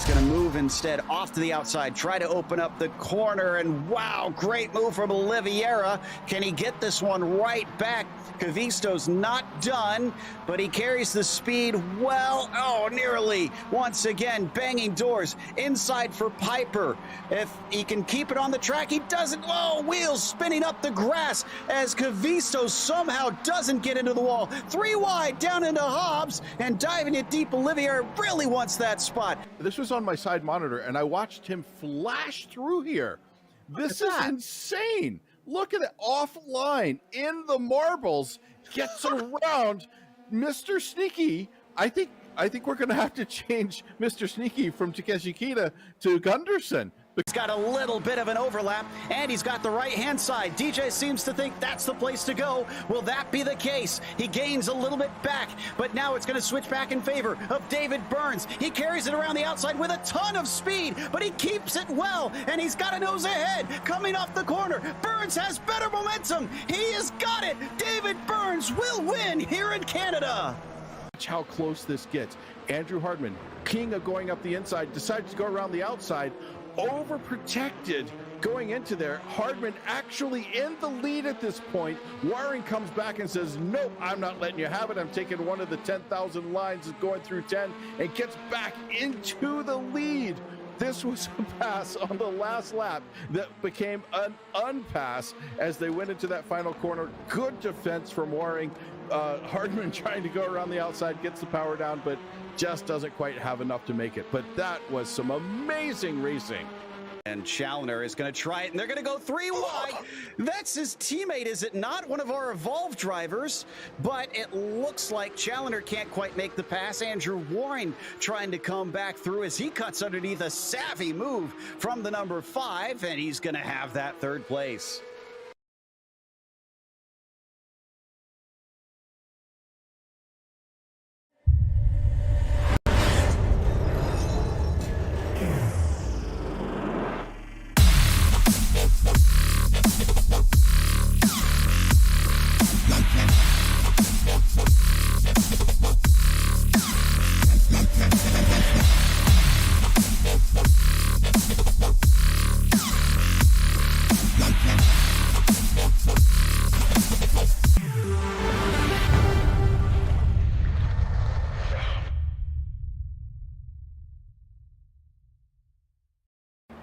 He's going to move instead off to the outside, try to open up the corner, and wow, great move from Oliveira. Can he get this one right back? Cavisto's not done, but he carries the speed well. Oh, nearly. Once again, banging doors. Inside for Piper. If he can keep it on the track, he doesn't. Oh, wheels spinning up the grass as Cavisto somehow doesn't get into the wall. 3 wide, down into Hobbs, and diving it deep. Olivier really wants that spot. This was on my side monitor, and I watched him flash through here. This is insane. Look at it, offline, in the marbles, gets around Mr. Sneaky. I think we're going to have to change Mr. Sneaky from Takeshi Kita to Gunderson. He's got a little bit of an overlap, and he's got the right-hand side. DJ seems to think that's the place to go. Will that be the case? He gains a little bit back, but now it's going to switch back in favor of David Burns. He carries it around the outside with a ton of speed, but he keeps it well, and he's got a nose ahead coming off the corner. Burns has better momentum. He has got it. David Burns will win here in Canada. Watch how close this gets. Andrew Hardman, king of going up the inside, decides to go around the outside. Overprotected going into there. Hardman actually in the lead at this point. Waring comes back and says, nope, I'm not letting you have it. I'm taking one of the 10,000 lines going through 10 and gets back into the lead. This was a pass on the last lap that became an unpass as they went into that final corner. Good defense from Waring. Hardman trying to go around the outside, gets the power down, but just doesn't quite have enough to make it. But that was some amazing racing. And Challoner is going to try it, and they're going to go 3 wide. That's his teammate, is it not? One of our Evolve drivers, but it looks like Challoner can't quite make the pass. Andrew Warren trying to come back through as he cuts underneath a savvy move from the number 5, and he's going to have that 3rd place.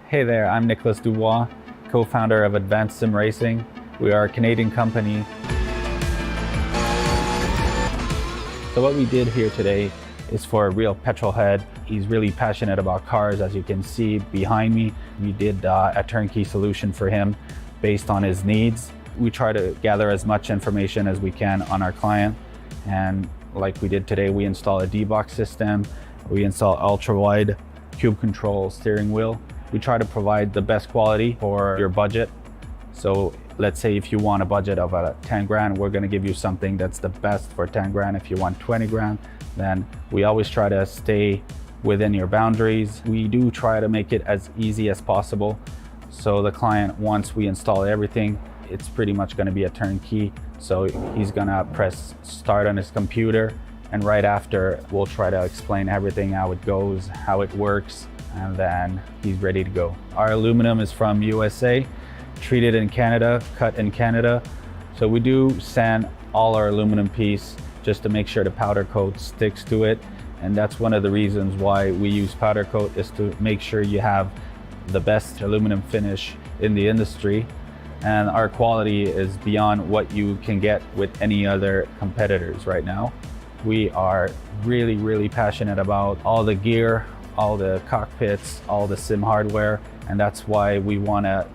Hey there, I'm Nicholas Dubois, co-founder of Advanced SimRacing. We are a Canadian company. So what we did here today is for a real petrol head. He's really passionate about cars, as you can see behind me. We did a turnkey solution for him based on his needs. We try to gather as much information as we can on our client. And like we did today, we install a D-box system. We install ultra-wide cube control steering wheel. We try to provide the best quality for your budget. So let's say if you want a budget of 10 grand, we're gonna give you something that's the best for 10 grand. If you want 20 grand, then we always try to stay within your boundaries. We do try to make it as easy as possible. So the client, once we install everything, it's pretty much gonna be a turnkey. So he's gonna press start on his computer, and right after, we'll try to explain everything, how it goes, how it works, and then he's ready to go. Our aluminum is from USA, treated in Canada, cut in Canada. So we do sand all our aluminum piece just to make sure the powder coat sticks to it. And that's one of the reasons why we use powder coat, is to make sure you have the best aluminum finish in the industry. And our quality is beyond what you can get with any other competitors right now. We are really, really passionate about all the gear, all the cockpits, all the sim hardware, and that's why we want to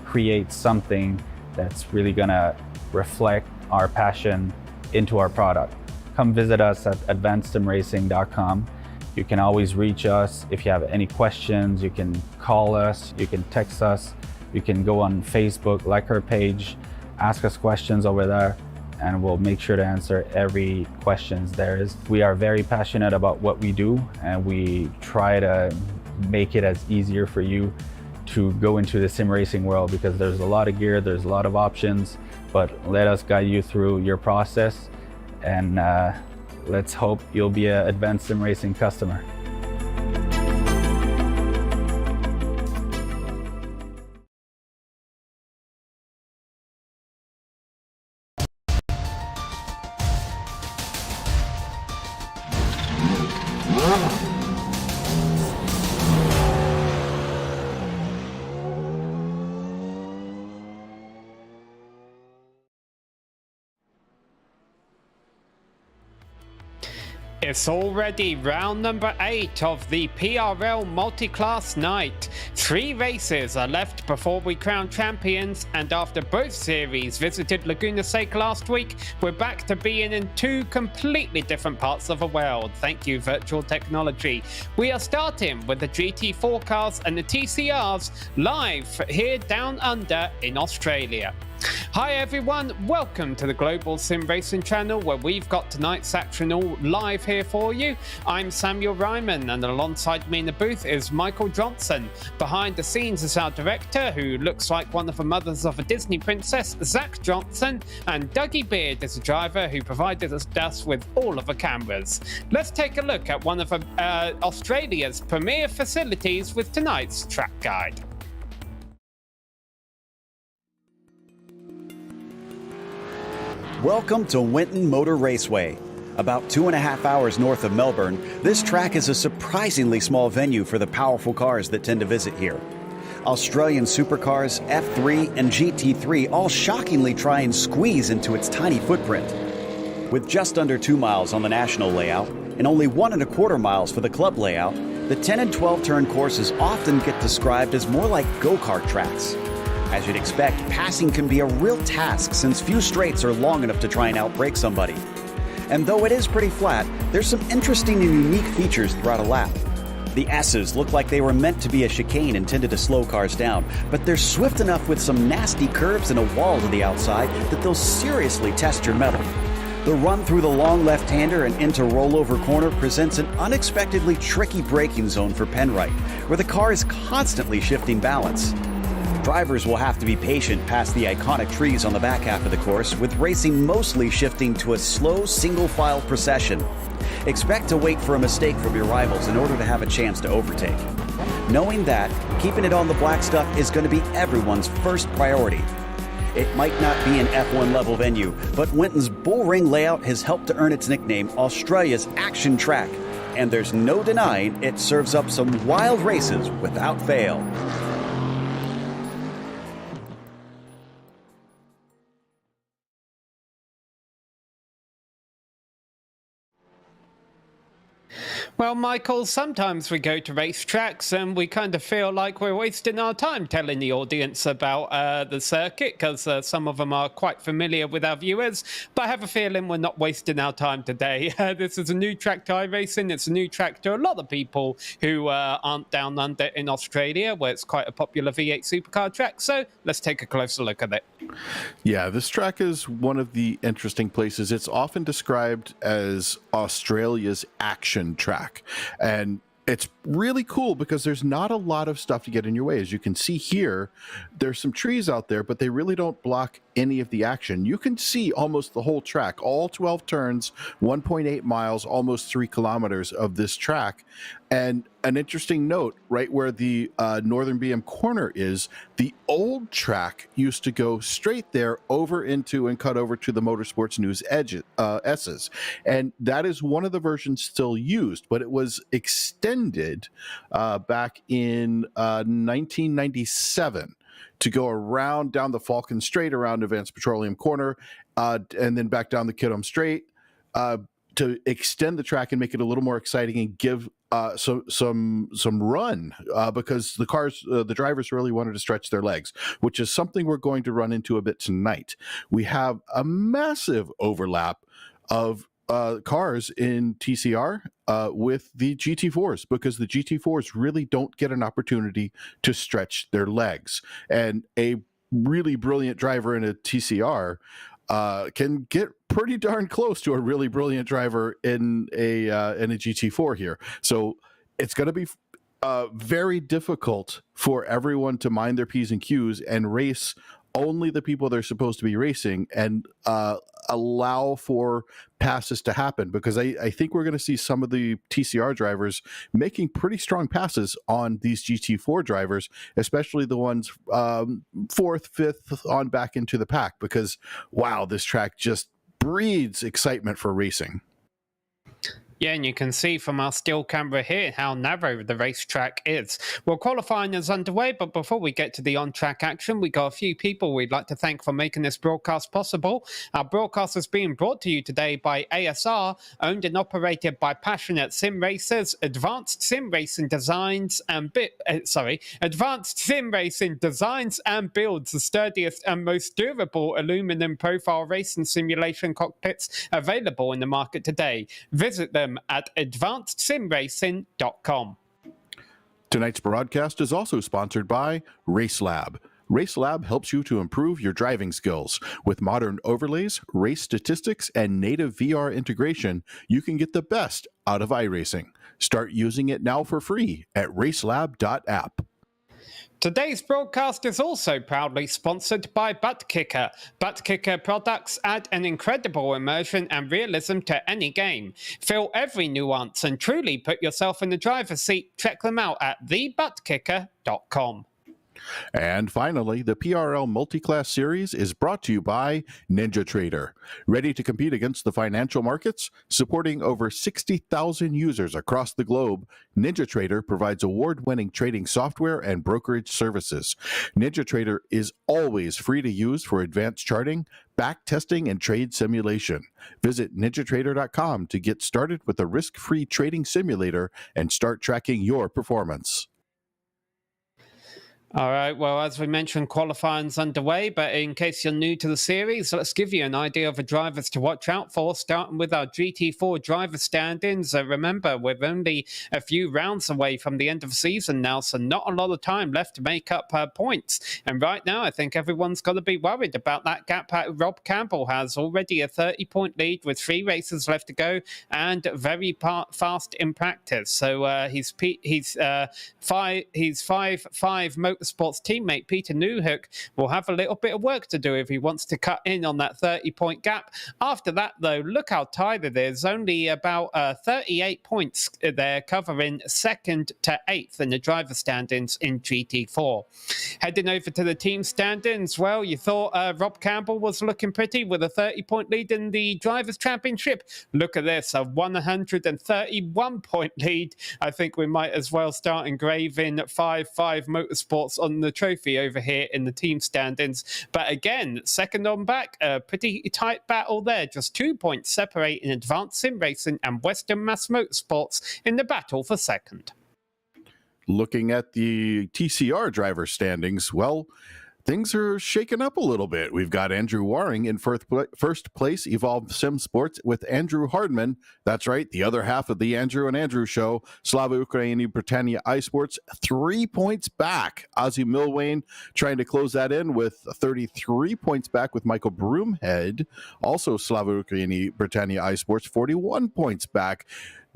create something that's really going to reflect our passion into our product. Come visit us at advancedsimracing.com. You can always reach us if you have any questions. You can call us, you can text us, you can go on Facebook, like our page, ask us questions over there, and we'll make sure to answer every questions there is. We are very passionate about what we do, and we try to make it as easier for you to go into the sim racing world, because there's a lot of gear, there's a lot of options, but let us guide you through your process, and let's hope you'll be an Advanced Sim Racing customer. It's already round number 8 of the PRL Multiclass night. 3 races are left before we crown champions, and after both series visited Laguna Seca last week, we're back to being in 2 completely different parts of the world. Thank you, virtual technology. We are starting with the GT4 cars and the TCRs live here down under in Australia. Hi everyone, welcome to the Global Sim Racing channel, where we've got tonight's action all live here for you. I'm Samuel Ryman, and alongside me in the booth is Michael Johnson. Behind the scenes is our director, who looks like one of the mothers of a Disney princess, Zach Johnson, and Dougie Beard is a driver who provided us with all of the cameras. Let's take a look at one of Australia's premier facilities with tonight's track guide. Welcome to Winton Motor Raceway. About 2.5 hours north of Melbourne, this track is a surprisingly small venue for the powerful cars that tend to visit here. Australian supercars, F3 and GT3 all shockingly try and squeeze into its tiny footprint. With just under 2 miles on the national layout and only 1.25 miles for the club layout, the 10 and 12 turn courses often get described as more like go-kart tracks. As you'd expect, passing can be a real task since few straights are long enough to try and outbrake somebody. And though it is pretty flat, there's some interesting and unique features throughout a lap. The S's look like they were meant to be a chicane intended to slow cars down, but they're swift enough with some nasty curves and a wall to the outside that they'll seriously test your mettle. The run through the long left-hander and into rollover corner presents an unexpectedly tricky braking zone for Penrite, where the car is constantly shifting balance. Drivers will have to be patient past the iconic trees on the back half of the course, with racing mostly shifting to a slow single-file procession. Expect to wait for a mistake from your rivals in order to have a chance to overtake. Knowing that, keeping it on the black stuff is going to be everyone's first priority. It might not be an F1 level venue, but Winton's bull ring layout has helped to earn its nickname Australia's action track, and there's no denying it serves up some wild races without fail. Well, Michael, sometimes we go to racetracks and we kind of feel like we're wasting our time telling the audience about the circuit, because some of them are quite familiar with our viewers, but I have a feeling we're not wasting our time today. This is a new track to iRacing. It's a new track to a lot of people who aren't down under in Australia, where it's quite a popular V8 supercar track, so let's take a closer look at it. Yeah, this track is one of the interesting places. It's often described as Australia's action track. And it's really cool because there's not a lot of stuff to get in your way. As you can see here, there's some trees out there, but they really don't block any of the action. You can see almost the whole track, all 12 turns, 1.8 miles, almost 3 kilometers of this track. And an interesting note, right where the Northern BM corner is, the old track used to go straight there over into and cut over to the Motorsports News S's. And that is one of the versions still used, but it was extended back in 1997 to go around down the Falcon Straight, around Advanced Petroleum Corner, and then back down the Kidham Straight, to extend the track and make it a little more exciting and give some run, because the drivers really wanted to stretch their legs, which is something we're going to run into a bit tonight. We have a massive overlap of cars in TCR with the GT4s, because the GT4s really don't get an opportunity to stretch their legs, and a really brilliant driver in a TCR can get pretty darn close to a really brilliant driver in a GT4 here. So it's going to be very difficult for everyone to mind their P's and Q's and race only the people they're supposed to be racing, and allow for passes to happen, because I think we're going to see some of the TCR drivers making pretty strong passes on these GT4 drivers, especially the ones 4th, 5th on back into the pack, because wow, this track just breeds excitement for racing. Yeah, and you can see from our still camera here how narrow the racetrack is. Well, qualifying is underway, but before we get to the on-track action, we got a few people we'd like to thank for making this broadcast possible. Our broadcast is being brought to you today by ASR, owned and operated by passionate SimRacers, Advanced SimRacing designs and builds the sturdiest and most durable aluminum profile racing simulation cockpits available in the market today. Visit them at advancedsimracing.com. Tonight's broadcast is also sponsored by RaceLab. RaceLab helps you to improve your driving skills. With modern overlays, race statistics, and native VR integration, you can get the best out of iRacing. Start using it now for free at racelab.app. Today's broadcast is also proudly sponsored by ButtKicker. ButtKicker products add an incredible immersion and realism to any game. Feel every nuance and truly put yourself in the driver's seat. Check them out at thebuttkicker.com. And finally, the PRL Multiclass series is brought to you by NinjaTrader. Ready to compete against the financial markets? Supporting over 60,000 users across the globe, NinjaTrader provides award-winning trading software and brokerage services. NinjaTrader is always free to use for advanced charting, back testing, and trade simulation. Visit NinjaTrader.com to get started with a risk-free trading simulator and start tracking your performance. All right, well, as we mentioned, qualifying's underway, but in case you're new to the series, let's give you an idea of the drivers to watch out for, starting with our GT4 driver stand-ins. Remember, we're only a few rounds away from the end of the season now, so not a lot of time left to make up points. And right now, I think everyone's got to be worried about that gap. Rob Campbell has already a 30-point lead with 3 races left to go and very fast in practice. So he's 5-5 Motorsports teammate Peter Newhook will have a little bit of work to do if he wants to cut in on that 30-point gap. After that, though, look how tight it is. Only about 38 points there, covering 2nd to 8th in the driver stand-ins in GT4. Heading over to the team stand-ins, well, you thought Rob Campbell was looking pretty with a 30-point lead in the Drivers' Championship. Look at this, a 131-point lead. I think we might as well start engraving 5-5 Motorsports on the trophy over here in the team stand-ins. But again, second on back, a pretty tight battle there. Just 2 points separating Advanced SimRacing and Western Mass Motorsports in the battle for second. Looking at the TCR driver standings, well, things are shaking up a little bit. We've got Andrew Waring in first place, Evolve Sim Sports, with Andrew Hardman. That's right, the other half of the Andrew and Andrew show. Slava Ukraini Britannia iSports, 3 points back. Ozzy Milwane trying to close that in with 33 points back with Michael Broomhead. Also Slava Ukraini Britannia iSports, 41 points back.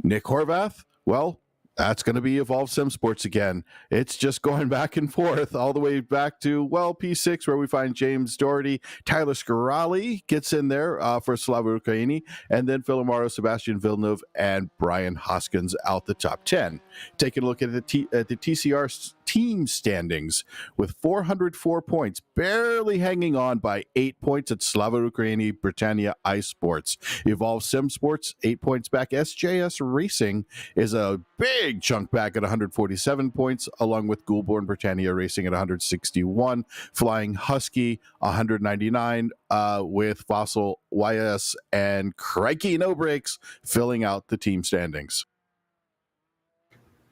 Nick Horvath, well, that's going to be Evolve Sim Sports again. It's just going back and forth all the way back to, well, P6, where we find James Doherty. Tyler Scarali gets in there for Slava Ukraini, and then Filimaro, Sebastian Villeneuve, and Brian Hoskins out the top 10. Taking a look at the TCR team standings with 404 points, barely hanging on by 8 points at Slava Ukraini Britannia iSports. Evolve Sim Sports, 8 points back. SJS Racing is a big chunk back at 147 points, along with Goulbourne Britannia Racing at 161. Flying Husky, 199, with Fossil YS and Crikey No Brakes filling out the team standings.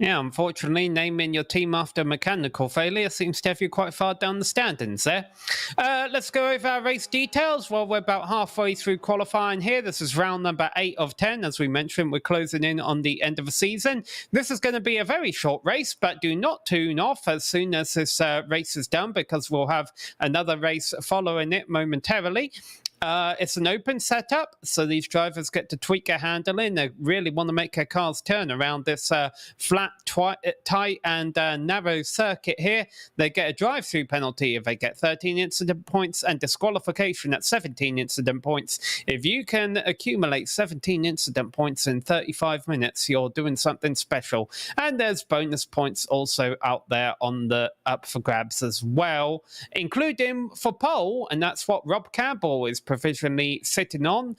Yeah, unfortunately, naming your team after mechanical failure seems to have you quite far down the standings there. Let's go over our race details. Well, we're about halfway through qualifying here. This is round number 8 of 10. As we mentioned, we're closing in on the end of the season. This is going to be a very short race, but do not tune off as soon as this race is done, because we'll have another race following it momentarily. It's an open setup, so these drivers get to tweak their handling. They really want to make their cars turn around this flat, tight and narrow circuit here. They get a drive-through penalty if they get 13 incident points, and disqualification at 17 incident points. If you can accumulate 17 incident points in 35 minutes, you're doing something special. And there's bonus points also out there on the up for grabs as well, including for pole, and that's what Rob Campbell is provisionally sitting on.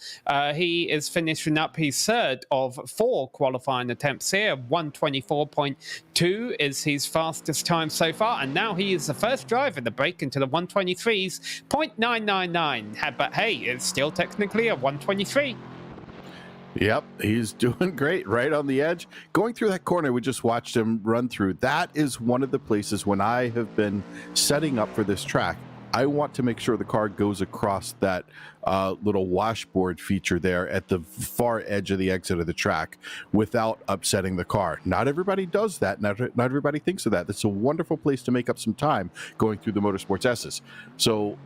He is finishing up his third of 4 qualifying attempts here. 124.2 is his fastest time so far, and now he is the first driver to break into the 123s. 0.999, but hey, it's still technically a 123. Yep, he's doing great right on the edge. Going through that corner we just watched him run through, that is one of the places when I have been setting up for this track, I want to make sure the car goes across that little washboard feature there at the far edge of the exit of the track without upsetting the car. Not everybody does that. Not everybody thinks of that. That's a wonderful place to make up some time going through the Motorsports S's. So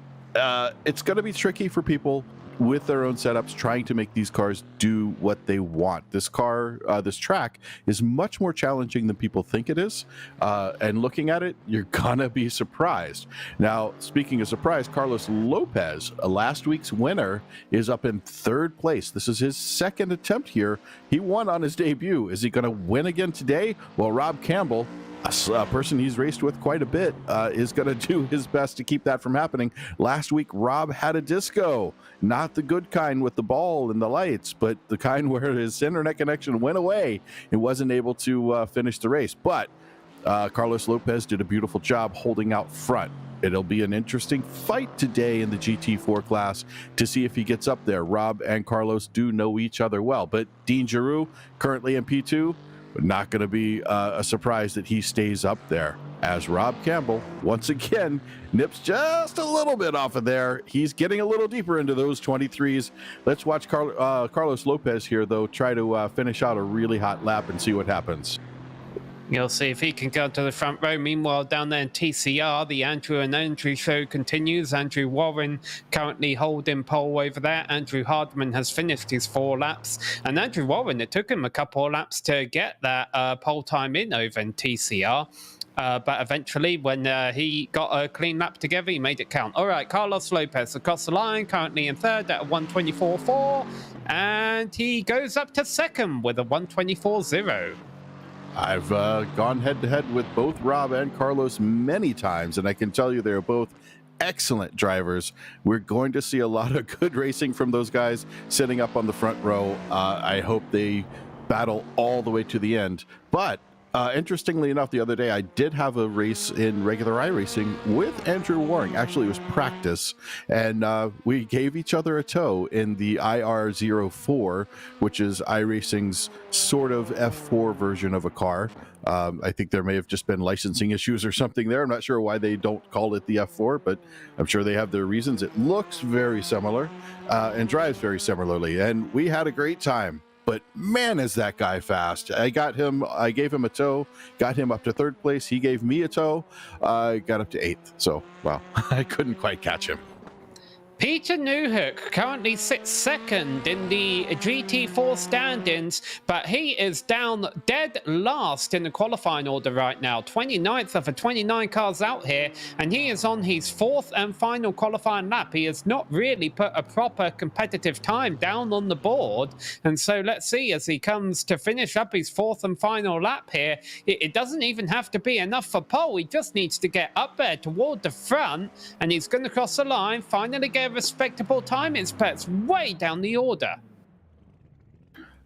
it's going to be tricky for people with their own setups trying to make these cars do what they want. This track is much more challenging than people think it is, and looking at it, you're gonna be surprised. Now, speaking of surprise, Carlos Lopez, last week's winner, is up in 3rd place. This is his 2nd attempt here. He won on his debut. Is he gonna win again today? Well, Rob Campbell, a person he's raced with quite a bit, is going to do his best to keep that from happening. Last week, Rob had a disco, not the good kind with the ball and the lights, but the kind where his internet connection went away and wasn't able to finish the race. But Carlos Lopez did a beautiful job holding out front. It'll be an interesting fight today in the GT4 class to see if he gets up there. Rob and Carlos do know each other well, but Dean Giroux, currently in P2, not going to be a surprise that he stays up there, as Rob Campbell once again nips just a little bit off of there. He's getting a little deeper into those 23s. Let's watch Carlos Lopez here, though, try to finish out a really hot lap and see what happens. You'll see if he can go to the front row. Meanwhile, down there in TCR, the Andrew and Andrew show continues. Andrew Warren currently holding pole over there. Andrew Hardman has finished his 4 laps. And Andrew Warren, it took him a couple of laps to get that pole time in over in TCR. But eventually, when he got a clean lap together, he made it count. All right, Carlos Lopez across the line, currently in 3rd at a 124.4. And he goes up to 2nd with a 124.0. I've gone head-to-head with both Rob and Carlos many times, and I can tell you they're both excellent drivers. We're going to see a lot of good racing from those guys sitting up on the front row. I hope they battle all the way to the end. But interestingly enough, the other day I did have a race in regular iRacing with Andrew Waring. Actually, it was practice, and we gave each other a tow in the IR04, which is iRacing's sort of F4 version of a car. I think there may have just been licensing issues or something there. I'm not sure why they don't call it the F4, but I'm sure they have their reasons. It looks very similar and drives very similarly, and we had a great time. But man, is that guy fast. I gave him a tow, got him up to 3rd place. He gave me a tow, got up to 8th. So, well, I couldn't quite catch him. Peter Newhook currently sits 2nd in the GT4 standings, but he is down dead last in the qualifying order right now. 29th of the 29 cars out here, and he is on his 4th and final qualifying lap. He has not really put a proper competitive time down on the board, and so let's see as he comes to finish up his 4th and final lap here. It doesn't even have to be enough for pole. He just needs to get up there toward the front, and he's going to cross the line, finally get a respectable time. It's way down the order.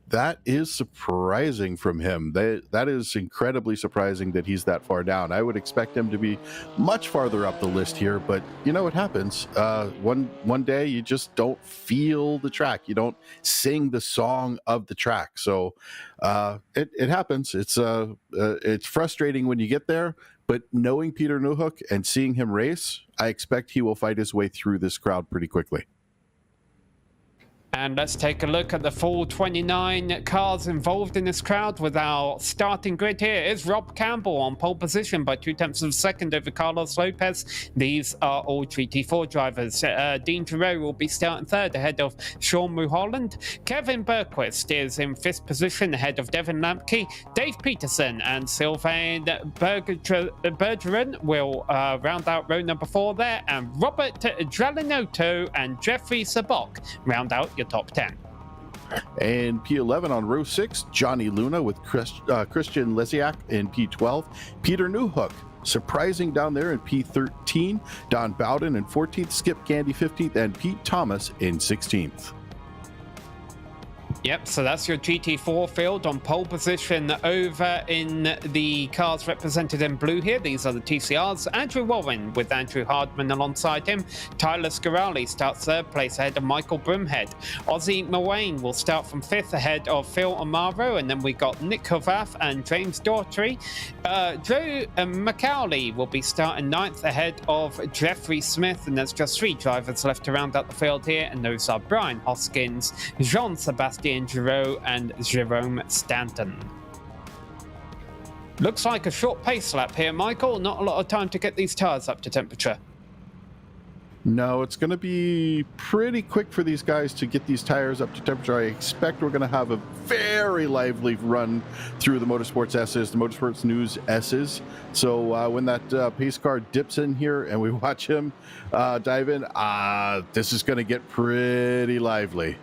That is surprising from him. That is incredibly surprising that he's that far down. I would expect him to be much farther up the list here, but you know what happens. One day you just don't feel the track. You don't sing the song of the track. So it happens. It's frustrating when you get there, but knowing Peter Newhook and seeing him race, I expect he will fight his way through this crowd pretty quickly. And let's take a look at the full 29 cars involved in this crowd. With our starting grid here is Rob Campbell on pole position by 0.2 of a second over Carlos Lopez. These are all GT4 drivers. Dean Giroux will be starting 3rd ahead of Sean Mulholland. Kevin Bergquist is in 5th position ahead of Devin Lampke. Dave Peterson and Sylvain Bergeron will round out row number 4 there. And Robert Dralinotto and Jeffrey Sabok round out your top 10. And P11 on row 6, Johnny Luna with Christian Lesiak in P12. Peter Newhook surprising down there in P13, Don Bowden in 14th, Skip Gandy 15th, and Pete Thomas in 16th. Yep, so that's your GT4 field on pole position. Over in the cars represented in blue here, these are the TCRs. Andrew Warren with Andrew Hardman alongside him. Tyler Scarali starts third place ahead of Michael Broomhead. Ozzy Mowain will start from fifth ahead of Phil Amaro, and then we got Nick Hovath and James Daughtry. Joe McCauley will be starting ninth ahead of Jeffrey Smith, and there's just 3 drivers left to round out the field here, and those are Brian Hoskins, Jean-Sebastien Giraud, and Jerome Stanton. Looks like a short pace lap here, Michael. Not a lot of time to get these tyres up to temperature. No, it's going to be pretty quick for these guys to get these tires up to temperature. I expect we're going to have a very lively run through the Motorsports S's, the Motorsports News S's. So when that pace car dips in here and we watch him dive in, this is going to get pretty lively.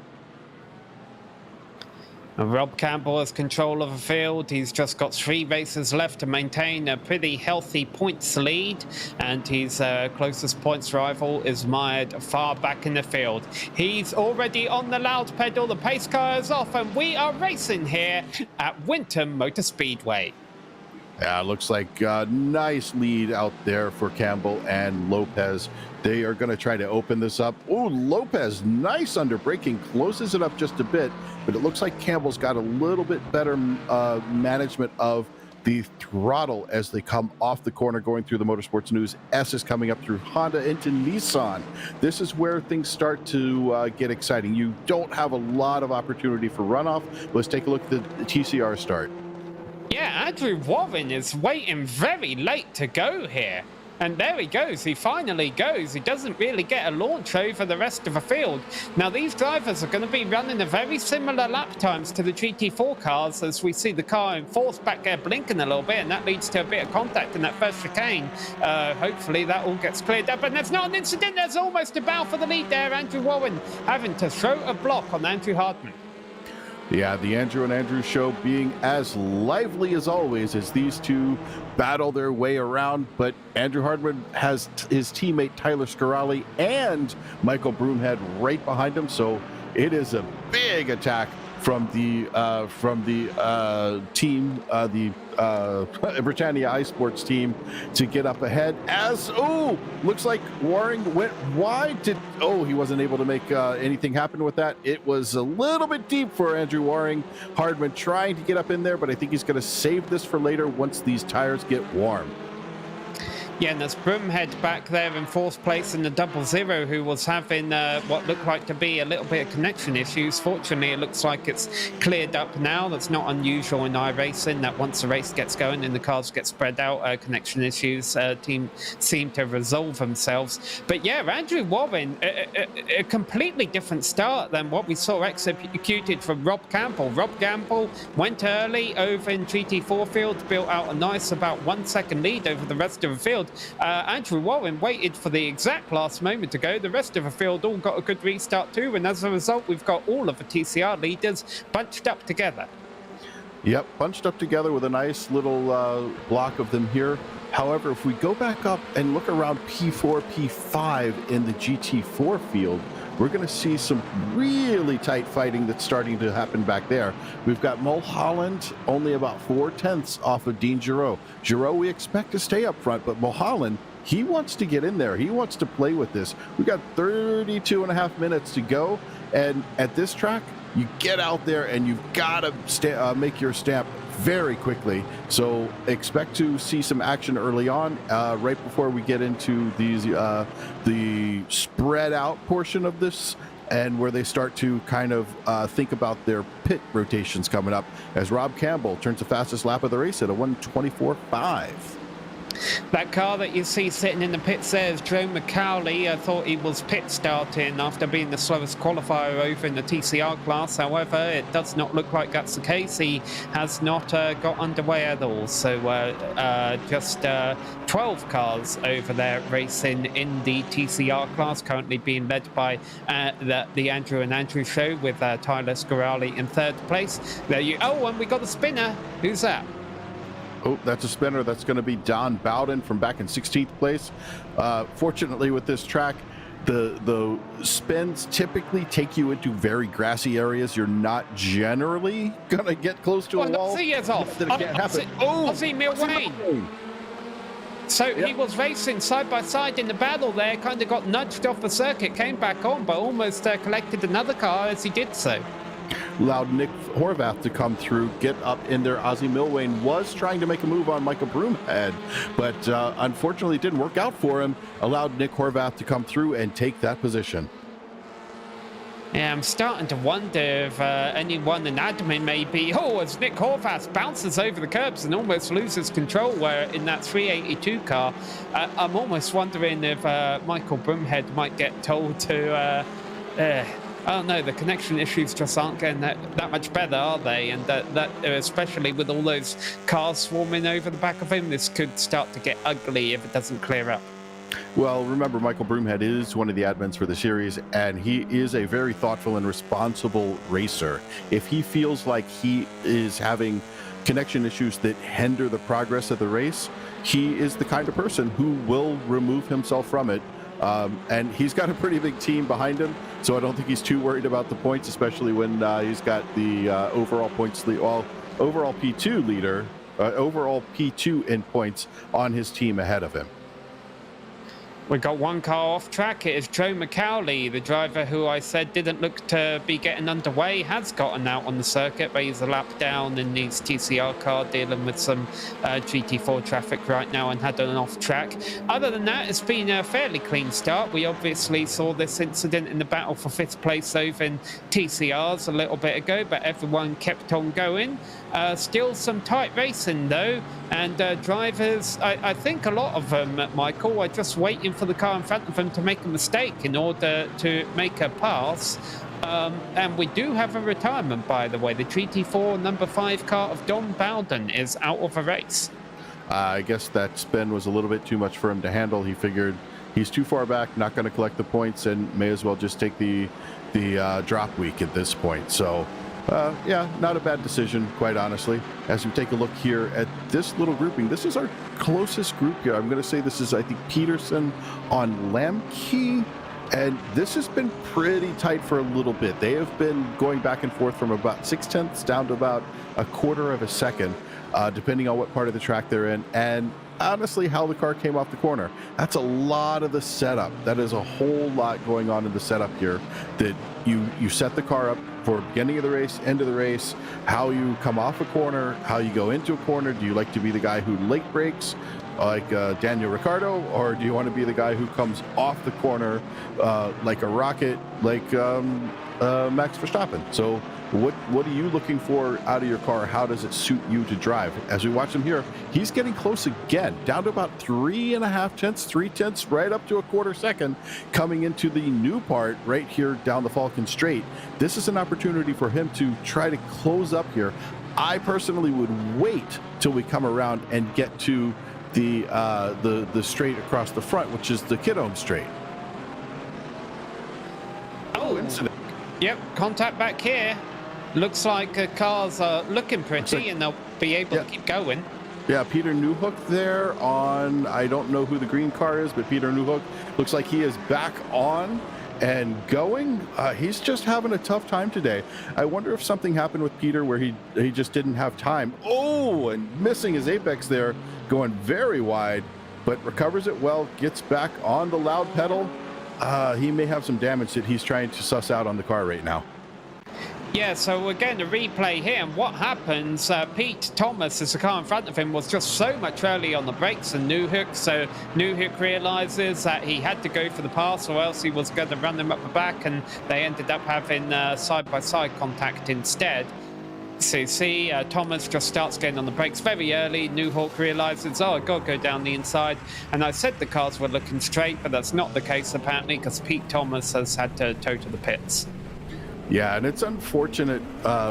Rob Campbell has control of the field. He's just got 3 races left to maintain a pretty healthy points lead, and his closest points rival is mired far back in the field. He's already on the loud pedal. The pace car is off, and we are racing here at Winton Motor Speedway. Yeah, looks like a nice lead out there for Campbell and Lopez. They are going to try to open this up. Oh, Lopez, nice under braking, closes it up just a bit, but it looks like Campbell's got a little bit better management of the throttle as they come off the corner going through the Motorsports News. S is coming up through Honda into Nissan. This is where things start to get exciting. You don't have a lot of opportunity for runoff. Let's take a look at the TCR start. Yeah, Andrew Warren is waiting very late to go here. And there he goes. He finally goes. He doesn't really get a launch over the rest of the field. Now, these drivers are going to be running a very similar lap times to the GT4 cars, as we see the car in fourth back there blinking a little bit, and that leads to a bit of contact in that first chicane. Hopefully that all gets cleared up, and there's not an incident. There's almost a bow for the lead there. Andrew Warren having to throw a block on Andrew Hardman. Yeah, the Andrew and Andrew show being as lively as always as these two battle their way around. But Andrew Hardman has his teammate Tyler Scarali and Michael Broomhead right behind him. So it is a big attack from the team, the Britannia iSports team, to get up ahead. As looks like Waring went wide. He wasn't able to make anything happen with that. It was a little bit deep for Andrew Waring. Hardman trying to get up in there, but I think he's going to save this for later once these tires get warm. Yeah, and there's Broomhead back there in fourth place in the 00, who was having what looked like to be a little bit of connection issues. Fortunately, it looks like it's cleared up now. That's not unusual in iRacing, that once the race gets going and the cars get spread out, connection issues seem to resolve themselves. But yeah, Andrew Warren, a completely different start than what we saw executed from Rob Campbell. Rob Campbell went early over in GT4 field, built out a nice about 1 second lead over the rest of the field. Andrew Warren waited for the exact last moment to go. The rest of the field all got a good restart too, and as a result, we've got all of the TCR leaders bunched up together. Yep, bunched up together with a nice little block of them here. However, if we go back up and look around P4, P5 in the GT4 field, we're going to see some really tight fighting that's starting to happen back there. We've got Mulholland only about 4/10 off of Dean Giraud. Giraud, we expect to stay up front, but Mulholland, he wants to get in there. He wants to play with this. We've got 32 and a half minutes to go, and at this track, you get out there and you've got to make your stamp very quickly. So expect to see some action early on, right before we get into these the spread out portion of this, and where they start to kind of think about their pit rotations coming up, as Rob Campbell turns the fastest lap of the race at a 1:24.5. That car that you see sitting in the pits there is Joe McCauley. I thought he was pit starting after being the slowest qualifier over in the TCR class. However, it does not look like that's the case. He has not got underway at all. So just 12 cars over there racing in the TCR class, currently being led by the Andrew and Andrew show with Tyler Scarali in third place. And we got a spinner. Who's that? Oh, that's a spinner. That's going to be Don Bowden from back in 16th place. Fortunately, with this track, the spins typically take you into very grassy areas. You're not generally going to get close to a wall. He is off. That it can't happen. Ozzy Milwaukee. So Yep. he was racing side by side in the battle there, kind of got nudged off the circuit, came back on, but almost collected another car as he did so. Allowed Nick Horvath to come through, get up in there. Ozzy Milwain was trying to make a move on Michael Broomhead, but unfortunately it didn't work out for him. Allowed Nick Horvath to come through and take that position. Yeah, I'm starting to wonder if anyone in admin may be... Oh, as Nick Horvath bounces over the curbs and almost loses control in that 382 car, I'm almost wondering if Michael Broomhead might get told to... oh no, the connection issues just aren't getting that much better, are they? And that especially with all those cars swarming over the back of him, this could start to get ugly if it doesn't clear up. Well, remember, Michael Broomhead is one of the admins for the series, and he is a very thoughtful and responsible racer. If he feels like he is having connection issues that hinder the progress of the race, he is the kind of person who will remove himself from it. And he's got a pretty big team behind him, so I don't think he's too worried about the points, especially when he's got the overall points lead, overall P2 leader, overall P2 in points on his team ahead of him. We got one car off track. It is Joe McCowley, the driver who I said didn't look to be getting underway, has gotten out on the circuit, but he's a lap down in his TCR car, dealing with some GT4 traffic right now and had an off track. Other than that, it's been a fairly clean start. We obviously saw this incident in the battle for 5th place over in TCRs a little bit ago, but everyone kept on going. Still some tight racing though, and drivers, I think a lot of them, Michael, are just waiting for the car in front of them to make a mistake in order to make a pass. And we do have a retirement, by the way. The GT4 number 5 car of Don Bowden is out of a race. I guess that spin was a little bit too much for him to handle. He figured he's too far back, not going to collect the points, and may as well just take the drop week at this point. So yeah, not a bad decision, quite honestly. As we take a look here at this little grouping, this is our closest group here. I'm going to say this is, I think, Peterson on Lamkey, and this has been pretty tight for a little bit. They have been going back and forth from about 0.6 down to about a quarter of a second, depending on what part of the track they're in, and honestly how the car came off the corner. That's a lot of the setup. That is a whole lot going on in the setup here, that you set the car up for beginning of the race, end of the race, how you come off a corner, how you go into a corner. Do you like to be the guy who late brakes like Daniel Ricciardo, or do you want to be the guy who comes off the corner like a rocket, like Max Verstappen? So what are you looking for out of your car? How does it suit you to drive? As we watch him here, he's getting close again, down to about 3.5 right up to a quarter second, coming into the new part right here down the Falcon Straight. This is an opportunity for him to try to close up here. I personally would wait till we come around and get to the straight across the front, which is the Kidhome Straight. Oh, incident. Yep, contact back here. Looks like cars are looking pretty, and they'll be able to keep going. Yeah, Peter Newhook there on, I don't know who the green car is, but Peter Newhook looks like he is back on and going. He's just having a tough time today. I wonder if something happened with Peter where he just didn't have time. Oh, and missing his apex there, going very wide, but recovers it well, gets back on the loud pedal. He may have some damage that he's trying to suss out on the car right now. Yeah, so we're getting a replay here, and what happens, Pete Thomas, as the car in front of him, was just so much early on the brakes than Newhook, so Newhook realizes that he had to go for the pass, or else he was going to run them up the back, and they ended up having side-by-side contact instead. So you see, Thomas just starts getting on the brakes very early. Newhook realizes, oh, I've got to go down the inside. And I said the cars were looking straight, but that's not the case, apparently, because Pete Thomas has had to tow to the pits. Yeah, and it's unfortunate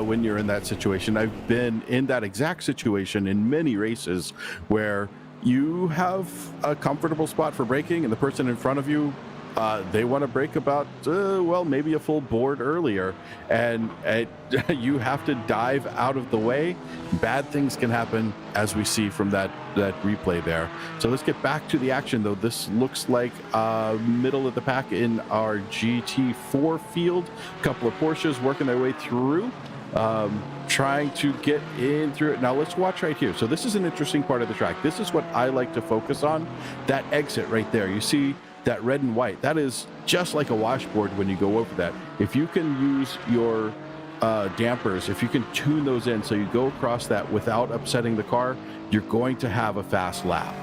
when you're in that situation. I've been in that exact situation in many races where you have a comfortable spot for braking and the person in front of you they want to break about, well, maybe a full board earlier, and you have to dive out of the way. Bad things can happen, as we see from that replay there. So let's get back to the action, though. This looks like middle of the pack in our GT4 field. A couple of Porsches working their way through, trying to get in through it. Now let's watch right here. So this is an interesting part of the track. This is what I like to focus on, that exit right there. You see that red and white, that is just like a washboard when you go over that. If you can use your dampers, if you can tune those in so you go across that without upsetting the car, you're going to have a fast lap.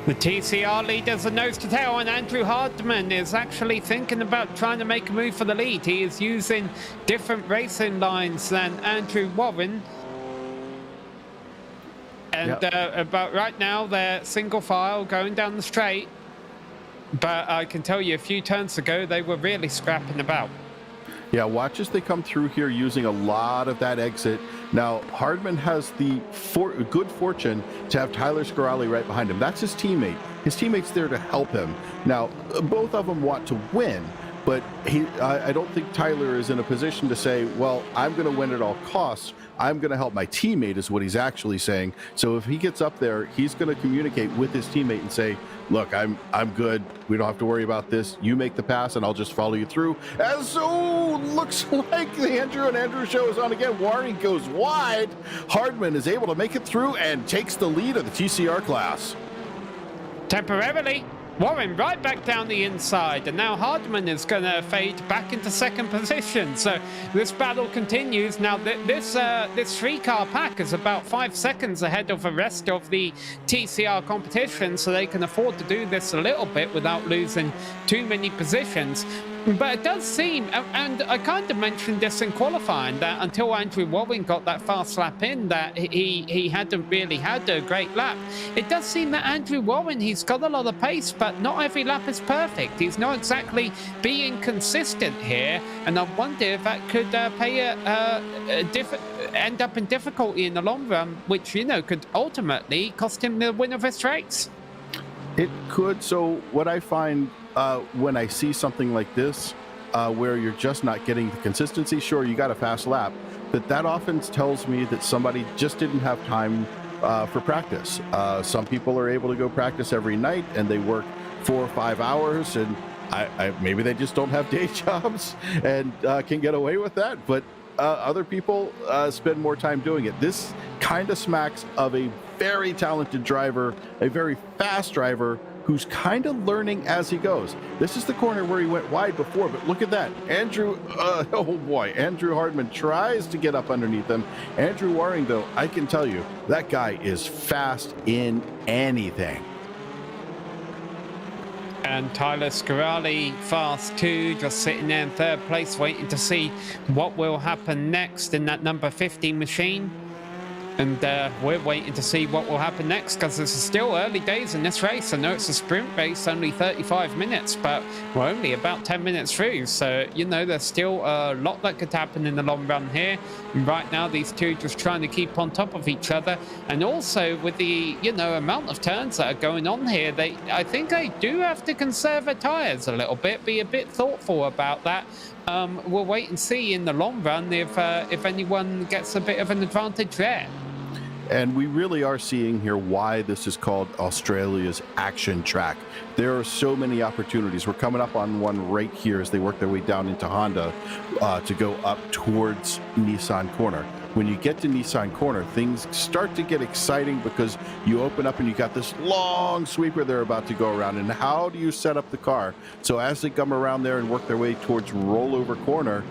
The TCR leaders are nose to tail, and Andrew Hardman is actually thinking about trying to make a move for the lead. He is using different racing lines than Andrew Warren. And about right now, they're single file going down the straight. But I can tell you a few turns ago, they were really scrapping about. Yeah, watch as they come through here using a lot of that exit. Now, Hardman has the good fortune to have Tyler Scarali right behind him. That's his teammate. His teammate's there to help him. Now, both of them want to win, but I don't think Tyler is in a position to say, well, I'm going to win at all costs. I'm going to help my teammate, is what he's actually saying. So if he gets up there, he's going to communicate with his teammate and say, look, I'm good. We don't have to worry about this. You make the pass, and I'll just follow you through. As looks like the Andrew show is on again. Waring goes wide. Hardman is able to make it through and takes the lead of the TCR class. Temporarily, Warren right back down the inside, and now Hardman is going to fade back into second position. So this battle continues. Now this three-car pack is about 5 seconds ahead of the rest of the TCR competition, so they can afford to do this a little bit without losing too many positions. But it does seem, and I kind of mentioned this in qualifying, that until Andrew Warren got that fast lap in, that he hadn't really had a great lap. It does seem that Andrew Warren, he's got a lot of pace, but not every lap is perfect. He's not exactly being consistent here, and I wonder if that could end up in difficulty in the long run, which, you know, could ultimately cost him the win of this race. It could. So what I find when I see something like this, where you're just not getting the consistency, sure, you got a fast lap, but that often tells me that somebody just didn't have time for practice. Some people are able to go practice every night, and they work 4 or 5 hours, and maybe they just don't have day jobs and can get away with that, but other people spend more time doing it. This kind of smacks of a very talented driver, a very fast driver, who's kind of learning as he goes. This is the corner where he went wide before, but look at that. Andrew Hardman tries to get up underneath him. Andrew Waring, though, I can tell you, that guy is fast in anything. And Tyler Scarali fast too, just sitting there in third place, waiting to see what will happen next in that number 15 machine. And we're waiting to see what will happen next, because this is still early days in this race. I know it's a sprint race, only 35 minutes, but we're only about 10 minutes through. So, you know, there's still a lot that could happen in the long run here. And right now, these two just trying to keep on top of each other. And also with the, you know, amount of turns that are going on here, I think they do have to conserve their tyres a little bit, be a bit thoughtful about that. We'll wait and see in the long run if anyone gets a bit of an advantage there. And we really are seeing here why this is called Australia's action track. There are so many opportunities. We're coming up on one right here as they work their way down into Honda to go up towards Nissan Corner. When you get to Nissan Corner, things start to get exciting because you open up and you got this long sweeper they're about to go around. And how do you set up the car? So as they come around there and work their way towards rollover corner,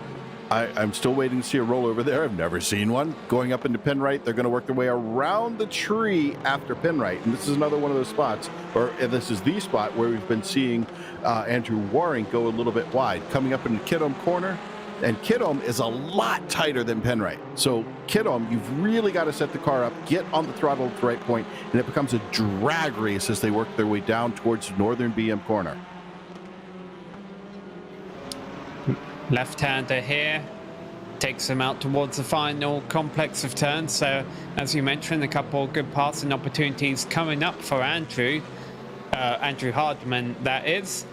I'm still waiting to see a rollover there. I've never seen one. Going up into Penrite, they're going to work their way around the tree after Penrite. And this is another one of those spots, or this is the spot where we've been seeing Andrew Waring go a little bit wide. Coming up into Kidholm Corner, and Kidholm is a lot tighter than Penrite. So Kidholm, you've really got to set the car up, get on the throttle at the right point, and it becomes a drag race as they work their way down towards Northern BM Corner. Left-hander here takes him out towards the final complex of turns. So as you mentioned, a couple of good passing opportunities coming up for Andrew Hardman, that is.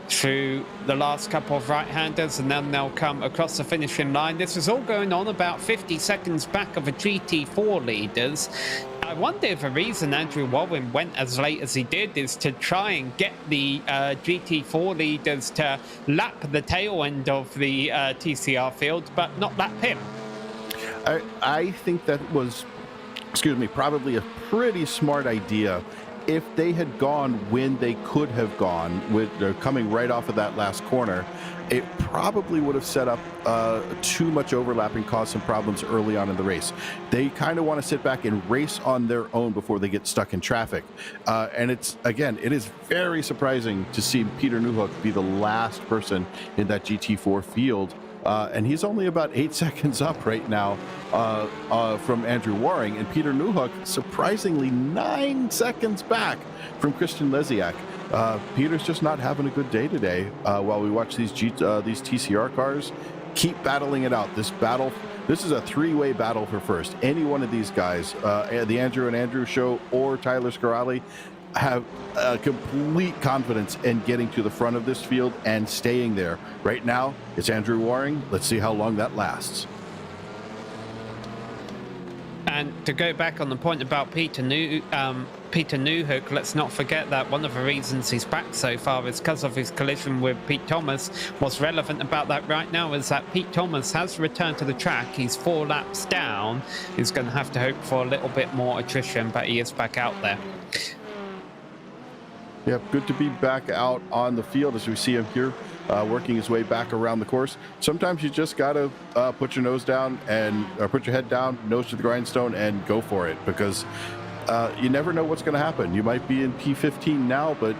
through the last couple of right-handers, and then they'll come across the finishing line. This is all going on about 50 seconds back of the GT4 leaders. I wonder if the reason Andrew Warren went as late as he did is to try and get the GT4 leaders to lap the tail end of the TCR field, but not lap him. I think that was, probably a pretty smart idea. If they had gone when they could have gone, with coming right off of that last corner, it probably would have set up too much overlapping, caused some problems early on in the race. They kind of want to sit back and race on their own before they get stuck in traffic. And it is very surprising to see Peter Newhook be the last person in that GT4 field. And he's only about 8 seconds up right now from Andrew Waring, and Peter Newhook surprisingly 9 seconds back from Christian Lesiak. Peter's just not having a good day today. While we watch these TCR cars keep battling it out. This is a three-way battle for first. Any one of these guys, the Andrew and Andrew show or Tyler Scarali, have complete confidence in getting to the front of this field and staying there. Right now, it's Andrew Waring. Let's see how long that lasts. And to go back on the point about Peter Newhook, let's not forget that one of the reasons he's back so far is because of his collision with Pete Thomas. What's relevant about that right now is that Pete Thomas has returned to the track. He's 4 laps down. He's going to have to hope for a little bit more attrition, but he is back out there. Yeah, good to be back out on the field as we see him here working his way back around the course. Sometimes you just got to put your nose down and put your head down, nose to the grindstone, and go for it, because you never know what's going to happen. You might be in P15 now, but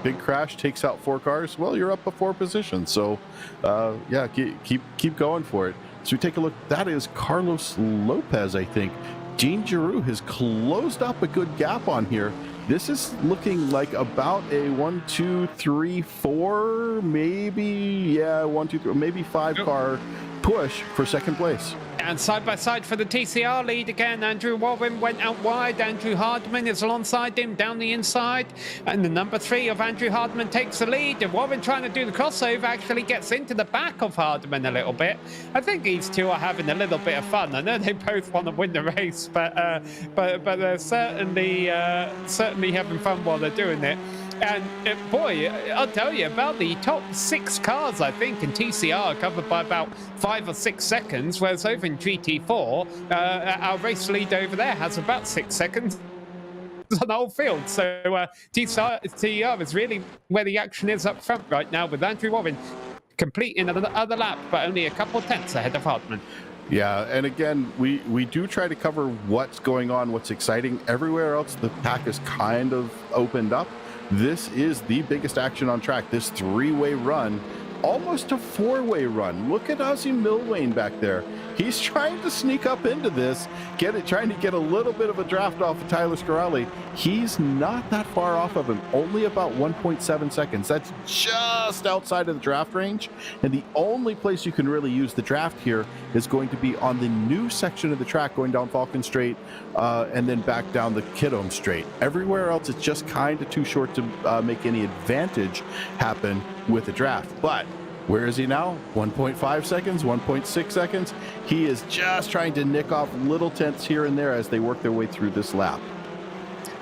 big crash takes out 4 cars. Well, you're up a 4 position. So yeah, keep going for it. So we take a look. That is Carlos Lopez, I think. Dean Giroux has closed up a good gap on here. This is looking like about a 1, 2, 3, 4, maybe, yeah, 1, 2, 3, maybe 5 car push for second place. And side by side for the TCR lead again. Andrew Warren went out wide. Andrew Hardman is alongside him down the inside. And the number 3 of Andrew Hardman takes the lead. And Warren, trying to do the crossover, actually gets into the back of Hardman a little bit. I think these two are having a little bit of fun. I know they both want to win the race, but they're certainly having fun while they're doing it. And boy, I'll tell you, about the top 6 cars, I think, in TCR are covered by about 5 or 6 seconds, whereas over in GT4, our race lead over there has about 6 seconds on the whole field. So TCR is really where the action is up front right now, with Andrew Warren completing another lap, but only a couple tenths ahead of Hartman. Yeah, and again, we do try to cover what's going on, what's exciting. Everywhere else, the pack is kind of opened up. This is the biggest action on track, this 3-way run, almost a 4-way run. Look at Ozzy Milwane back there. He's trying to sneak up into this, trying to get a little bit of a draft off of Tyler Scarali. He's not that far off of him, only about 1.7 seconds. That's just outside of the draft range. And the only place you can really use the draft here is going to be on the new section of the track, going down Falcon Straight and then back down the Kidhome Straight. Everywhere else, it's just kind of too short to make any advantage happen with the draft. But where is he now? 1.5 seconds, 1.6 seconds. He is just trying to nick off little tenths here and there as they work their way through this lap.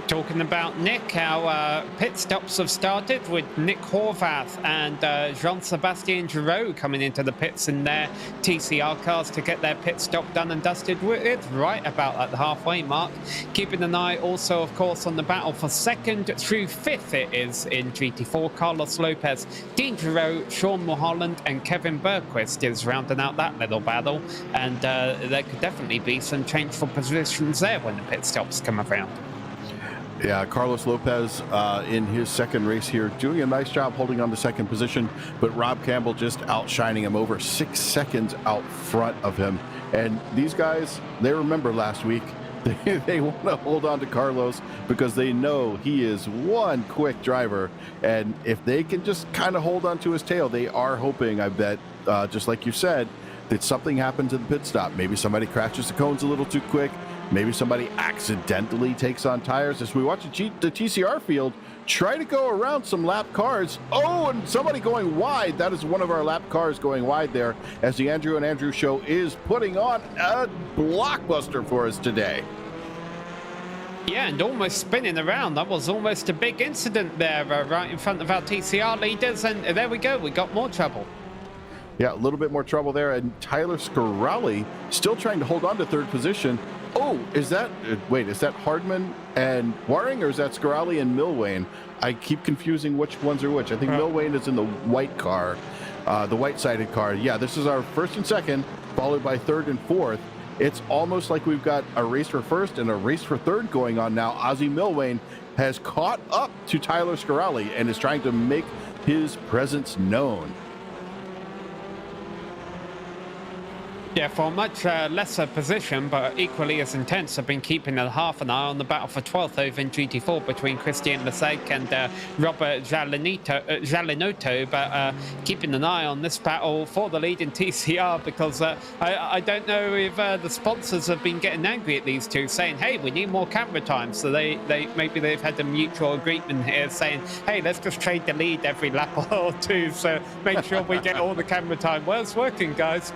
Talking about Nick, our pit stops have started with Nick Horvath and Jean-Sebastien Giraud coming into the pits in their TCR cars to get their pit stop done and dusted with, right about at the halfway mark. Keeping an eye also, of course, on the battle for 2nd through 5th it is in GT4. Carlos Lopez, Dean Giraud, Sean Mulholland and Kevin Bergquist is rounding out that little battle, and there could definitely be some change for positions there when the pit stops come around. Yeah, Carlos Lopez in his second race here, doing a nice job holding on to second position, but Rob Campbell just outshining him, over 6 seconds out front of him. And these guys, they remember last week. They want to hold on to Carlos because they know he is one quick driver. And if they can just kind of hold on to his tail, they are hoping, I bet, just like you said, that something happens at the pit stop. Maybe somebody crashes the cones a little too quick. Maybe somebody accidentally takes on tires as we watch the TCR field try to go around some lap cars. Oh, and somebody going wide. That is one of our lap cars going wide there as the Andrew and Andrew show is putting on a blockbuster for us today. Yeah, and almost spinning around. That was almost a big incident there right in front of our TCR leaders. And there we go. We got more trouble. Yeah, a little bit more trouble there. And Tyler Scarali still trying to hold on to third position. Oh, is that, wait, is that Hardman and Waring, or is that Scarali and Milwane? I keep confusing which ones are which. I think Milwane is in the white car, the white-sided car. Yeah, this is our first and second, followed by third and fourth. It's almost like we've got a race for first and a race for third going on now. Ozzy Milwane has caught up to Tyler Scarali and is trying to make his presence known. Yeah, for a much lesser position, but equally as intense, I've been keeping half an eye on the battle for 12th over in GT4 between Christian Lasek and Robert Jalinotto, but keeping an eye on this battle for the lead in TCR because I don't know if the sponsors have been getting angry at these two, saying, hey, we need more camera time. So maybe they've had a mutual agreement here saying, hey, let's just trade the lead every lap or two, so make sure we get all the camera time. Well, it's working, guys.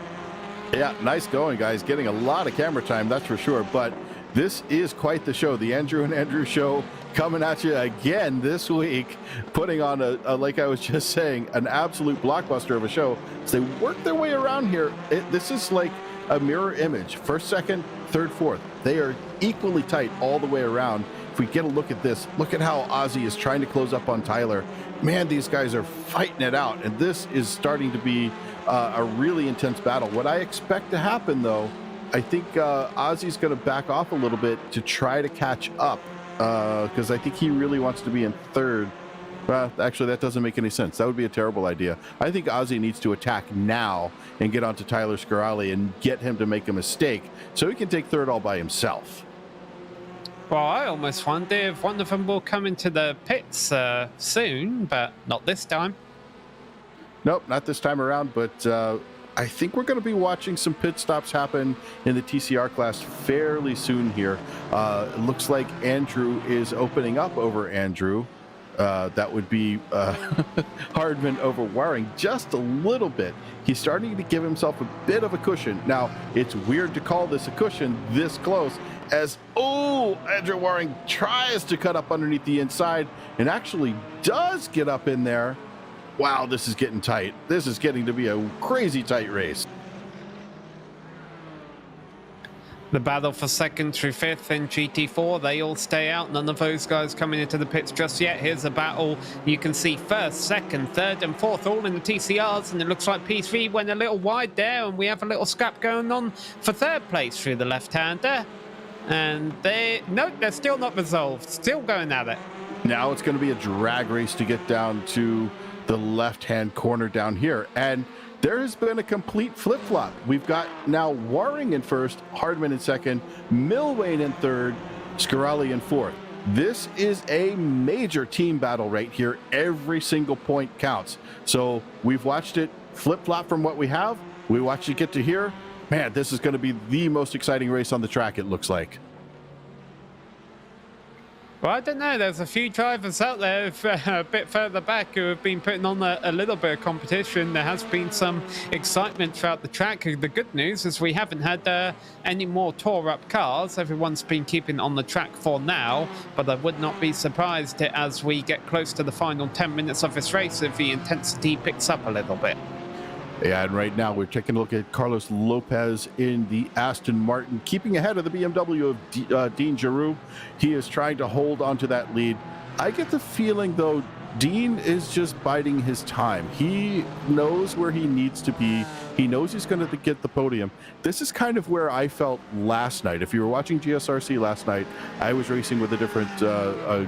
Yeah, nice going, guys. Getting a lot of camera time, that's for sure. But this is quite the show. The Andrew and Andrew show coming at you again this week, putting on a like I was just saying, an absolute blockbuster of a show. As they work their way around here, this is like a mirror image. First, second, third, fourth. They are equally tight all the way around. If we get a look at this, look at how Ozzy is trying to close up on Tyler. Man, these guys are fighting it out, and this is starting to be a really intense battle. What I expect to happen, though, I think Ozzy's going to back off a little bit to try to catch up because I think he really wants to be in third. Actually, that doesn't make any sense. That would be a terrible idea. I think Ozzy needs to attack now and get onto Tyler Scarali and get him to make a mistake so he can take third all by himself. Well, I almost wonder if one of them will come into the pits soon, but not this time. Nope, not this time around, but I think we're going to be watching some pit stops happen in the TCR class fairly soon here. It looks like Andrew is opening up over Andrew. That would be Hardman over Waring just a little bit. He's starting to give himself a bit of a cushion. Now, it's weird to call this a cushion this close as, oh, Andrew Waring tries to cut up underneath the inside and actually does get up in there. Wow, this is getting tight. This is getting to be a crazy tight race. The battle for second through fifth in GT4, they all stay out. None of those guys coming into the pits just yet. Here's a battle. You can see first, second, third, and fourth all in the TCRs, and it looks like P3 went a little wide there, and we have a little scrap going on for third place through the left-hander. And they're still not resolved. Still going at it. Now it's going to be a drag race to get down to the left-hand corner down here, and there has been a complete flip-flop. We've got now Waring in first, Hardman in second, Milwane in third, Scarali in fourth. This is a major team battle right here. Every single point counts. So we've watched it flip-flop from what we have. We watched it get to here. Man, this is going to be the most exciting race on the track, it looks like. Well, I don't know. There's a few drivers out there a bit further back who have been putting on a little bit of competition. There has been some excitement throughout the track. The good news is we haven't had any more tore-up cars. Everyone's been keeping on the track for now, but I would not be surprised as we get close to the final 10 minutes of this race if the intensity picks up a little bit. Yeah, and right now we're taking a look at Carlos Lopez in the Aston Martin, keeping ahead of the BMW of Dean Giroux. He is trying to hold onto that lead. I get the feeling, though, Dean is just biding his time. He knows where he needs to be. He knows he's going to get the podium. This is kind of where I felt last night. If you were watching GSRC last night, I was racing with a different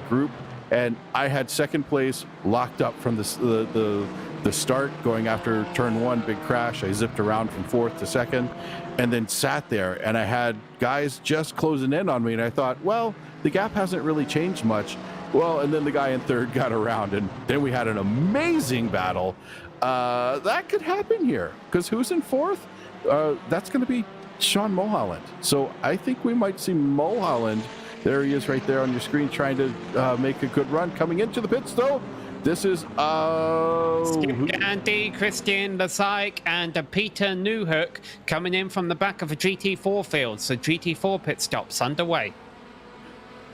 group, and I had second place locked up from the start going after turn one, big crash. I zipped around from fourth to second and then sat there, and I had guys just closing in on me, and I thought, well, the gap hasn't really changed much. Well, and then the guy in third got around, and then we had an amazing battle. That could happen here because who's in fourth? That's going to be Sean Mulholland. So I think we might see Mulholland. There he is right there on your screen trying to make a good run. Coming into the pits, though. This is Andy, Christian Lasyke, and Peter Newhook coming in from the back of a GT4 field. So GT4 pit stops underway.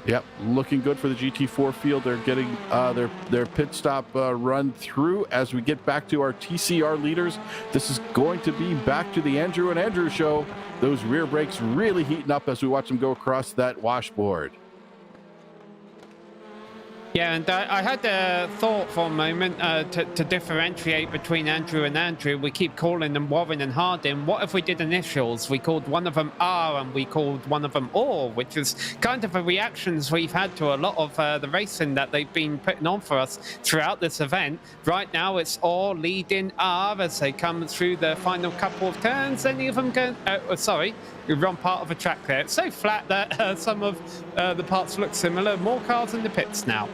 Yep, looking good for the GT4 field. They're getting their pit stop run through as we get back to our TCR leaders. This is going to be back to the Andrew and Andrew show. Those rear brakes really heating up as we watch them go across that washboard. Yeah, and I had a thought for a moment to differentiate between Andrew and Andrew. We keep calling them Warren and Harding. What if we did initials? We called one of them R and we called one of them OR, which is kind of the reactions we've had to a lot of the racing that they've been putting on for us throughout this event. Right now, it's OR leading R as they come through the final couple of turns. Any of them go... sorry, we run part of a track there. It's so flat that some of the parts look similar. More cars in the pits now.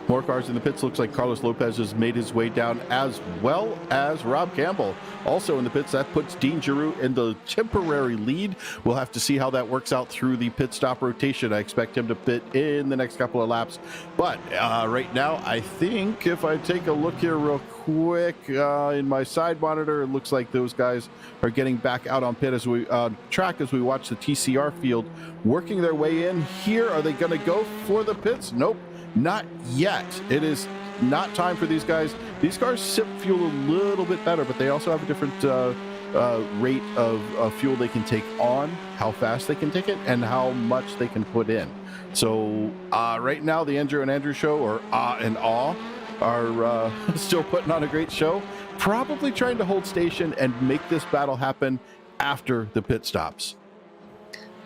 More cars in the pits. Looks like Carlos Lopez has made his way down, as well as Rob Campbell. Also in the pits, that puts Dean Giroux in the temporary lead. We'll have to see how that works out through the pit stop rotation. I expect him to pit in the next couple of laps. But right now, I think if I take a look here real quick in my side monitor, it looks like those guys are getting back out on pit as we track as we watch the TCR field working their way in here. Are they going to go for the pits? Nope. Not yet. It is not time for these guys. These cars sip fuel a little bit better, but they also have a different rate of fuel they can take on, how fast they can take it, and how much they can put in. So right now, the Andrew and Andrew show, or and Awe, are still putting on a great show, probably trying to hold station and make this battle happen after the pit stops.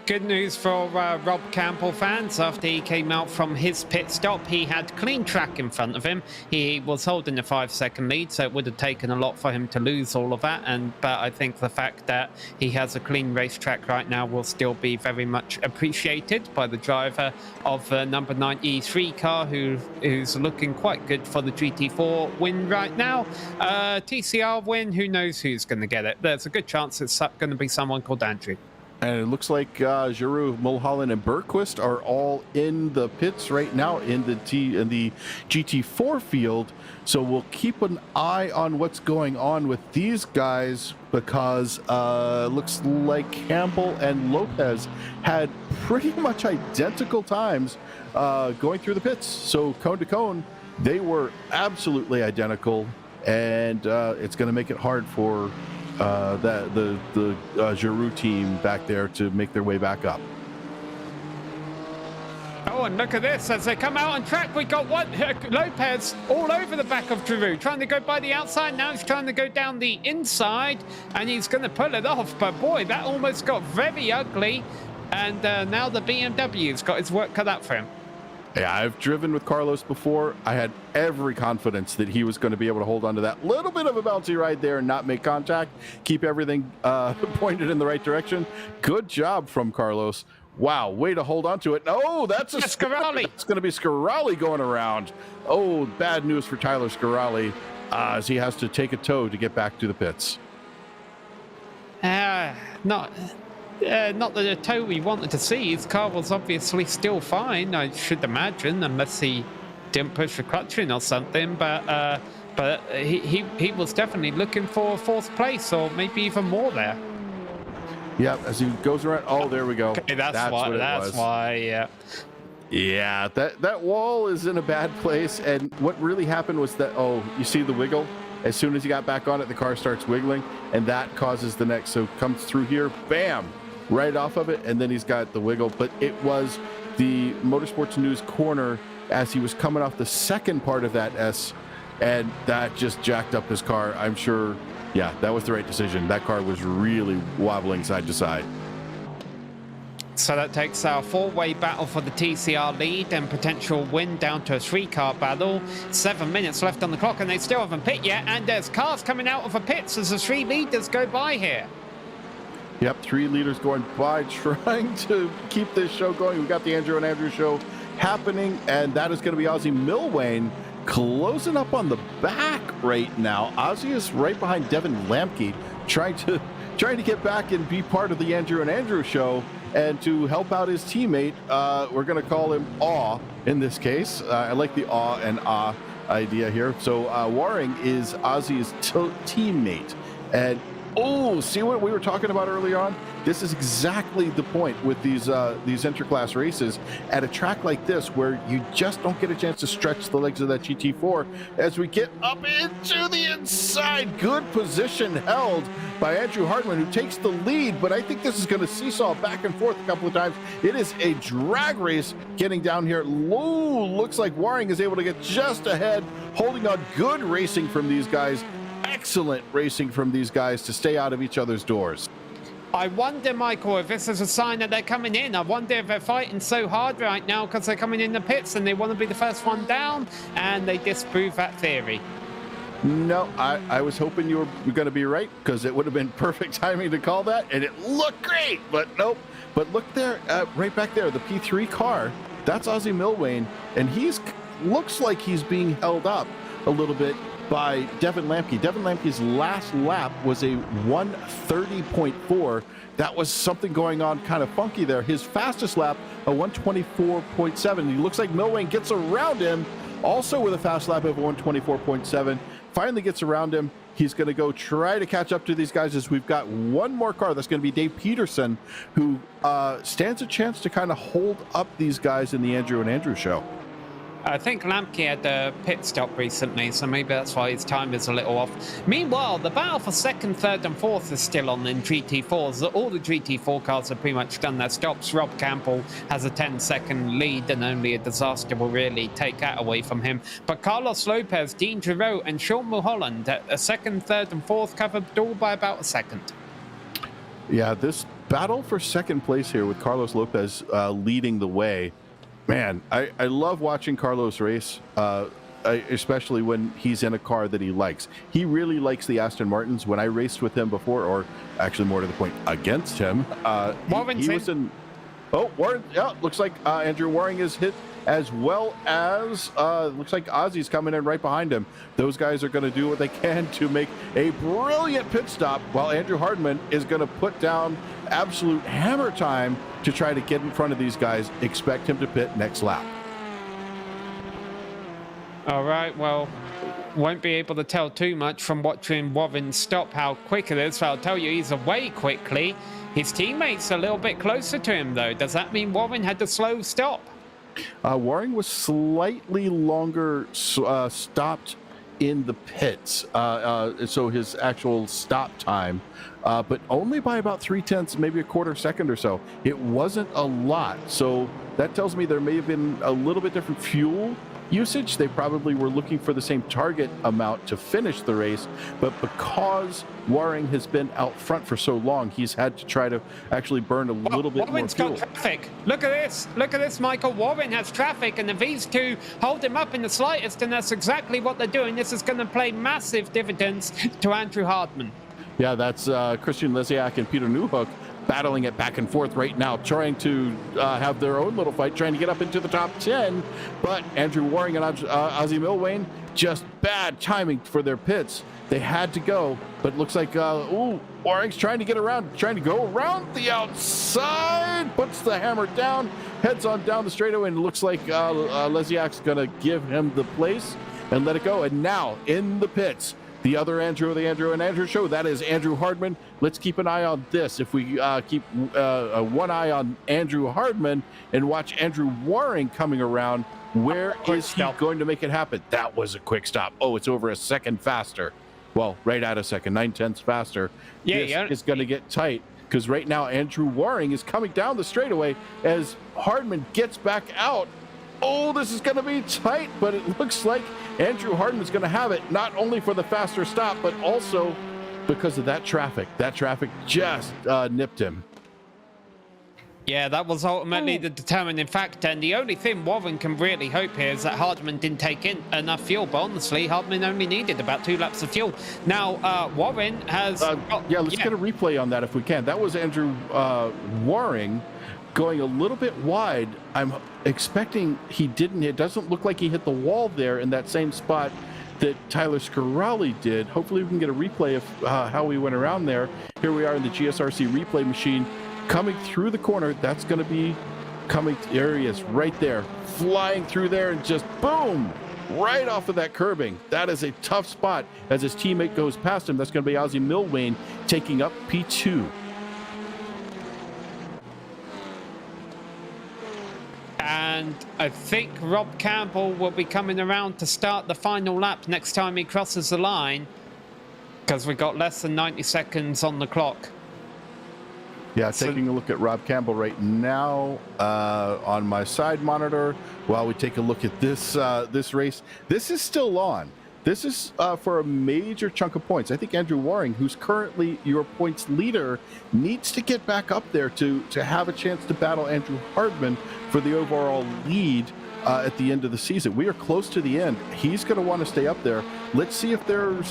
Good news for Rob Campbell fans. After he came out from his pit stop, he had clean track in front of him. He was holding a 5-second lead, so it would have taken a lot for him to lose all of that. But I think the fact that he has a clean racetrack right now will still be very much appreciated by the driver of number 93 car, who's looking quite good for the GT4 win right now. TCR win, who knows who's going to get it? There's a good chance it's going to be someone called Andrew. And it looks like Giroux, Mulholland, and Bergquist are all in the pits right now in the GT4 field. So we'll keep an eye on what's going on with these guys, because looks like Campbell and Lopez had pretty much identical times going through the pits. So cone to cone, they were absolutely identical, and it's going to make it hard for the Giroux team back there to make their way back up. Oh, and look at this. As they come out on track, we got Lopez all over the back of Giroux, trying to go by the outside. Now he's trying to go down the inside, and he's going to pull it off. But boy, that almost got very ugly. And now the BMW's got his work cut out for him. Yeah, I've driven with Carlos before. I had every confidence that he was going to be able to hold on to that little bit of a bouncy ride there and not make contact, keep everything pointed in the right direction. Good job from Carlos. Wow, way to hold on to it. Oh, that's a Scarali. It's going to be Scarali going around. Oh, bad news for Tyler Scarali as he has to take a tow to get back to the pits. Not the tow we wanted to see. His car was obviously still fine, I should imagine, unless he didn't push the clutch in or something. But he was definitely looking for fourth place, or maybe even more there. Yeah, as he goes around. Oh, there we go. Okay, that's why. Yeah. Yeah, that wall is in a bad place. And what really happened was that, you see the wiggle? As soon as he got back on it, the car starts wiggling, and that causes the next. So comes through here, bam, right off of it, and then he's got the wiggle. But it was the Motorsports News corner as he was coming off the second part of that S, and that just jacked up his car. I'm sure, yeah, that was the right decision. That car was really wobbling side to side. So that takes our four-way battle for the TCR lead and potential win down to a three-car battle. 7 minutes left on the clock, and they still haven't pit yet. And there's cars coming out of the pits as the three leaders go by here. Yep, 3 leaders going by, trying to keep this show going. We've got the Andrew and Andrew show happening, and that is going to be Ozzy Milwane closing up on the back right now. Ozzy is right behind Devin Lamke, trying to trying to get back and be part of the Andrew and Andrew show and to help out his teammate. We're going to call him Aw in this case. I like the Aw and Ah idea here. So Waring is Ozzy's teammate. And see what we were talking about earlier on? This is exactly the point with these interclass races at a track like this, where you just don't get a chance to stretch the legs of that GT4 as we get up into the inside. Good position held by Andrew Hardman, who takes the lead, but I think this is going to seesaw back and forth a couple of times. It is a drag race getting down here. Looks like Waring is able to get just ahead, holding on. Good racing from these guys. Excellent racing from these guys to stay out of each other's doors. I wonder, Michael, if this is a sign that they're coming in. I wonder if they're fighting so hard right now because they're coming in the pits and they want to be the first one down, and they disprove that theory. No, I was hoping you were going to be right, because it would have been perfect timing to call that, and it looked great, but nope. But look there, right back there, the P3 car, that's Ozzy Milwane, and looks like he's being held up a little bit by Devin Lamke. Devin Lamke's last lap was a 1:30.4. That was something going on kind of funky there. His fastest lap, a 1:24.7. He looks like Milwane gets around him, also with a fast lap of 1:24.7. Finally gets around him. He's going to go try to catch up to these guys, as we've got one more car. That's going to be Dave Peterson, who stands a chance to kind of hold up these guys in the Andrew and Andrew show. I think Lamke had a pit stop recently, so maybe that's why his time is a little off. Meanwhile, the battle for second, third, and fourth is still on in GT4s. All the GT4 cars have pretty much done their stops. Rob Campbell has a 10-second lead, and only a disaster will really take that away from him. But Carlos Lopez, Dean Giroux, and Sean Mulholland at a second, third, and fourth covered all by about a second. Yeah, this battle for second place here with Carlos Lopez leading the way. Man, I love watching Carlos race, especially when he's in a car that he likes. He really likes the Aston Martins. When I raced with him before, or actually more to the point, against him, he was in... Oh, Warren, yeah, looks like Andrew Waring is hit, as well as looks like Ozzy's coming in right behind him. Those guys are going to do what they can to make a brilliant pit stop, while Andrew Hardman is going to put down absolute hammer time to try to get in front of these guys. Expect him to pit next lap. All right, well, won't be able to tell too much from watching Warren stop how quick it is, so I'll tell you he's away quickly. His teammate's a little bit closer to him, though. Does that mean Warren had to slow stop? Waring was slightly longer stopped in the pits, so his actual stop time, but only by about 0.3, maybe a quarter second or so. It wasn't a lot, so that tells me there may have been a little bit different fuel usage. They probably were looking for the same target amount to finish the race, but because Waring has been out front for so long, he's had to try to actually burn a little bit Warren's more fuel. got traffic. Look at this, Michael. Warren has traffic, and if these two hold him up in the slightest, and that's exactly what they're doing, this is going to play massive dividends to Andrew Hardman. Yeah, that's Christian Lesiak and Peter Newhook battling it back and forth right now, trying to have their own little fight, trying to get up into the top 10. But Andrew Waring and Ozzy Milwane, just bad timing for their pits. They had to go, but looks like Waring's trying to get around, trying to go around the outside, puts the hammer down, heads on down the straightaway, and looks like Lesiak's gonna give him the place and let it go. And now in the pits, the other Andrew, the Andrew and Andrew show, that is Andrew Hardman. Let's keep an eye on this. If we keep one eye on Andrew Hardman and watch Andrew Waring coming around, where is he going to make it happen? That was a quick stop. Oh, it's over a second faster. Well, right at a second, 0.9 faster. Yeah, this is going to get tight, because right now Andrew Waring is coming down the straightaway as Hardman gets back out. Oh, this is going to be tight, but it looks like Andrew Hardman is going to have it, not only for the faster stop, but also because of that traffic. That traffic just nipped him. Yeah, that was ultimately the determining factor, and the only thing Warren can really hope here is that Hardman didn't take in enough fuel, but honestly, Hardman only needed about 2 laps of fuel. Now, Warren has... let's get a replay on that if we can. That was Andrew Waring going a little bit wide. I'm expecting he didn't. It doesn't look like he hit the wall there in that same spot that Tyler Scarali did. Hopefully we can get a replay of how we went around there. Here we are in the GSRC replay machine coming through the corner. That's going to be coming, there he is right there, flying through there and just boom, right off of that curbing. That is a tough spot as his teammate goes past him. That's going to be Ozzy Milwane taking up P2. And I think Rob Campbell will be coming around to start the final lap next time he crosses the line, because we've got less than 90 seconds on the clock. Yeah, taking a look at Rob Campbell right now on my side monitor while we take a look at this this race. This is still on. This is for a major chunk of points. I think Andrew Waring, who's currently your points leader, needs to get back up there to have a chance to battle Andrew Hardman for the overall lead at the end of the season. We are close to the end. He's going to want to stay up there. Let's see if there's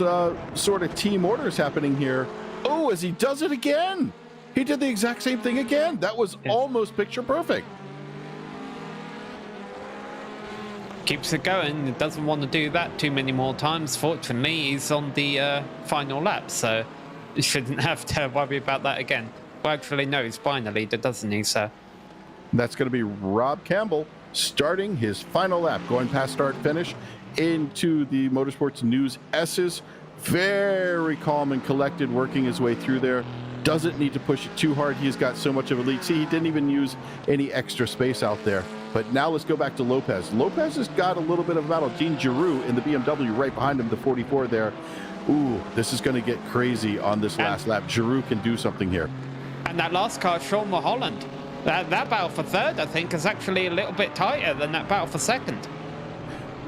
sort of team orders happening here. Oh, as he does it again. He did the exact same thing again. That was almost picture perfect. Keeps it going. It doesn't want to do that too many more times. Fortunately, he's on the final lap, so he shouldn't have to worry about that again. Well, actually, no, he's behind the leader, doesn't he? So that's going to be Rob Campbell starting his final lap, going past start finish into the Motorsports News S's. Very calm and collected, working his way through there. Doesn't need to push it too hard. He's got so much of a lead. See, he didn't even use any extra space out there. But now let's go back to Lopez. Lopez has got a little bit of a battle. Jean Giroux in the BMW right behind him, the 44 there. Ooh, this is going to get crazy on this last lap. Giroux can do something here. And that last car, Sean Mulholland, that battle for third, I think, is actually a little bit tighter than that battle for second.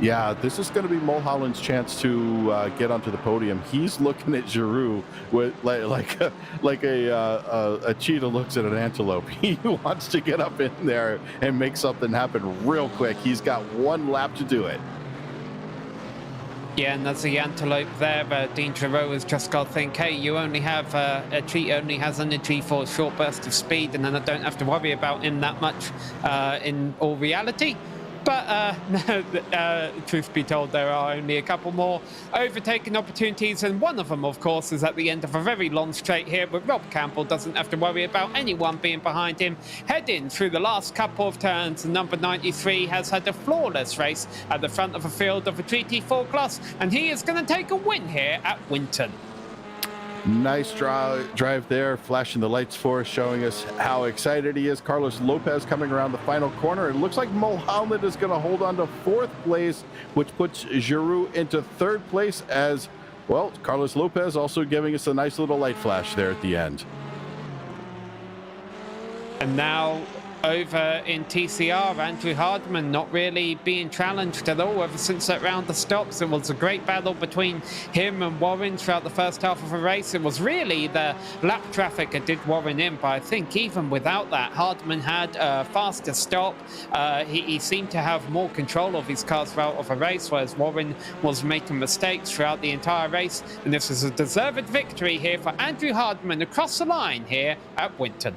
Yeah, this is going to be Mulholland's chance to get onto the podium. He's looking at Giroux with like a cheetah looks at an antelope. He wants to get up in there and make something happen real quick. He's got one lap to do it. Yeah, and that's the antelope there. Dean Giroux has just got to think, hey, you only have a cheetah only has energy for a short burst of speed, and then I don't have to worry about him that much in all reality. But truth be told, there are only a couple more overtaking opportunities, and one of them, of course, is at the end of a very long straight here, but Rob Campbell doesn't have to worry about anyone being behind him. Heading through the last couple of turns, number 93 has had a flawless race at the front of a field of a GT4 class, and he is going to take a win here at Winton. Nice drive there, flashing the lights for us, showing us how excited he is. Carlos Lopez coming around the final corner. It looks like Mulholland is going to hold on to fourth place, which puts Giroux into third place as, well, Carlos Lopez also giving us a nice little light flash there at the end. And now over in TCR, Andrew Hardman not really being challenged at all ever since that round of stops. It was a great battle between him and Warren throughout the first half of the race. It was really the lap traffic that did Warren in, but I think even without that, Hardman had a faster stop. He seemed to have more control of his car's route of a race, whereas Warren was making mistakes throughout the entire race. And this is a deserved victory here for Andrew Hardman across the line here at Winton.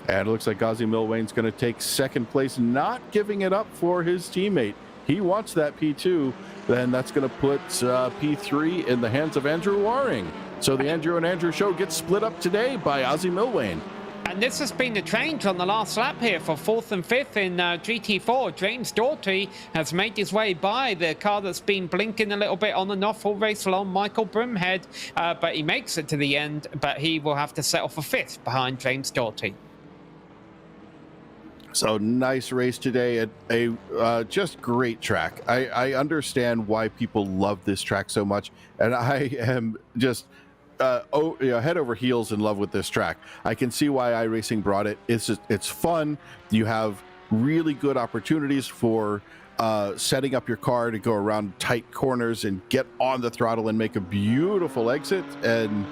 And it looks like Ozzy Milwane's going to take second place, not giving it up for his teammate. He wants that P2. Then that's going to put P3 in the hands of Andrew Waring. So the Andrew and Andrew show gets split up today by Ozzy Milwane. And this has been a change on the last lap here for fourth and fifth in GT4. James Daugherty has made his way by the car that's been blinking a little bit on and off all race long, Michael Broomhead. But he makes it to the end, but he will have to settle for fifth behind James Daugherty. So nice race today, a just great track. I understand why people love this track so much, and I am just head over heels in love with this track. I can see why iRacing brought it. It's fun. You have really good opportunities for setting up your car to go around tight corners and get on the throttle and make a beautiful exit and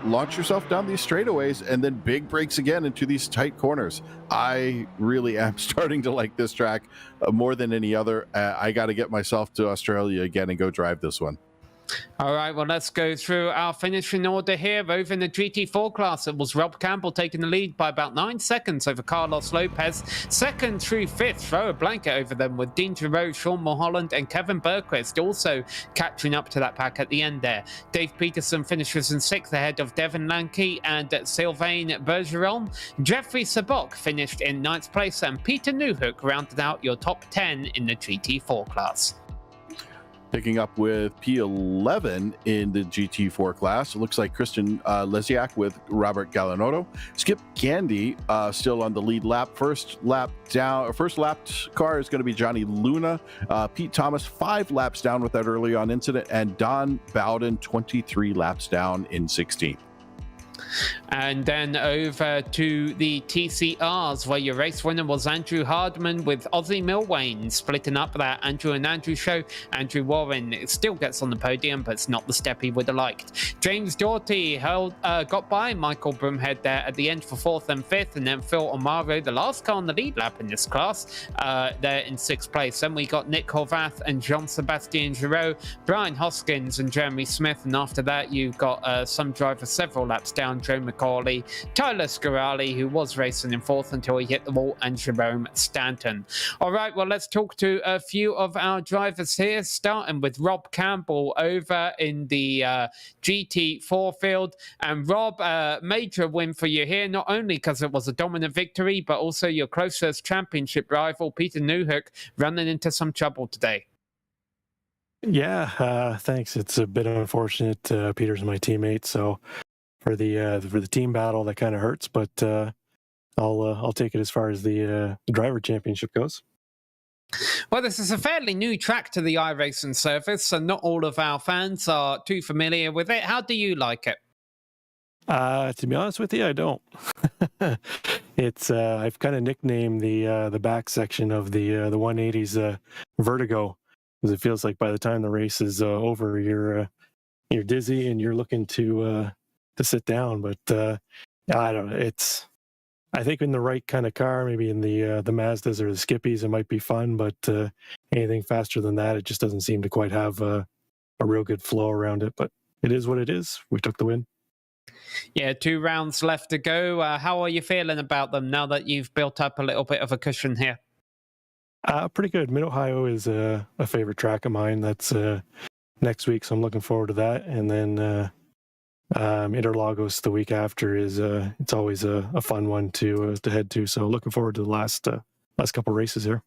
launch yourself down these straightaways and then big brakes again into these tight corners. I really am starting to like this track more than any other. I got to get myself to Australia again and go drive this one. All right, well, let's go through our finishing order here. Over in the GT4 class, it was Rob Campbell taking the lead by about 9 seconds over Carlos Lopez. Second through fifth, throw a blanket over them with Dean Giroux, Sean Mulholland, and Kevin Berquist also catching up to that pack at the end there. Dave Peterson finishes in sixth ahead of Devin Lankey and Sylvain Bergeron. Jeffrey Sabok finished in ninth place, and Peter Newhook rounded out your top 10 in the GT4 class. Picking up with P11 in the GT4 class, it looks like Christian Lesiak with Robert Gallinotto. Skip Gandy still on the lead lap. First lap car is going to be Johnny Luna. Pete Thomas 5 laps down with that early on incident, and Don Bowden 23 laps down in 16th. And then over to the TCRs, where your race winner was Andrew Hardman with Ozzy Milwain, splitting up that Andrew and Andrew show. Andrew Warren still gets on the podium, but it's not the step he would have liked. James Doughty got by Michael Broomhead there at the end for fourth and fifth, and then Phil Amaro, the last car on the lead lap in this class, there in sixth place. Then we got Nick Horvath and Jean-Sebastien Giraud, Brian Hoskins and Jeremy Smith, and after that you've got some drivers several laps down, Joe McCauley, Tyler Scarali, who was racing in fourth until he hit the wall, and Jerome Stanton. All right, well, let's talk to a few of our drivers here, starting with Rob Campbell over in the GT4 field. And Rob, major win for you here, not only because it was a dominant victory, but also your closest championship rival, Peter Newhook, running into some trouble today. Yeah, thanks. It's a bit unfortunate. Peter's my teammate, so for the team battle, that kind of hurts, but I'll take it as far as the driver championship goes. Well, this is a fairly new track to the iRacing service, so not all of our fans are too familiar with it. How do you like it? To be honest with you, I don't. It's I've kind of nicknamed the back section of the 180s Vertigo, because it feels like by the time the race is over, you're dizzy and you're looking to sit down. But I don't know. I think in the right kind of car, maybe in the Mazdas or the Skippies, it might be fun. But anything faster than that, it just doesn't seem to quite have a real good flow around it. But it is what it is. We took the win. Yeah, 2 rounds left to go. How are you feeling about them now that you've built up a little bit of a cushion here? Pretty good. Mid-Ohio is a favorite track of mine. That's next week, so I'm looking forward to that. And then Interlagos the week after is it's always a fun one to head to. So looking forward to the last couple races here.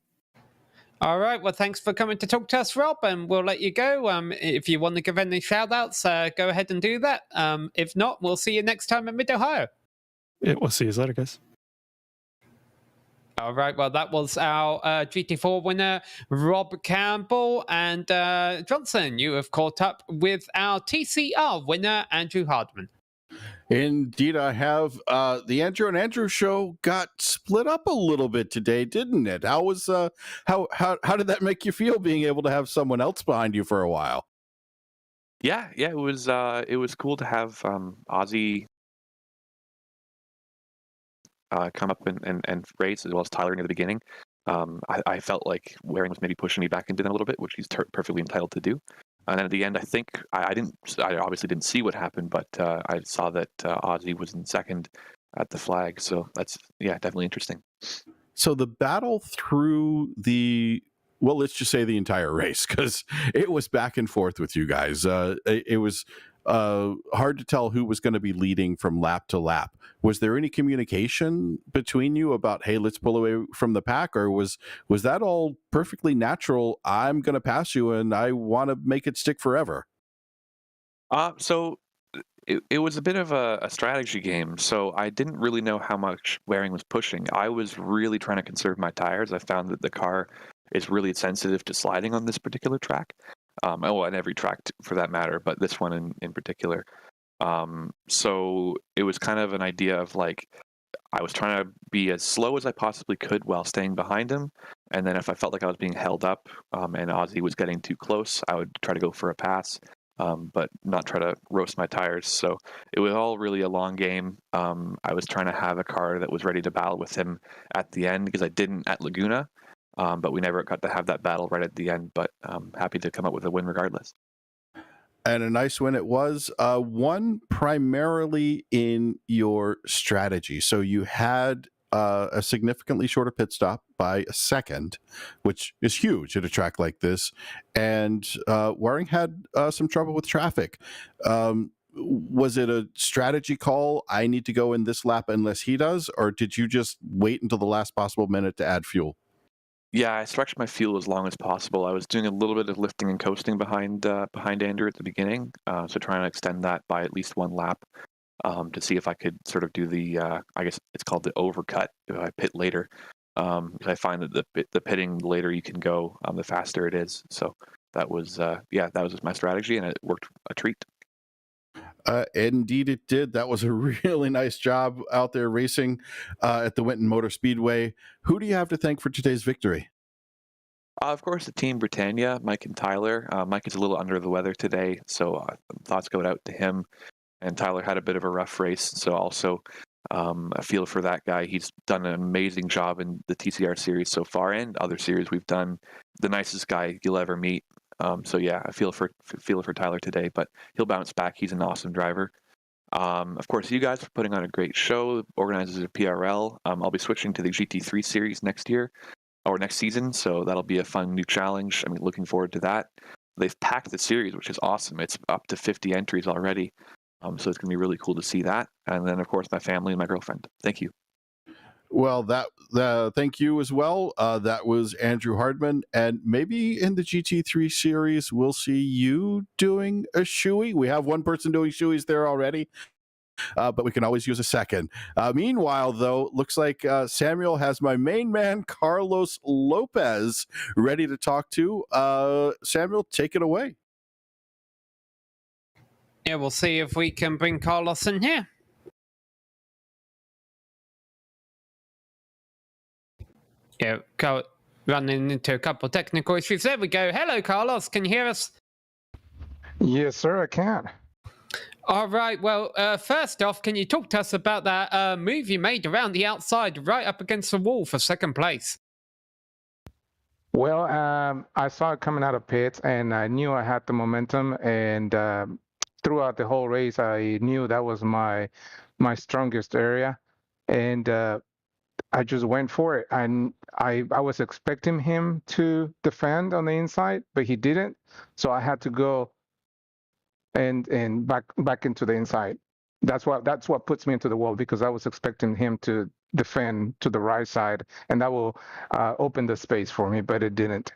All right. Well, thanks for coming to talk to us, Rob, and we'll let you go. If you want to give any shout-outs, go ahead and do that. If not, we'll see you next time at Mid-Ohio. Yeah, we'll see you later, guys. All right, well, that was our GT4 winner, Rob Campbell. And Johnson, you have caught up with our TCR winner, Andrew Hardman. Indeed, I have. The Andrew and Andrew show got split up a little bit today, didn't it? How was how did that make you feel, being able to have someone else behind you for a while? Yeah, it was cool to have Ozzy come up and race, as well as Tyler near the beginning. I felt like Waring was maybe pushing me back into them a little bit, which he's perfectly entitled to do. And then at the end, I think I obviously didn't see what happened, but I saw that Ozzy was in second at the flag. So that's, definitely interesting. So the battle through let's just say the entire race, because it was back and forth with you guys. It was hard to tell who was going to be leading from lap to lap. Was there any communication between you about, hey, let's pull away from the pack, or was that all perfectly natural? I'm going to pass you and I want to make it stick forever. So it was a bit of a strategy game. So I didn't really know how much Waring was pushing. I was really trying to conserve my tires. I found that the car is really sensitive to sliding on this particular track. On every track for that matter, but this one in particular. So it was kind of an idea of like, I was trying to be as slow as I possibly could while staying behind him. And then if I felt like I was being held up and Ozzy was getting too close, I would try to go for a pass, but not try to roast my tires. So it was all really a long game. I was trying to have a car that was ready to battle with him at the end, because I didn't at Laguna. But we never got to have that battle right at the end, but happy to come up with a win regardless. And a nice win it was. One primarily in your strategy. So you had a significantly shorter pit stop by a second, which is huge at a track like this. And Waring had some trouble with traffic. Was it a strategy call? I need to go in this lap unless he does, or did you just wait until the last possible minute to add fuel? Yeah, I stretched my fuel as long as possible. I was doing a little bit of lifting and coasting behind Andrew at the beginning, so trying to extend that by at least one lap to see if I could sort of do the, I guess it's called the overcut if I pit later. Because I find that the pitting the later you can go, the faster it is. So that was, that was just my strategy, and it worked a treat. Indeed it did. That was a really nice job out there racing at the Winton Motor Speedway. Who do you have to thank for today's victory? Of course, the Team Britannia, Mike and Tyler. Mike is a little under the weather today, so thoughts go out to him. And Tyler had a bit of a rough race, so also I feel for that guy. He's done an amazing job in the TCR series so far, and other series we've done. The nicest guy you'll ever meet. So yeah, I feel for Tyler today, but he'll bounce back. He's an awesome driver. Of course, you guys for putting on a great show. Organizers of PRL. I'll be switching to the GT3 series next year or next season, so that'll be a fun new challenge. I mean, looking forward to that. They've packed the series, which is awesome. It's up to 50 entries already, so it's gonna be really cool to see that. And then, of course, my family and my girlfriend. Thank you. Well, thank you as well. That was Andrew Hardman, and maybe in the GT3 series, we'll see you doing a shoey. We have one person doing shoeys there already, but we can always use a second. Meanwhile, though, looks like Samuel has my main man, Carlos Lopez, ready to talk to. Samuel, take it away. Yeah, we'll see if we can bring Carlos in here. Yeah, running into a couple of technical issues. There we go. Hello, Carlos. Can you hear us? Yes, sir, I can. All right. Well, first off, can you talk to us about that move you made around the outside, right up against the wall for second place? Well, I saw it coming out of pits, and I knew I had the momentum. And throughout the whole race, I knew that was my strongest area, and I just went for it. And I was expecting him to defend on the inside, but he didn't. So I had to go and back into the inside. That's what puts me into the wall, because I was expecting him to defend to the right side, and that will open the space for me, but it didn't.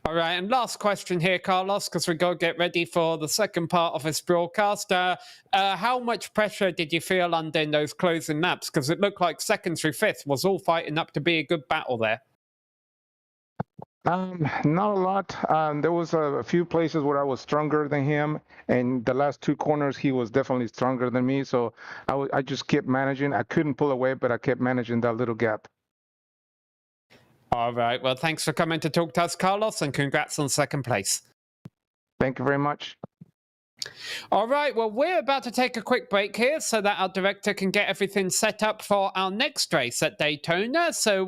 All right, and last question here, Carlos, because we got to get ready for the second part of this broadcast. How much pressure did you feel under in those closing laps? Because it looked like second through fifth was all fighting up to be a good battle there. Not a lot. There was a few places where I was stronger than him, and the last two corners he was definitely stronger than me. So I just kept managing. I couldn't pull away, but I kept managing that little gap. All right. Well, thanks for coming to talk to us, Carlos, and congrats on second place. Thank you very much. All right. Well, we're about to take a quick break here so that our director can get everything set up for our next race at Daytona. So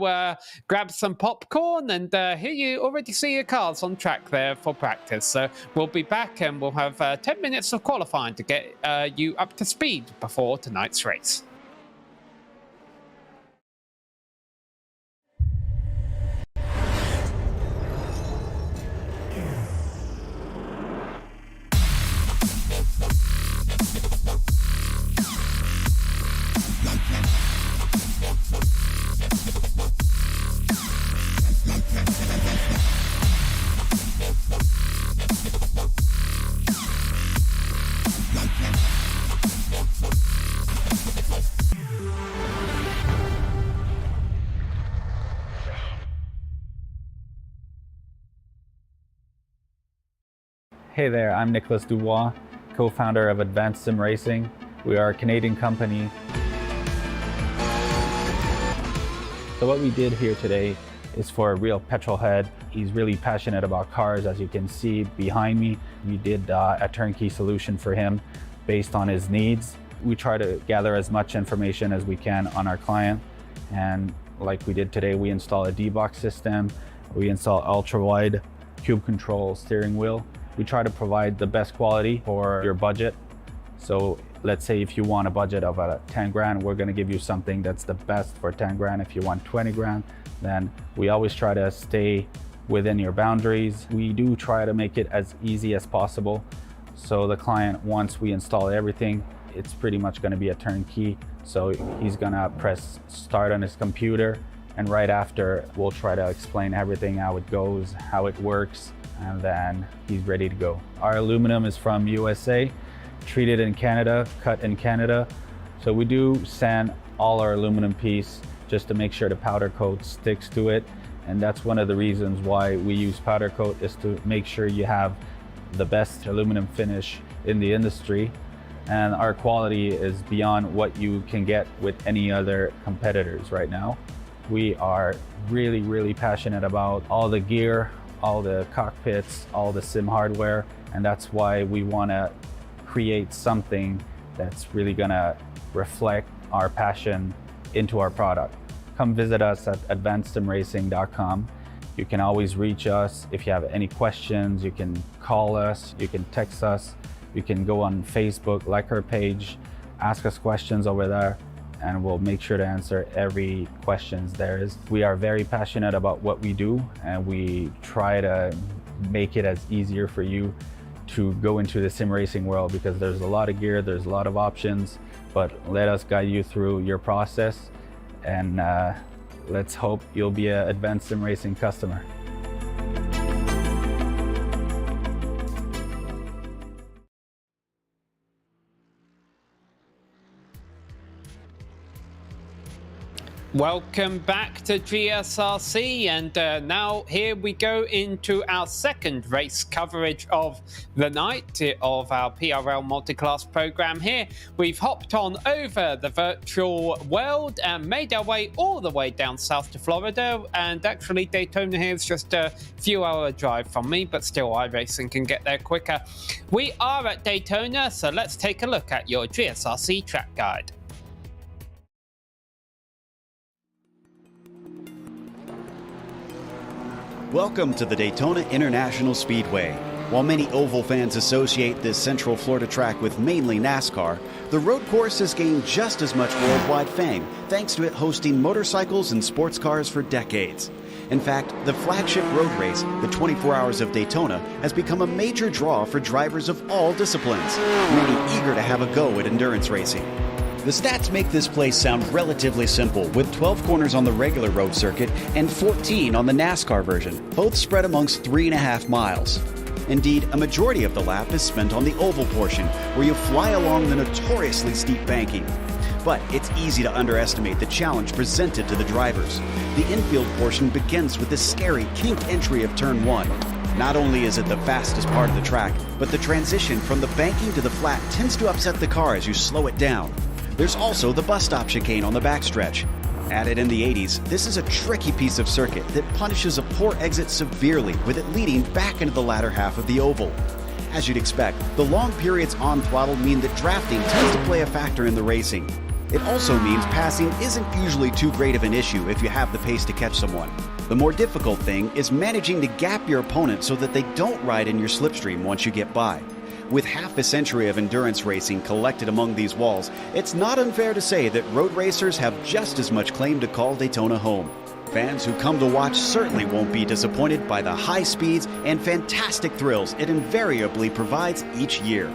grab some popcorn, and here you already see your cars on track there for practice. So we'll be back, and we'll have 10 minutes of qualifying to get you up to speed before tonight's race. Hey there, I'm Nicholas Dubois, co-founder of Advanced SimRacing. We are a Canadian company. So what we did here today is for a real petrol head. He's really passionate about cars, as you can see behind me. We did a turnkey solution for him based on his needs. We try to gather as much information as we can on our client. And like we did today, we install a D-box system. We install ultra-wide cube control steering wheel. We try to provide the best quality for your budget. So let's say if you want a budget of 10 grand, we're going to give you something that's the best for 10 grand. If you want 20 grand, then we always try to stay within your boundaries. We do try to make it as easy as possible. So the client, once we install everything, it's pretty much going to be a turnkey. So he's going to press start on his computer, and right after we'll try to explain everything, how it goes, how it works, and then he's ready to go. Our aluminum is from USA, treated in Canada, cut in Canada. So we do sand all our aluminum piece just to make sure the powder coat sticks to it. And that's one of the reasons why we use powder coat, is to make sure you have the best aluminum finish in the industry. And our quality is beyond what you can get with any other competitors right now. We are really, really passionate about all the gear, all the cockpits, all the sim hardware. And that's why we want to create something that's really gonna reflect our passion into our product. Come visit us at advancedsimracing.com. You can always reach us if you have any questions. You can call us, you can text us, you can go on Facebook, like our page, ask us questions over there, and we'll make sure to answer every questions there is. We are very passionate about what we do, and we try to make it as easier for you to go into the sim racing world, because there's a lot of gear, there's a lot of options, but let us guide you through your process, and let's hope you'll be an Advanced Sim Racing customer. Welcome back to GSRC, and now here we go into our second race coverage of the night of our PRL Multiclass program here. We've hopped on over the virtual world and made our way all the way down south to Florida, and actually Daytona here is just a few hour drive from me, but still iRacing can get there quicker. We are at Daytona, so let's take a look at your GSRC track guide. Welcome to the Daytona International Speedway. While many oval fans associate this Central Florida track with mainly NASCAR, the road course has gained just as much worldwide fame thanks to it hosting motorcycles and sports cars for decades. In fact, the flagship road race, the 24 Hours of Daytona, has become a major draw for drivers of all disciplines, many eager to have a go at endurance racing. The stats make this place sound relatively simple, with 12 corners on the regular road circuit and 14 on the NASCAR version, both spread amongst 3.5 miles. Indeed, a majority of the lap is spent on the oval portion, where you fly along the notoriously steep banking. But it's easy to underestimate the challenge presented to the drivers. The infield portion begins with the scary kink entry of Turn 1. Not only is it the fastest part of the track, but the transition from the banking to the flat tends to upset the car as you slow it down. There's also the bus stop chicane on the backstretch. Added in the 80s, this is a tricky piece of circuit that punishes a poor exit severely, with it leading back into the latter half of the oval. As you'd expect, the long periods on throttle mean that drafting tends to play a factor in the racing. It also means passing isn't usually too great of an issue if you have the pace to catch someone. The more difficult thing is managing to gap your opponent so that they don't ride in your slipstream once you get by. With half a century of endurance racing collected among these walls, it's not unfair to say that road racers have just as much claim to call Daytona home. Fans who come to watch certainly won't be disappointed by the high speeds and fantastic thrills it invariably provides each year.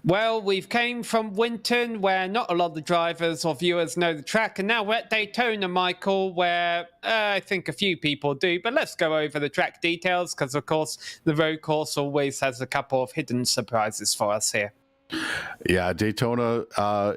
Well, we've came from Winton, where not a lot of the drivers or viewers know the track, and now we're at Daytona, Michael, where I think a few people do. But let's go over the track details, because, of course, the road course always has a couple of hidden surprises for us here. Yeah, Daytona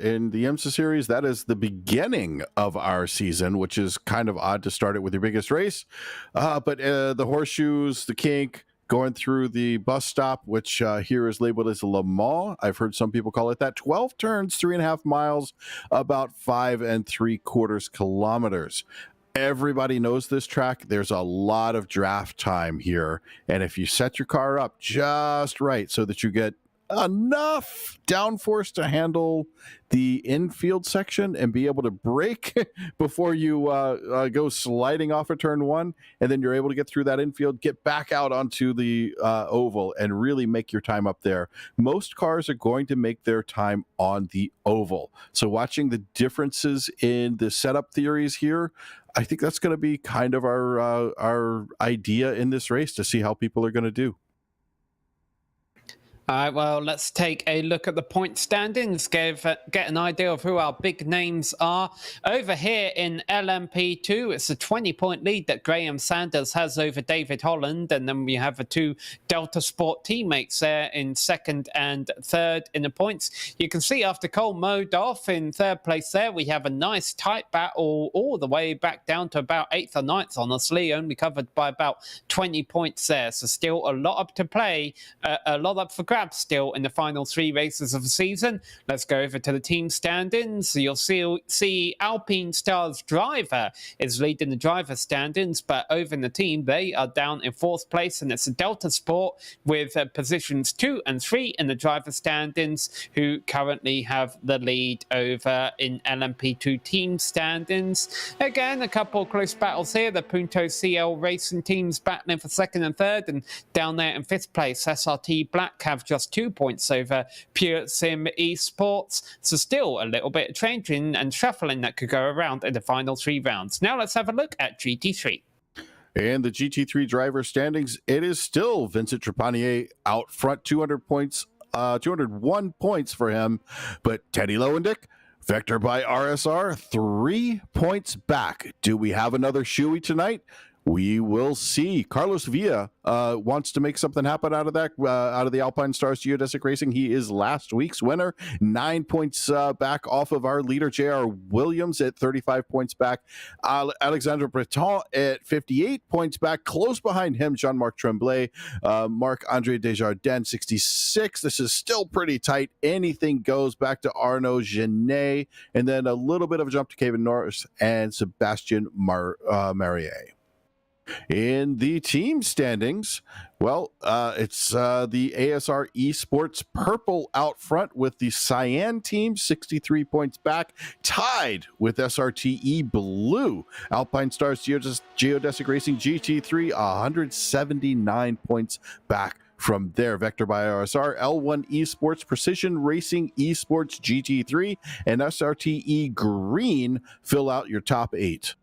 in the IMSA series, that is the beginning of our season, which is kind of odd to start it with your biggest race. But the horseshoes, the kink, going through the bus stop, which here is labeled as Le Mans. I've heard some people call it that. 12 turns, 3.5 miles, about 5 3/4 kilometers. Everybody knows this track. There's a lot of draft time here. And if you set your car up just right so that you get enough downforce to handle the infield section and be able to brake before you go sliding off of turn one, and then you're able to get through that infield, get back out onto the oval, and really make your time up there. Most cars are going to make their time on the oval. So watching the differences in the setup theories here, I think that's going to be kind of our idea in this race, to see how people are going to do. All right, well, let's take a look at the point standings, get an idea of who our big names are. Over here in LMP2, it's a 20-point lead that Graham Sanders has over David Holland, and then we have the two Delta Sport teammates there in second and third in the points. You can see after Cole mowed off in third place there, we have a nice tight battle all the way back down to about 8th or 9th, honestly, only covered by about 20 points there. So still a lot up to play, a lot up for grabs still in the final 3 races of the season. Let's go over to the team standings. You'll see Alpine Star's driver is leading the driver standings, but over in the team, they are down in 4th place, and it's a Delta Sport with positions 2 and 3 in the driver standings, who currently have the lead over in LMP2 team standings. Again, a couple of close battles here. The Punto CL Racing teams battling for 2nd and 3rd, and down there in 5th place, SRT Black have just 2 points over Pure Sim Esports. So still a little bit of changing and shuffling that could go around in the final 3 rounds. Now let's have a look at GT3. And the GT3 driver standings, it is still Vincent Trepanier out front, 200 points, 201 points for him. But Teddy Lowendick, Vector by RSR, 3 points back. Do we have another shoey tonight? We will see. Carlos Villa wants to make something happen out of that, out of the Alpine Stars Geodesic Racing. He is last week's winner, 9 points back off of our leader, J.R. Williams, at 35 points back. Alexandre Breton at 58 points back. Close behind him, Jean-Marc Tremblay. Marc-Andre Desjardins, 66. This is still pretty tight. Anything goes back to Arnaud Genet. And then a little bit of a jump to Kevin Norris and Sebastian Marier. In the team standings, well, it's the ASR Esports Purple out front with the Cyan team, 63 points back, tied with SRTE Blue. Alpine Stars Geodesic Racing GT3, 179 points back from there. Vector by RSR, L1 Esports, Precision Racing Esports GT3, and SRTE Green fill out your top 8.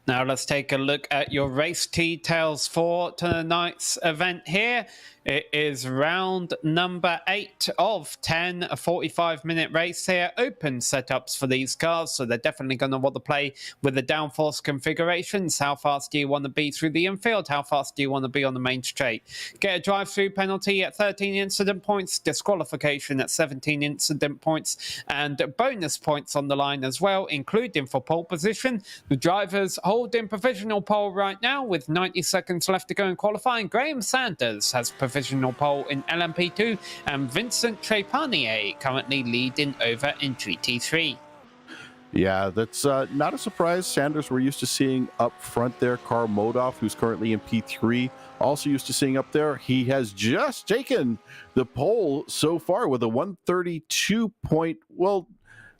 Now let's take a look at your race details for tonight's event here. It is round number 8 of 10, a 45-minute race here. Open setups for these cars, so they're definitely going to want to play with the downforce configurations. How fast do you want to be through the infield? How fast do you want to be on the main straight? Get a drive-through penalty at 13 incident points, disqualification at 17 incident points, and bonus points on the line as well, including for pole position. The drivers hold in provisional pole right now with 90 seconds left to go in qualifying. Graham Sanders has provisional pole in LMP2, and Vincent Trepanier currently leading over in GT3. Yeah, that's not a surprise. Sanders, we're used to seeing up front there. Carl Modoff, who's currently in P3, also used to seeing up there. He has just taken the pole so far with a 132 point, well,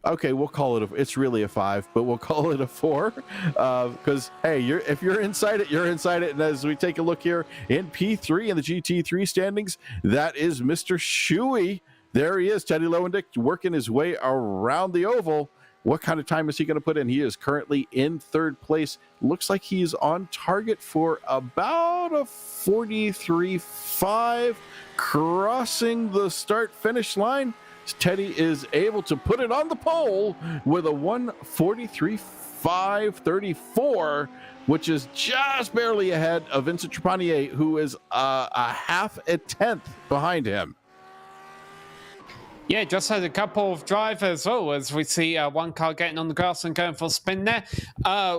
okay, we'll call it it's really a 5, but we'll call it a 4 because, hey, if you're inside it, you're inside it. And as we take a look here in P3 in the GT3 standings, that is Mr. Shuey. There he is, Teddy Lowendick, working his way around the oval. What kind of time is he going to put in? He is currently in 3rd place. Looks like he's on target for about a 43.5, crossing the start-finish line. Teddy is able to put it on the pole with a 143.534, which is just barely ahead of Vincent Trepanier, who is a half a tenth behind him. Yeah, just had a couple of drivers. Oh, as we see one car getting on the grass and going for a spin there.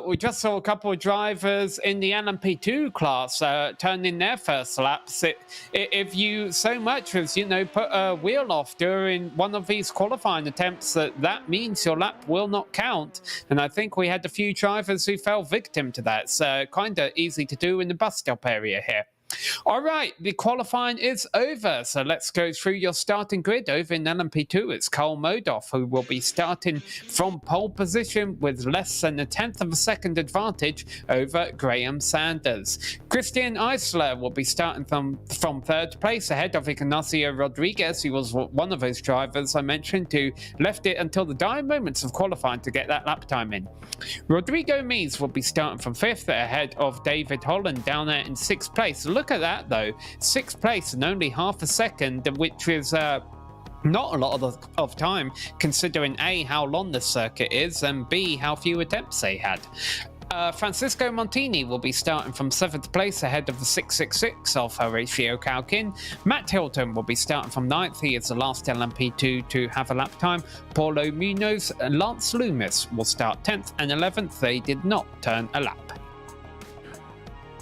We just saw a couple of drivers in the LMP2 class turn in their first laps. If you so much as, put a wheel off during one of these qualifying attempts, that means your lap will not count. And I think we had a few drivers who fell victim to that. It's kind of easy to do in the bus stop area here. All right, the qualifying is over, so let's go through your starting grid. Over in LMP2, it's Karl Modoff, who will be starting from pole position with less than a tenth of a second advantage over Graham Sanders. Christian Eisler will be starting from third place ahead of Ignacio Rodriguez, who was one of those drivers I mentioned who left it until the dying moments of qualifying to get that lap time in. Rodrigo Mies will be starting from fifth ahead of David Holland down there in sixth place. Look at that though, sixth place and only half a second, which is not a lot of time considering A, how long this circuit is, and B, how few attempts they had. Francisco Montini will be starting from 7th place ahead of the 666 of Horatio Calkin. Matt Hilton will be starting from 9th. He is the last LMP2 to have a lap time. Paulo Munoz and Lance Loomis will start 10th and 11th. They did not turn a lap.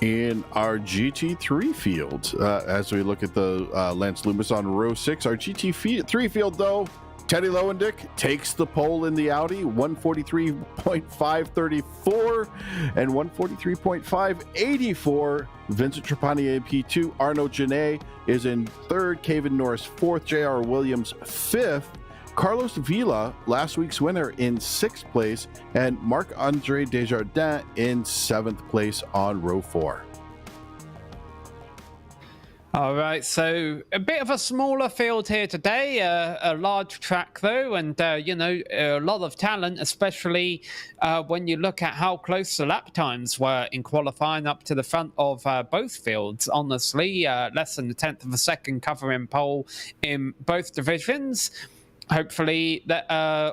In our GT3 field, as we look at the Lance Loomis on row 6, our GT3 field, though, Teddy Lowendick takes the pole in the Audi, 143.534 and 143.584. Vincent Trepanier P2, Arnaud Genet is in third, Kevin Norris fourth, J.R. Williams fifth, Carlos Vila, last week's winner, in sixth place, and Marc-Andre Desjardins in seventh place on row 4. All right, so a bit of a smaller field here today, a large track though, and you know, a lot of talent, especially when you look at how close the lap times were in qualifying up to the front of both fields. Honestly, less than a tenth of a second covering pole in both divisions. Hopefully that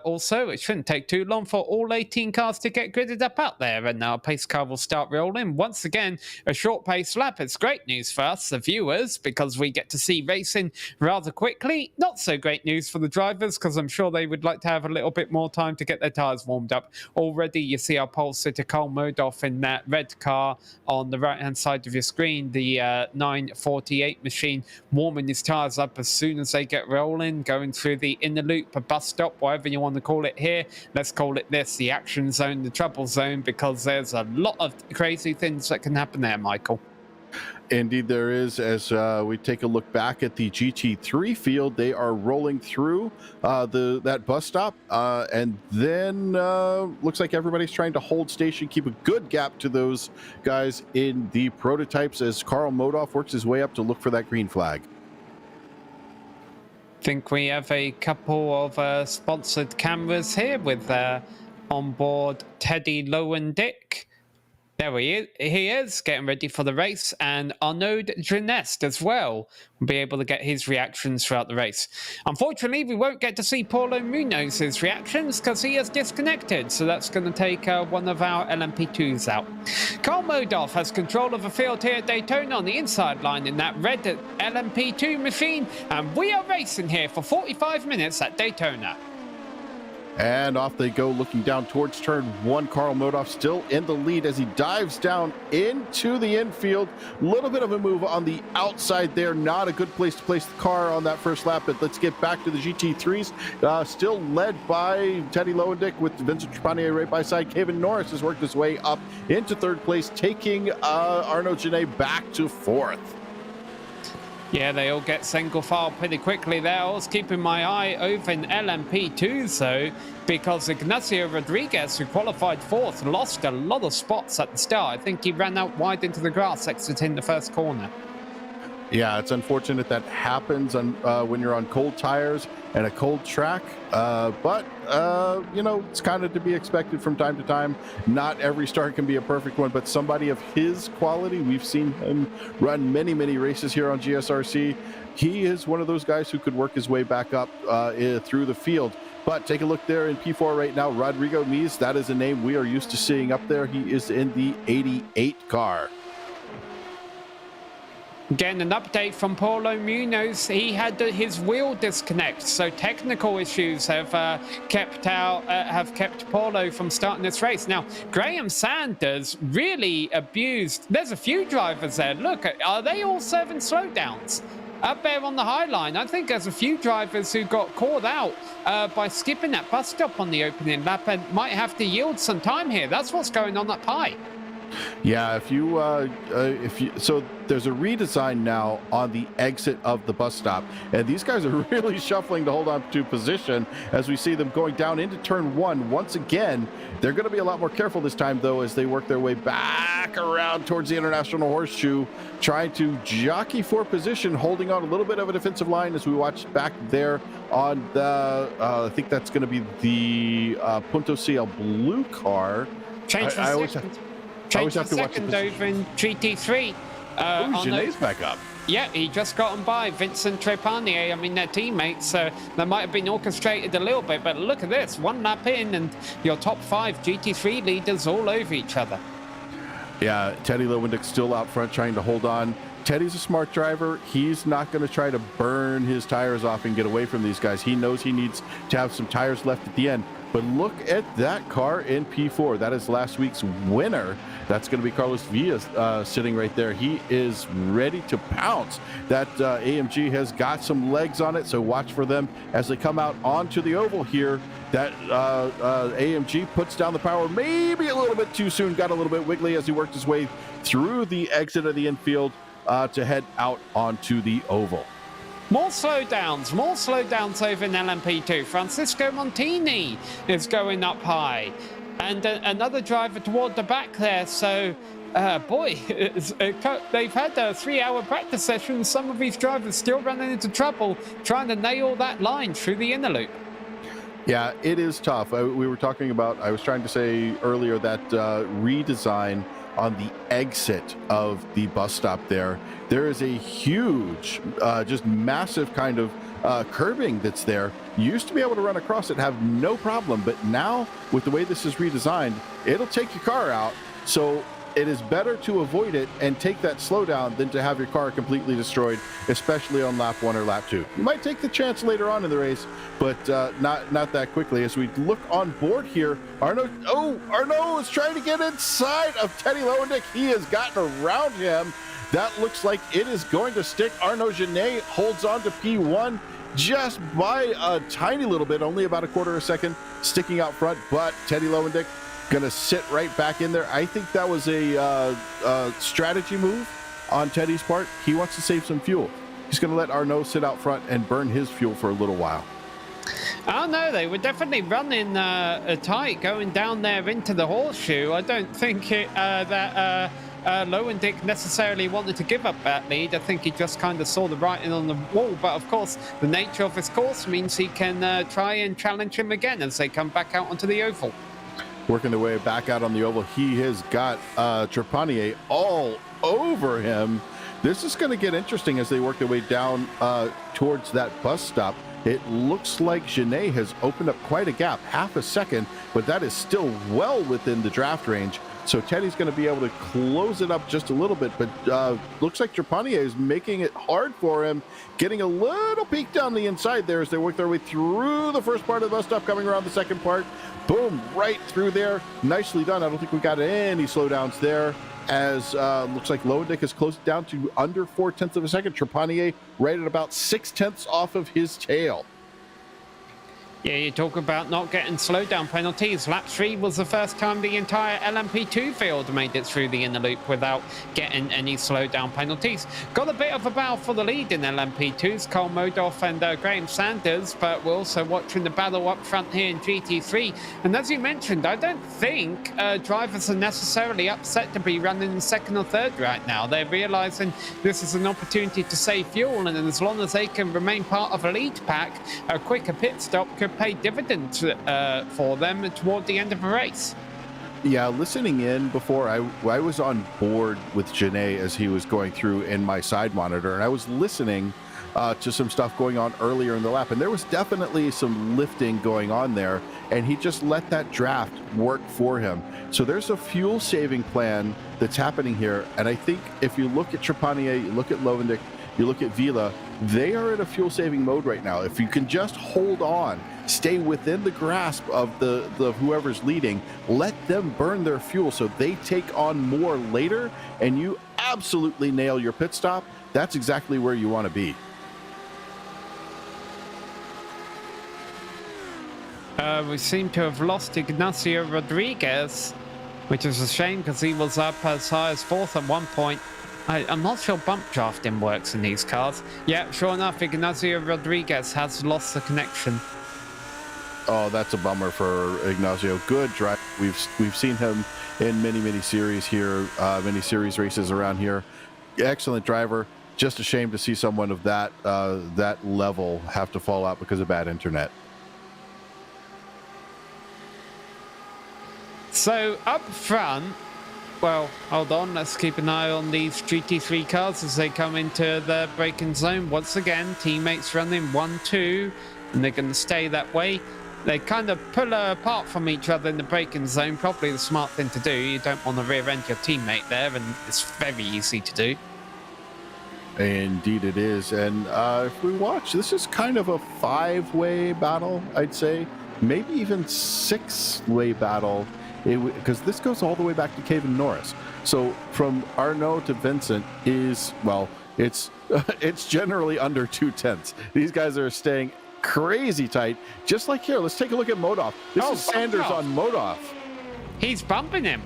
also it shouldn't take too long for all 18 cars to get gridded up out there, and our pace car will start rolling. Once again, a short pace lap. It's great news for us, the viewers, because we get to see racing rather quickly. Not so great news for the drivers, because I'm sure they would like to have a little bit more time to get their tyres warmed up. Already you see our pole sitter Karl Modoff in that red car on the right hand side of your screen, the 948 machine, warming his tyres up as soon as they get rolling, going through the inner loop, a bus stop, whatever you want to call it here. Let's call it this, the action zone, the trouble zone, because there's a lot of crazy things that can happen there, Michael. Indeed there is. As we take a look back at the GT3 field, they are rolling through that bus stop, and then looks like everybody's trying to hold station, keep a good gap to those guys in the prototypes as Karl Modoff works his way up to look for that green flag. Think we have a couple of sponsored cameras here with onboard Teddy Lowendick. There he is, getting ready for the race, and Arnaud Genest as well will be able to get his reactions throughout the race. Unfortunately, we won't get to see Paulo Munoz's reactions because he has disconnected, so that's going to take one of our LMP2s out. Karl Modoff has control of the field here at Daytona on the inside line in that red LMP2 machine, and we are racing here for 45 minutes at Daytona. And off they go, looking down towards turn 1. Karl Modoff still in the lead as he dives down into the infield. A little bit of a move on the outside there. Not a good place to place the car on that first lap, but let's get back to the GT3s. Still led by Teddy Lowendick with Vincent Trepanier right by side. Kevin Norris has worked his way up into third place, taking Arnaud Genet back to fourth. Yeah, they all get single file pretty quickly there. I was keeping my eye over in LMP2 though, because Ignacio Rodriguez, who qualified fourth, lost a lot of spots at the start. I think he ran out wide into the grass exiting the first corner. Yeah, it's unfortunate that happens when you're on cold tires and a cold track, but you know, it's kind of to be expected from time to time. Not every start can be a perfect one, but somebody of his quality, we've seen him run many races here on GSRC. He is one of those guys who could work his way back up through the field. But take a look there in P4 right now. Rodrigo Mies, that is a name we are used to seeing up there. He is in the 88 car. Again, an update from Paulo Munoz. He had his wheel disconnect, so technical issues have kept Paulo from starting this race. Now, Graham Sanders really abused. There's a few drivers there. Look, are they all serving slowdowns? Up there on the high line, I think there's a few drivers who got caught out by skipping that bus stop on the opening lap and might have to yield some time here. That's what's going on up high. Yeah, so there's a redesign now on the exit of the bus stop, and these guys are really shuffling to hold on to position as we see them going down into turn one. Once again, they're going to be a lot more careful this time, though, as they work their way back around towards the International Horseshoe, trying to jockey for position, holding on a little bit of a defensive line as we watch back there on the, I think that's going to be the Punto CL blue car. Change for second. Change for second over in GT3. Gené's back up. Yeah, he just got on by Vincent Trepanier. I mean, they're teammates, so that might have been orchestrated a little bit. But look at this, one lap in, and your top 5 GT3 leaders all over each other. Yeah, Teddy Lowendick still out front trying to hold on. Teddy's a smart driver. He's not going to try to burn his tires off and get away from these guys. He knows he needs to have some tires left at the end. But look at that car in P4. That is last week's winner. That's going to be Carlos Villa sitting right there. He is ready to pounce. That AMG has got some legs on it, so watch for them as they come out onto the oval here. That AMG puts down the power maybe a little bit too soon, got a little bit wiggly as he worked his way through the exit of the infield to head out onto the oval. More slowdowns over in LMP2. Francisco Montini is going up high. And another driver toward the back there. So, boy, they've had a 3-hour practice session. Some of these drivers still running into trouble trying to nail that line through the inner loop. Yeah, it is tough. We were talking about, I was trying to say earlier that redesign on the exit of the bus stop there. There is a huge, just massive kind of curbing that's there. You used to be able to run across it, have no problem, but now with the way this is redesigned, it'll take your car out. So it is better to avoid it and take that slowdown than to have your car completely destroyed, especially on lap 1 or lap 2. You might take the chance later on in the race, but not that quickly. As we look on board here, Arnaud is trying to get inside of Teddy Lowendick. He has gotten around him. That looks like it is going to stick. Arnaud Gené holds on to P1 just by a tiny little bit, only about a quarter of a second, sticking out front, but Teddy Lowendick going to sit right back in there. I think that was a strategy move on Teddy's part. He wants to save some fuel. He's going to let Arnaud sit out front and burn his fuel for a little while. Oh no, they were definitely running tight going down there into the horseshoe. I don't think that Lowendick necessarily wanted to give up that lead. I think he just kind of saw the writing on the wall. But of course, the nature of his course means he can try and challenge him again as they come back out onto the oval. Working their way back out on the oval, he has got Trepanier all over him. This is going to get interesting as they work their way down towards that bus stop. It looks like Gené has opened up quite a gap, half a second, but that is still well within the draft range. So Teddy's going to be able to close it up just a little bit, but looks like Trepanier is making it hard for him, getting a little peek down the inside there as they work their way through the first part of the bus stop, coming around the second part. Boom, right through there. Nicely done. I don't think we got any slowdowns there, as looks like Lowendick has closed it down to under 0.4 of a second. Trepanier right at about 0.6 off of his tail. Yeah, you talk about not getting slowdown penalties. Lap 3 was the first time the entire LMP2 field made it through the inner loop without getting any slowdown penalties. Got a bit of a battle for the lead in LMP2s, Cole Modoff and Graham Sanders, but we're also watching the battle up front here in GT3. And as you mentioned, I don't think drivers are necessarily upset to be running in second or third right now. They're realizing this is an opportunity to save fuel, and as long as they can remain part of a lead pack, a quicker pit stop could pay dividends for them toward the end of a race. Yeah, listening in before, I was on board with Gené as he was going through in my side monitor, and I was listening to some stuff going on earlier in the lap, and there was definitely some lifting going on there, and he just let that draft work for him. So there's a fuel saving plan that's happening here, and I think if you look at Trepanier, you look at Lowendick, you look at Villa, they are in a fuel saving mode right now. If you can just hold on, stay within the grasp of the whoever's leading, let them burn their fuel so they take on more later, and you absolutely nail your pit stop. That's exactly where you want to be. We seem to have lost Ignacio Rodriguez. which is a shame because he was up as high as 4th at one point. I'm not sure bump drafting works in these cars. Yeah, sure enough, Ignacio Rodriguez has lost the connection. Oh, that's a bummer for Ignacio. Good drive. We've seen him in many series here, many series races around here. Excellent driver. Just a shame to see someone of that level have to fall out because of bad internet. So up front, well, hold on, let's keep an eye on these GT3 cars as they come into the braking zone. Once again, teammates running 1-2, and they're going to stay that way. They kind of pull apart from each other in the braking zone, probably the smart thing to do. You don't want to rear-end your teammate there, and it's very easy to do. Indeed it is. And if we watch, this is kind of a 5-way battle, I'd say. Maybe even 6-way battle, because this goes all the way back to Kevin Norris. So from Arnaud to Vincent is, well, it's generally under 2/10. These guys are staying crazy tight, just like here. Let's take a look at Modoff. This is Sanders on Modoff. He's bumping him.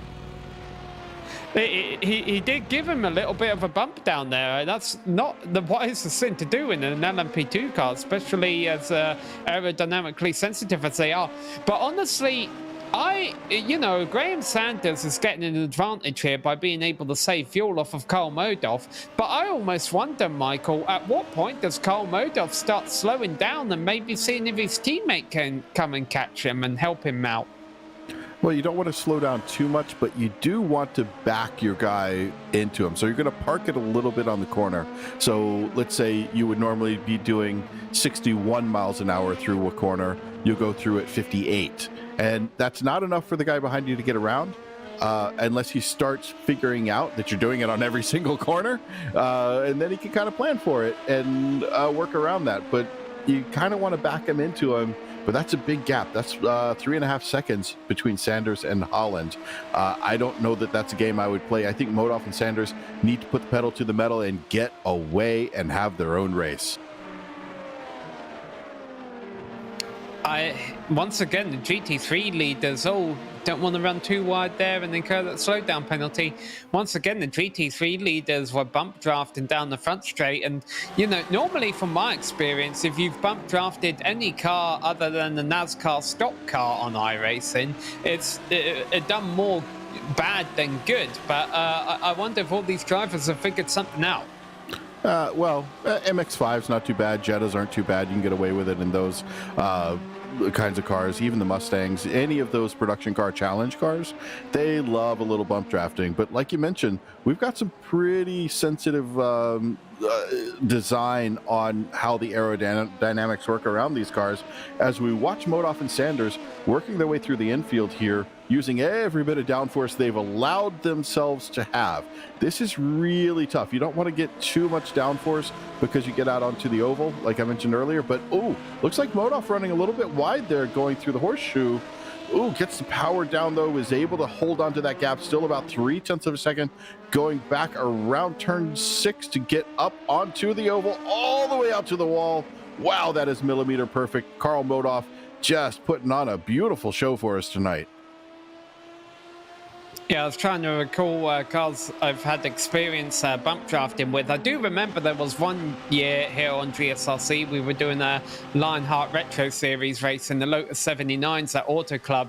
He did give him a little bit of a bump down there. That's not the wisest thing to do in an LMP2 car, especially as aerodynamically sensitive as they are. But honestly, Graham Sanders is getting an advantage here by being able to save fuel off of Karl Modoff. But I almost wonder, Michael, at what point does Karl Modoff start slowing down and maybe seeing if his teammate can come and catch him and help him out? Well, you don't want to slow down too much, but you do want to back your guy into him. So you're going to park it a little bit on the corner. So let's say you would normally be doing 61 miles an hour through a corner. You'll go through at 58. And that's not enough for the guy behind you to get around, unless he starts figuring out that you're doing it on every single corner. And then he can kind of plan for it and work around that. But you kind of want to back him into him. But that's a big gap. That's 3.5 seconds between Sanders and Holland. I don't know that that's a game I would play. I think Modoff and Sanders need to put the pedal to the metal and get away and have their own race. Once again, the GT3 leaders don't want to run too wide there and incur that slowdown penalty. Once again, the GT3 leaders were bump drafting down the front straight. And, normally from my experience, if you've bump drafted any car other than the NASCAR stock car on iRacing, it's done more bad than good. But I wonder if all these drivers have figured something out. MX-5's not too bad. Jettas aren't too bad. You can get away with it in those kinds of cars. Even the Mustangs, any of those production car challenge cars, they love a little bump drafting. But like you mentioned, we've got some pretty sensitive design on how the aerodynamics work around these cars. As we watch Modoff and Sanders working their way through the infield here, using every bit of downforce they've allowed themselves to have. This is really tough. You don't want to get too much downforce because you get out onto the oval, like I mentioned earlier. But, looks like Modoff running a little bit wide there, going through the horseshoe. Gets the power down, though, is able to hold on to that gap, still about 0.3 of a second, going back around turn 6 to get up onto the oval, all the way out to the wall. Wow, that is millimeter perfect. Karl Modoff just putting on a beautiful show for us tonight. Yeah, I was trying to recall cars I've had experience bump drafting with. I do remember there was one year here on GSRC, we were doing a Lionheart Retro Series race in the Lotus 79s at Auto Club.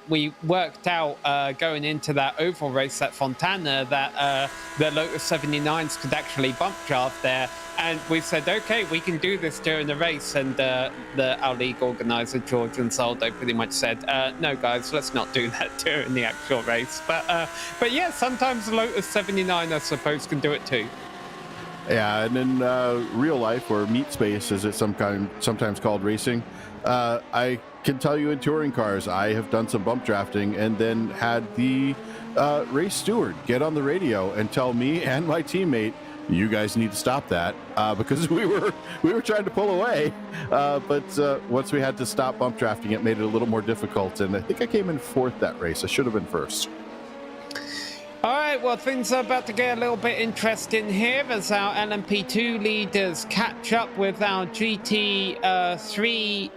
We worked out going into that oval race at Fontana that the Lotus 79s could actually bump draft there. And we said, okay, we can do this during the race. And our league organizer, George Ansaldo, pretty much said, no, guys, let's not do that during the actual race. But yeah, sometimes the Lotus 79, I suppose, can do it too. Yeah, and in real life, or meat space, as it's sometimes called racing, I can tell you in touring cars, I have done some bump drafting and then had the race steward get on the radio and tell me and my teammate, you guys need to stop that, because we were trying to pull away, but once we had to stop bump drafting, it made it a little more difficult, and I think I came in 4th that race. I should have been 1st. All right, well, things are about to get a little bit interesting here as our LMP2 leaders catch up with our GT3,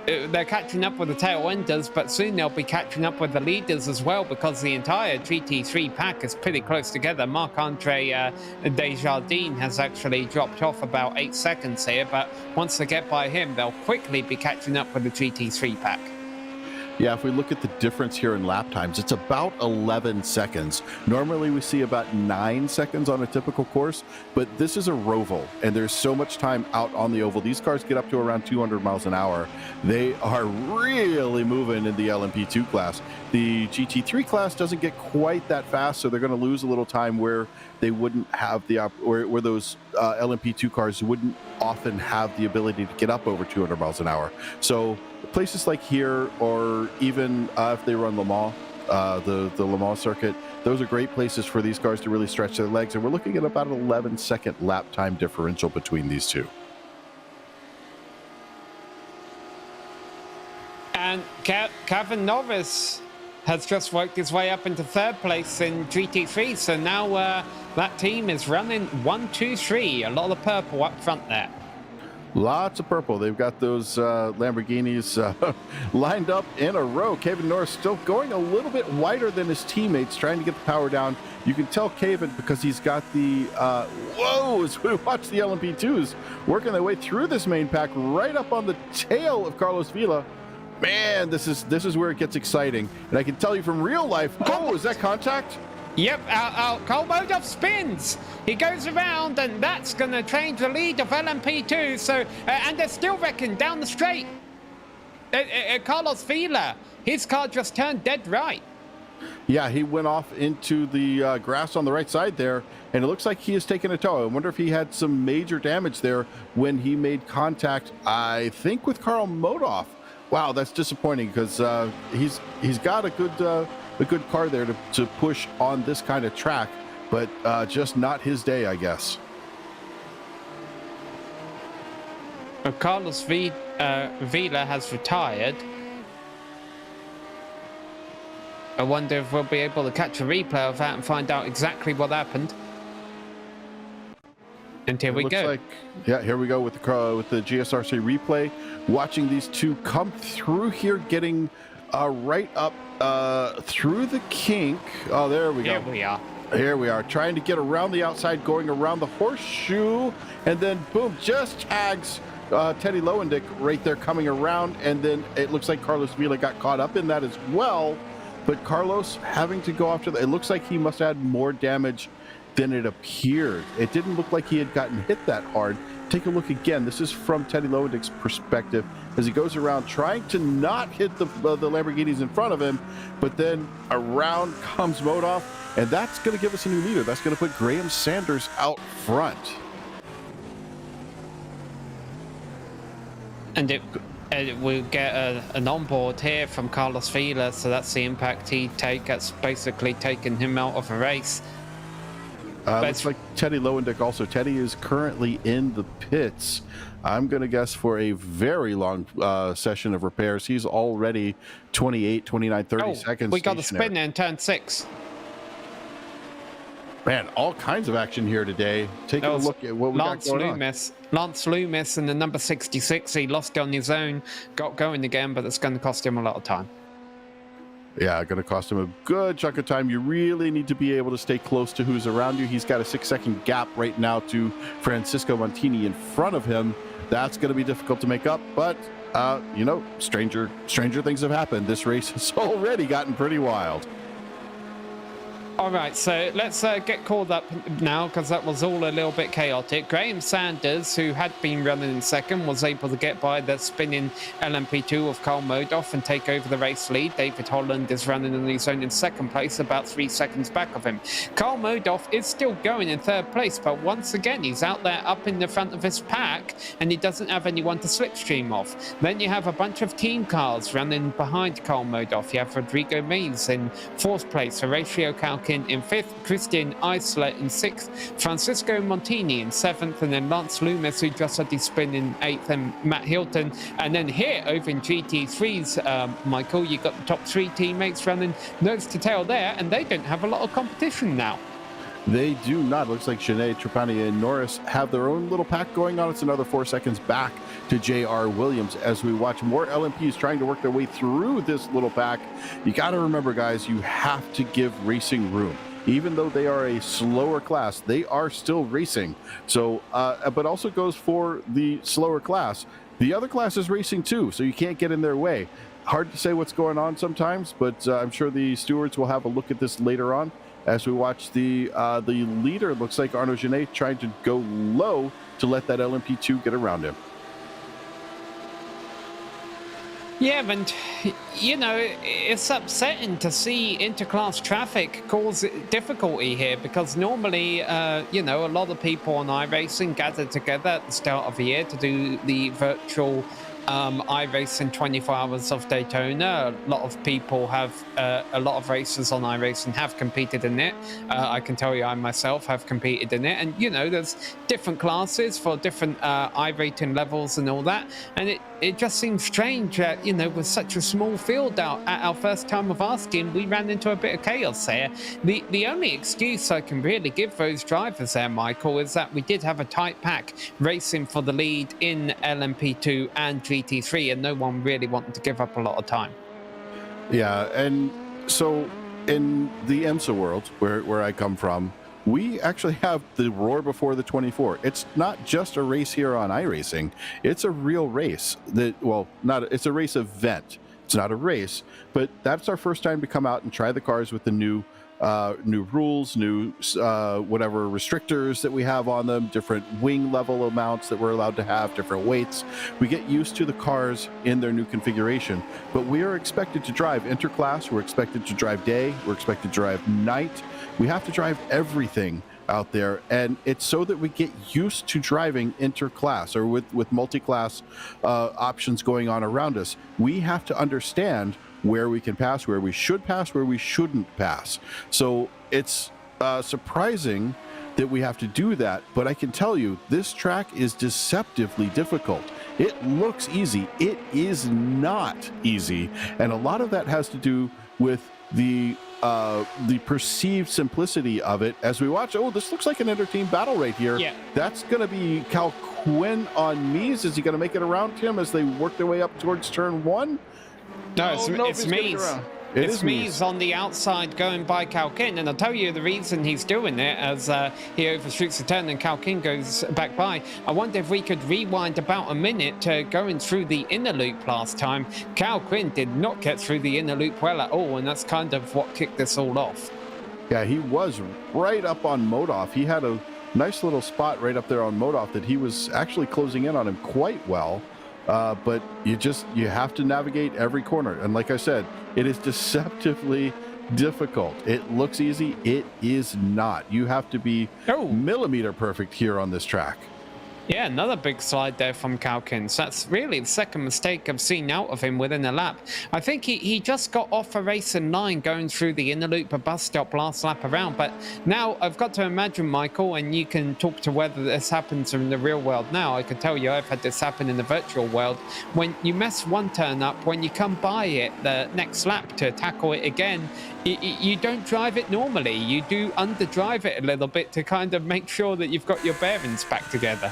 they're catching up with the tail enders, but soon they'll be catching up with the leaders as well, because the entire GT3 pack is pretty close together. Marc-Andre Desjardins has actually dropped off about 8 seconds here, but once they get by him, they'll quickly be catching up with the GT3 pack. Yeah, if we look at the difference here in lap times, it's about 11 seconds. Normally we see about 9 seconds on a typical course, but this is a roval, and there's so much time out on the oval. These cars get up to around 200 miles an hour. They are really moving in the LMP2 class. The GT3 class doesn't get quite that fast, so they're going to lose a little time where they wouldn't have where those LMP2 cars wouldn't often have the ability to get up over 200 miles an hour. So places like here, or even if they run Le Mans, the Le Mans circuit, those are great places for these cars to really stretch their legs. And we're looking at about an 11-second lap time differential between these two. And Kevin Norris has just worked his way up into 3rd place in GT3, so now that team is running 1, 2, 3. A lot of purple up front there. Lots of purple. They've got those Lamborghinis lined up in a row. Kevin Norris still going a little bit wider than his teammates, trying to get the power down. You can tell Kevin because he's got the whoa, as we watch the LMP2s working their way through this main pack right up on the tail of Carlos Vila. Man, this is where it gets exciting. And I can tell you from real life, oh, is that contact? Yep, Kolmodov spins. He goes around, and that's going to change the lead of LMP2. So, and they're still wrecking down the straight. Carlos Vila, his car just turned dead right. Yeah, he went off into the grass on the right side there, and it looks like he has taken a tow. I wonder if he had some major damage there when he made contact, I think, with Karl Modov. Wow, that's disappointing because he's got a good car there to push on this kind of track, but just not his day, I guess. Carlos Vila has retired. I wonder if we'll be able to catch a replay of that and find out exactly what happened. And here we go. Yeah, here we go with the GSRC replay. Watching these two come through here, getting right up through the kink. Oh, there we go. Here we are, trying to get around the outside, going around the horseshoe, and then boom, just tags Teddy Lowendick right there coming around, and then it looks like Carlos Vila got caught up in that as well. But Carlos having to go after that, it looks like he must have had more damage than it appeared. It didn't look like he had gotten hit that hard. Take a look again. This is from Teddy Lowendick's perspective as he goes around trying to not hit the Lamborghinis in front of him, but then around comes Modov, and that's going to give us a new leader. That's going to put Graham Sanders out front. And it will get an onboard here from Carlos Vila, so that's the impact he'd take. That's basically taken him out of a race. Looks like Teddy Lowendick also. Teddy is currently in the pits. I'm going to guess for a very long session of repairs. He's already 28, 29, 30 seconds. We got a spin in turn 6. Man, all kinds of action here today. Taking a look at what we got going on. Lance Loomis in the number 66. He lost on his own, got going again, but it's going to cost him a lot of time. Yeah, going to cost him a good chunk of time. You really need to be able to stay close to who's around you. He's got a 6-second gap right now to Francisco Montini in front of him. That's going to be difficult to make up, but you know, stranger things have happened. This race has already gotten pretty wild. All right, so let's get called up now because that was all a little bit chaotic. Graham Sanders, who had been running in second, was able to get by the spinning LMP2 of Karl Modov and take over the race lead. David Holland is running in his own in second place, about 3 seconds back of him. Karl Modov is still going in third place, but once again, he's out there up in the front of his pack and he doesn't have anyone to slipstream off. Then you have a bunch of team cars running behind Karl Modov. You have Rodrigo Mays in fourth place, Horatio Calkin in fifth, Christian Eisler in sixth, Francisco Montini in seventh, and then Lance Loomis, who just had his spin, in eighth, and Matt Hilton. And then here over in GT3s, Michael, you got the top 3 teammates running nose to tail there, and they don't have a lot of competition now. They do not. It looks like Sinead, Trapani, and Norris have their own little pack going on. It's another 4 seconds back to J.R. Williams as we watch more LMPs trying to work their way through this little pack. You got to remember, guys, you have to give racing room. Even though they are a slower class, they are still racing. So, but also goes for the slower class. The other class is racing too, so you can't get in their way. Hard to say what's going on sometimes, but I'm sure the stewards will have a look at this later on. As we watch the leader, looks like Arnaud Genet trying to go low to let that LMP2 get around him. Yeah, and you know, it's upsetting to see interclass traffic cause difficulty here, because normally, you know, a lot of people on iRacing gather together at the start of the year to do the virtual iRacing 24 Hours of Daytona. A lot of people have, a lot of racers on iRacing have competed in it. I can tell you I myself have competed in it. And, you know, there's different classes for different iRating levels and all that. And it just seems strange that, you know, with such a small field out at our first time of asking, we ran into a bit of chaos there. The only excuse I can really give those drivers there, Michael, is that we did have a tight pack racing for the lead in LMP2 and GT3, and no one really wanted to give up a lot of time. Yeah, and so in the IMSA world, where I come from, we actually have the roar before the 24. It's not just a race here on iRacing. It's a real race. It's a race event. It's not a race, but that's our first time to come out and try the cars with the new rules, new whatever restrictors that we have on them, different wing level amounts that we're allowed to have, different weights. We get used to the cars in their new configuration, but we are expected to drive interclass, we're expected to drive day, we're expected to drive night. We have to drive everything out there, and it's so that we get used to driving interclass or with multi-class options going on around us. We have to understand where we can pass, where we should pass, where we shouldn't pass. So it's surprising that we have to do that, but I can tell you this track is deceptively difficult. It looks easy. It is not easy, and a lot of that has to do with the perceived simplicity of it. As we watch, this looks like an inter-team battle right here. Yeah. That's going to be Cal Quinn on Mies. Is he going to make it around him as they work their way up towards turn one? No, it's Mies. It's Mies on the outside going by Calkin, and I'll tell you the reason he's doing it as he overshoots the turn and Calkin goes back by. I wonder if we could rewind about a minute to going through the inner loop last time. Calkin did not get through the inner loop well at all, and that's kind of what kicked this all off. Yeah, he was right up on Modoff. He had a nice little spot right up there on Modoff that he was actually closing in on him quite well. But you have to navigate every corner. And like I said, it is deceptively difficult. It looks easy. It is not. You have to be millimeter perfect here on this track. Yeah, another big slide there from Calkins. That's really the second mistake I've seen out of him within a lap. I think he just got off a racing line going through the inner loop, a bus stop last lap around. But now I've got to imagine, Michael, and you can talk to whether this happens in the real world now. I can tell you I've had this happen in the virtual world. When you mess one turn up, when you come by it the next lap to tackle it again, you don't drive it normally. You do underdrive it a little bit to kind of make sure that you've got your bearings back together.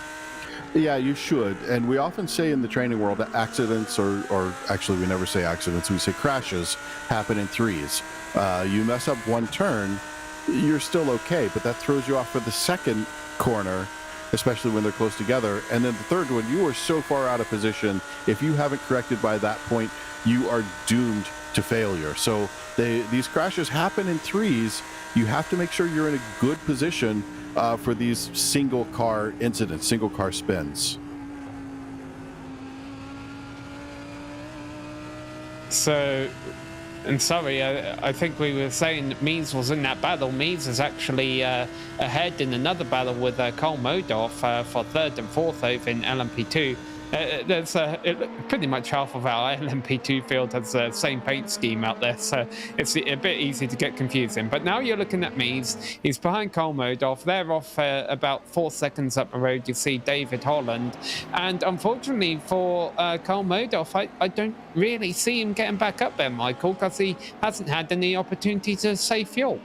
Yeah, you should. And we often say in the training world that accidents, or actually we never say accidents, we say crashes, happen in threes. You mess up one turn, you're still okay, but that throws you off for the second corner, especially when they're close together. And then the third one, you are so far out of position. If you haven't corrected by that point, you are doomed to failure. So these crashes happen in threes. You have to make sure you're in a good position for these single car incidents, single car spins. So, and sorry, I think we were saying that Mies was in that battle. Mies is actually ahead in another battle with Cole Modoff for third and fourth over in LMP2. There's pretty much half of our LMP2 field has the same paint scheme out there, so it's a bit easy to get confusing. But now you're looking at Mies. He's behind Cole Modoff. They're off about 4 seconds up the road. You see David Holland. And unfortunately for Cole Modoff, I don't really see him getting back up there, Michael, because he hasn't had any opportunity to save fuel.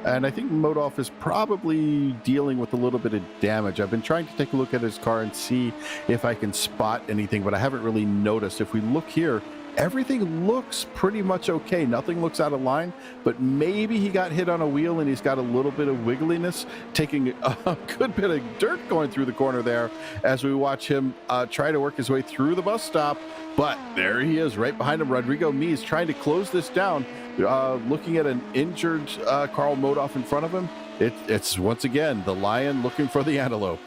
And I think Modolf is probably dealing with a little bit of damage. I've been trying to take a look at his car and see if I can spot anything, but I haven't really noticed. If we look here, everything looks pretty much okay. Nothing looks out of line, but maybe he got hit on a wheel and he's got a little bit of wiggliness, taking a good bit of dirt going through the corner there as we watch him try to work his way through the bus stop. But there he is right behind him. Rodrigo Mies trying to close this down, looking at an injured Karl Modolf in front of him. It's once again the lion looking for the antelope.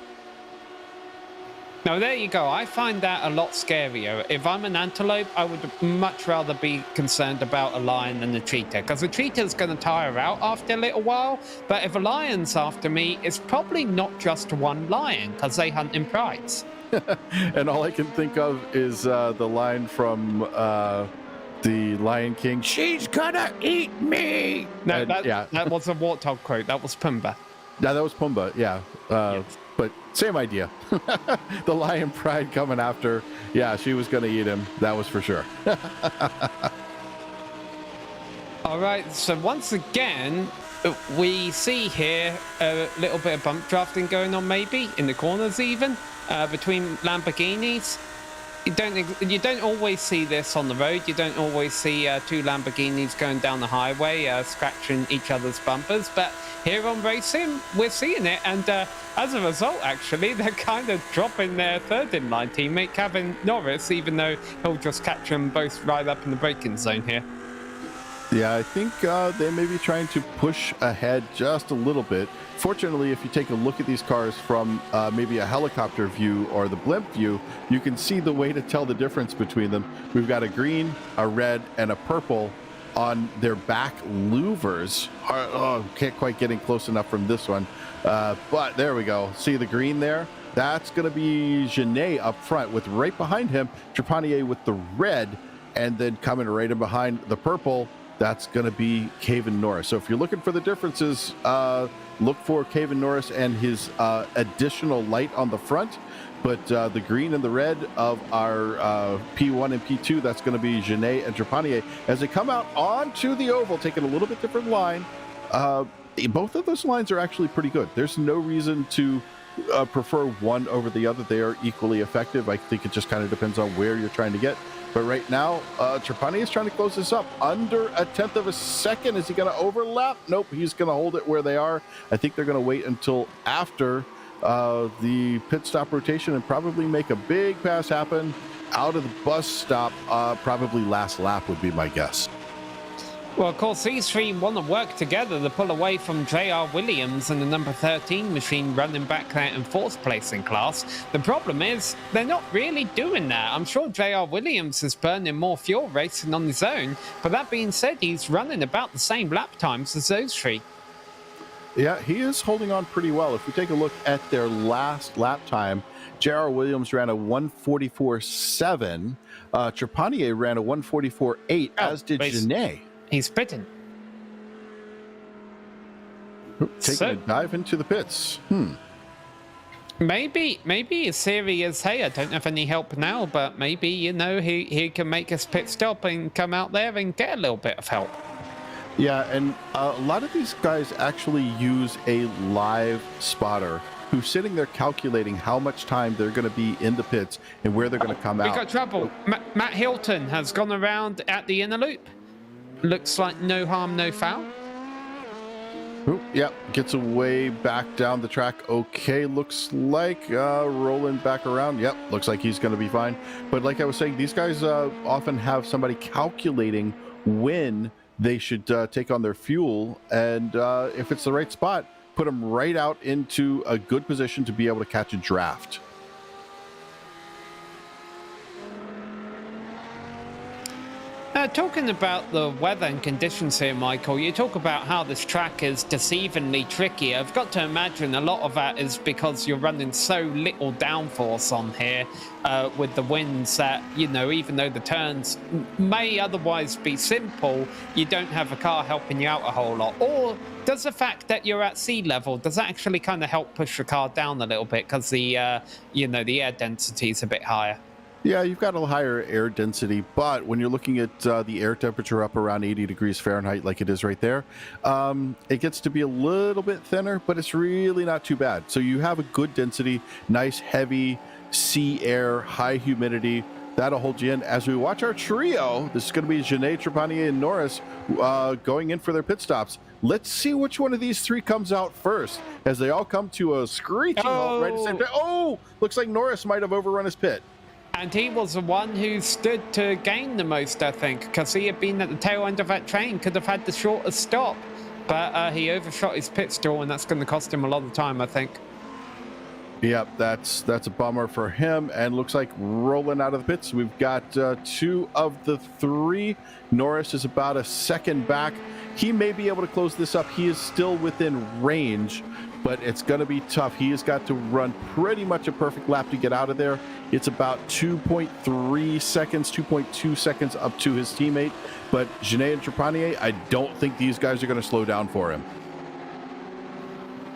Now, there you go. I find that a lot scarier. If I'm an antelope, I would much rather be concerned about a lion than a cheetah, because a cheetah's going to tire out after a little while. But if a lion's after me, it's probably not just one lion, because they hunt in prides. And all I can think of is the line from the Lion King, "She's gonna eat me." No, and, that was a warthog quote. That was Pumbaa. No, that was Pumbaa, yeah. Yes. But same idea. The lion pride coming after. Yeah, she was going to eat him. That was for sure. All right, so once again, we see here a little bit of bump drafting going on, maybe in the corners even, between Lamborghinis. You don't always see this on the road. You don't always see two Lamborghinis going down the highway, scratching each other's bumpers. But here on Racing, we're seeing it. And as a result, actually, they're kind of dropping their third-in-line teammate, Kevin Norris, even though he'll just catch them both right up in the braking zone here. Yeah, I think they may be trying to push ahead just a little bit. Fortunately, if you take a look at these cars from maybe a helicopter view or the blimp view, you can see the way to tell the difference between them. We've got a green, a red, and a purple on their back louvers. Can't quite get in close enough from this one. But there we go. See the green there? That's going to be Genet up front, with right behind him, Trepanier with the red, and then coming right in behind the purple, that's going to be Kevin Norris. So if you're looking for the differences, look for Kevin Norris and his additional light on the front. But the green and the red of our P1 and P2, that's going to be Genet and Trepanier. As they come out onto the oval, taking a little bit different line, both of those lines are actually pretty good. There's no reason to prefer one over the other. They are equally effective. I think it just kind of depends on where you're trying to get. But right now, Trepanier is trying to close this up under a tenth of a second. Is he going to overlap? Nope, he's going to hold it where they are. I think they're going to wait until after the pit stop rotation and probably make a big pass happen out of the bus stop. Probably last lap would be my guess. Well, of course, these three want to work together to pull away from J.R. Williams and the number 13 machine running back there in fourth place in class. The problem is they're not really doing that. I'm sure J.R. Williams is burning more fuel racing on his own, but that being said, he's running about the same lap times as those three. Yeah, he is holding on pretty well. If we take a look at their last lap time, J.R. Williams ran a 1:44.7. Trepanier ran a 1:44.8, as did Genet. He's pitting. Taking a dive into the pits. Maybe his theory is, hey, I don't have any help now, but maybe, you know, he can make his pit stop and come out there and get a little bit of help. Yeah, and a lot of these guys actually use a live spotter who's sitting there calculating how much time they're going to be in the pits and where they're going to come out. We got trouble. Matt Hilton has gone around at the inner loop. Looks like no harm, no foul. Yep, gets away back down the track. Okay, looks like rolling back around. Yep, looks like he's going to be fine. But like I was saying, these guys often have somebody calculating when they should take on their fuel. And if it's the right spot, put them right out into a good position to be able to catch a draft. Talking about the weather and conditions here, Michael, you talk about how this track is deceivingly tricky. I've got to imagine a lot of that is because you're running so little downforce on here with the winds that, you know, even though the turns may otherwise be simple, you don't have a car helping you out a whole lot. Or does the fact that you're at sea level, does that actually kind of help push the car down a little bit because the, you know, the air density is a bit higher? Yeah, you've got a higher air density, but when you're looking at the air temperature up around 80 degrees Fahrenheit, like it is right there, it gets to be a little bit thinner, but it's really not too bad. So you have a good density, nice heavy sea air, high humidity. That'll hold you in. As we watch our trio, this is going to be Genet, Trepanier, and Norris going in for their pit stops. Let's see which one of these three comes out first, as they all come to a screeching halt right at the same time. Oh, looks like Norris might have overrun his pit. And he was the one who stood to gain the most, I think, because he had been at the tail end of that train, could have had the shortest stop. But he overshot his pit stall, and that's going to cost him a lot of time, I think. Yep, that's a bummer for him, and looks like rolling out of the pits. We've got 2 of the 3. Norris is about a second back. He may be able to close this up. He is still within range, but it's going to be tough. He has got to run pretty much a perfect lap to get out of there. It's about 2.3 seconds, 2.2 seconds up to his teammate. But Genet and Trepanier, I don't think these guys are going to slow down for him.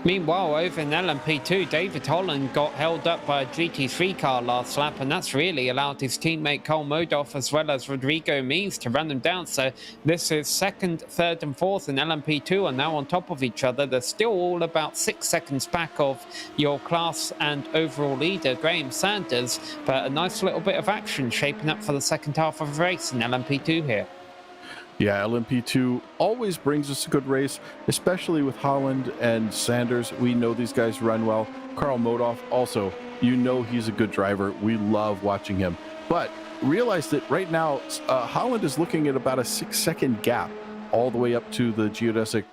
Meanwhile, over in LMP2, David Holland got held up by a GT3 car last lap, and that's really allowed his teammate Cole Modoff as well as Rodrigo Mies to run them down. So this is 2nd, 3rd and 4th, and LMP2 are now on top of each other. They're still all about 6 seconds back of your class and overall leader, Graham Sanders, but a nice little bit of action shaping up for the second half of the race in LMP2 here. Yeah, LMP2 always brings us a good race, especially with Holland and Sanders. We know these guys run well. Carl Modoff also, you know he's a good driver. We love watching him. But realize that right now, Holland is looking at about a 6-second gap all the way up to the geodesic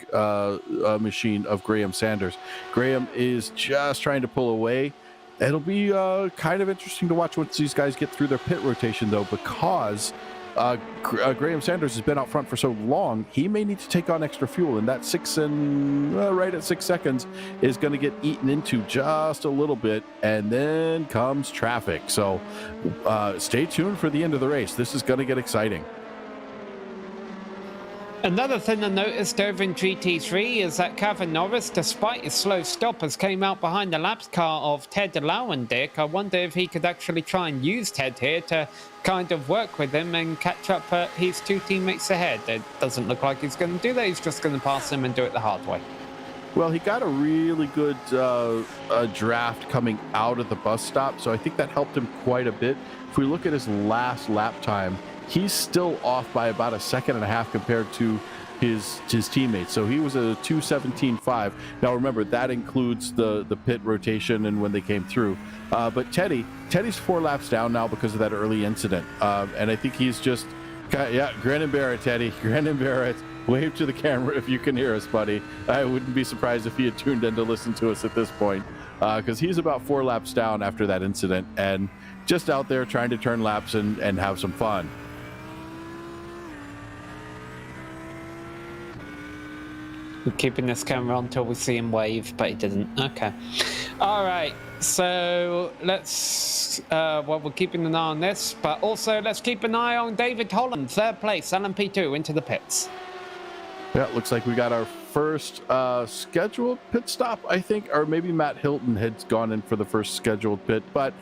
machine of Graham Sanders. Graham is just trying to pull away. It'll be kind of interesting to watch once these guys get through their pit rotation, though, because Graham Sanders has been out front for so long, he may need to take on extra fuel, and that right at 6 seconds is going to get eaten into just a little bit, and then comes traffic. So stay tuned for the end of the race. This is going to get exciting. Another thing I noticed over in GT3 is that Kevin Norris, despite his slow stop, has came out behind the laps car of Ted Lauendick. I wonder if he could actually try and use Ted here to kind of work with him and catch up his 2 teammates ahead. It doesn't look like he's going to do that. He's just going to pass him and do it the hard way. Well, he got a really good draft coming out of the bus stop, so I think that helped him quite a bit. If we look at his last lap time, he's still off by about a second and a half compared to his teammates. So he was a 2:17.5. Now remember, that includes the pit rotation and when they came through. But Teddy's 4 laps down now because of that early incident. And I think he's just, grin and bear it, Teddy. Grin and bear it. Wave to the camera if you can hear us, buddy. I wouldn't be surprised if he had tuned in to listen to us at this point, because he's about 4 laps down after that incident and just out there trying to turn laps and have some fun. We're keeping this camera on until we see him wave, but he didn't. Okay. All right. So let's, we're keeping an eye on this, but also let's keep an eye on David Holland, 3rd place, LMP2, into the pits. Yeah, looks like we got our first scheduled pit stop, I think, or maybe Matt Hilton had gone in for the first scheduled pit, but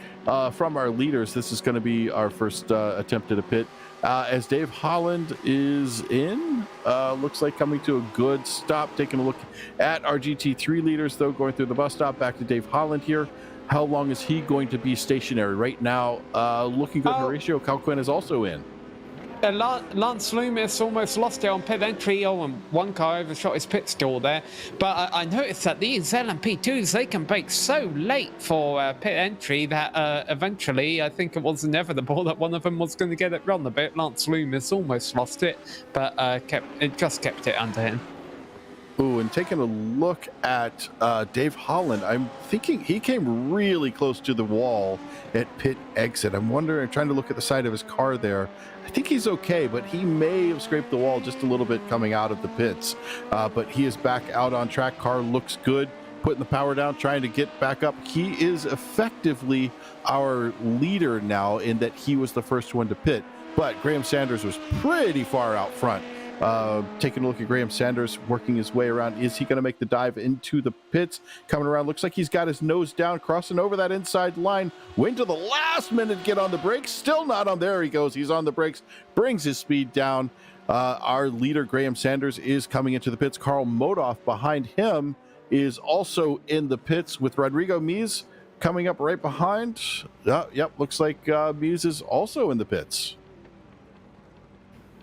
from our leaders, this is going to be our first attempt at a pit. As Dave Holland is in, looks like coming to a good stop. Taking a look at our GT3 leaders, though, going through the bus stop. Back to Dave Holland here. How long is he going to be stationary? Right now, looking good. Horatio Calquin is also in. Lance Loomis almost lost it on pit entry. And one car overshot his pit stall there. But I noticed that these LMP2s, they can brake so late for pit entry that eventually, I think it was inevitable that one of them was going to get it run a bit. Lance Loomis almost lost it, but just kept it under him. Ooh, and taking a look at Dave Holland, I'm thinking he came really close to the wall at pit exit. I'm trying to look at the side of his car there. I think he's okay, but he may have scraped the wall just a little bit coming out of the pits. But he is back out on track. Car looks good. Putting the power down, trying to get back up. He is effectively our leader now in that he was the first one to pit. But Graham Sanders was pretty far out front. Taking a look at Graham Sanders working his way around. Is he going to make the dive into the pits? Coming around, looks like he's got his nose down, crossing over that inside line. Went to the last minute to get on the brakes. Still not on. There he goes. He's on the brakes, brings his speed down. Our leader, Graham Sanders, is coming into the pits. Carl Modoff behind him is also in the pits with Rodrigo Mies coming up right behind. Yep, looks like Mies is also in the pits.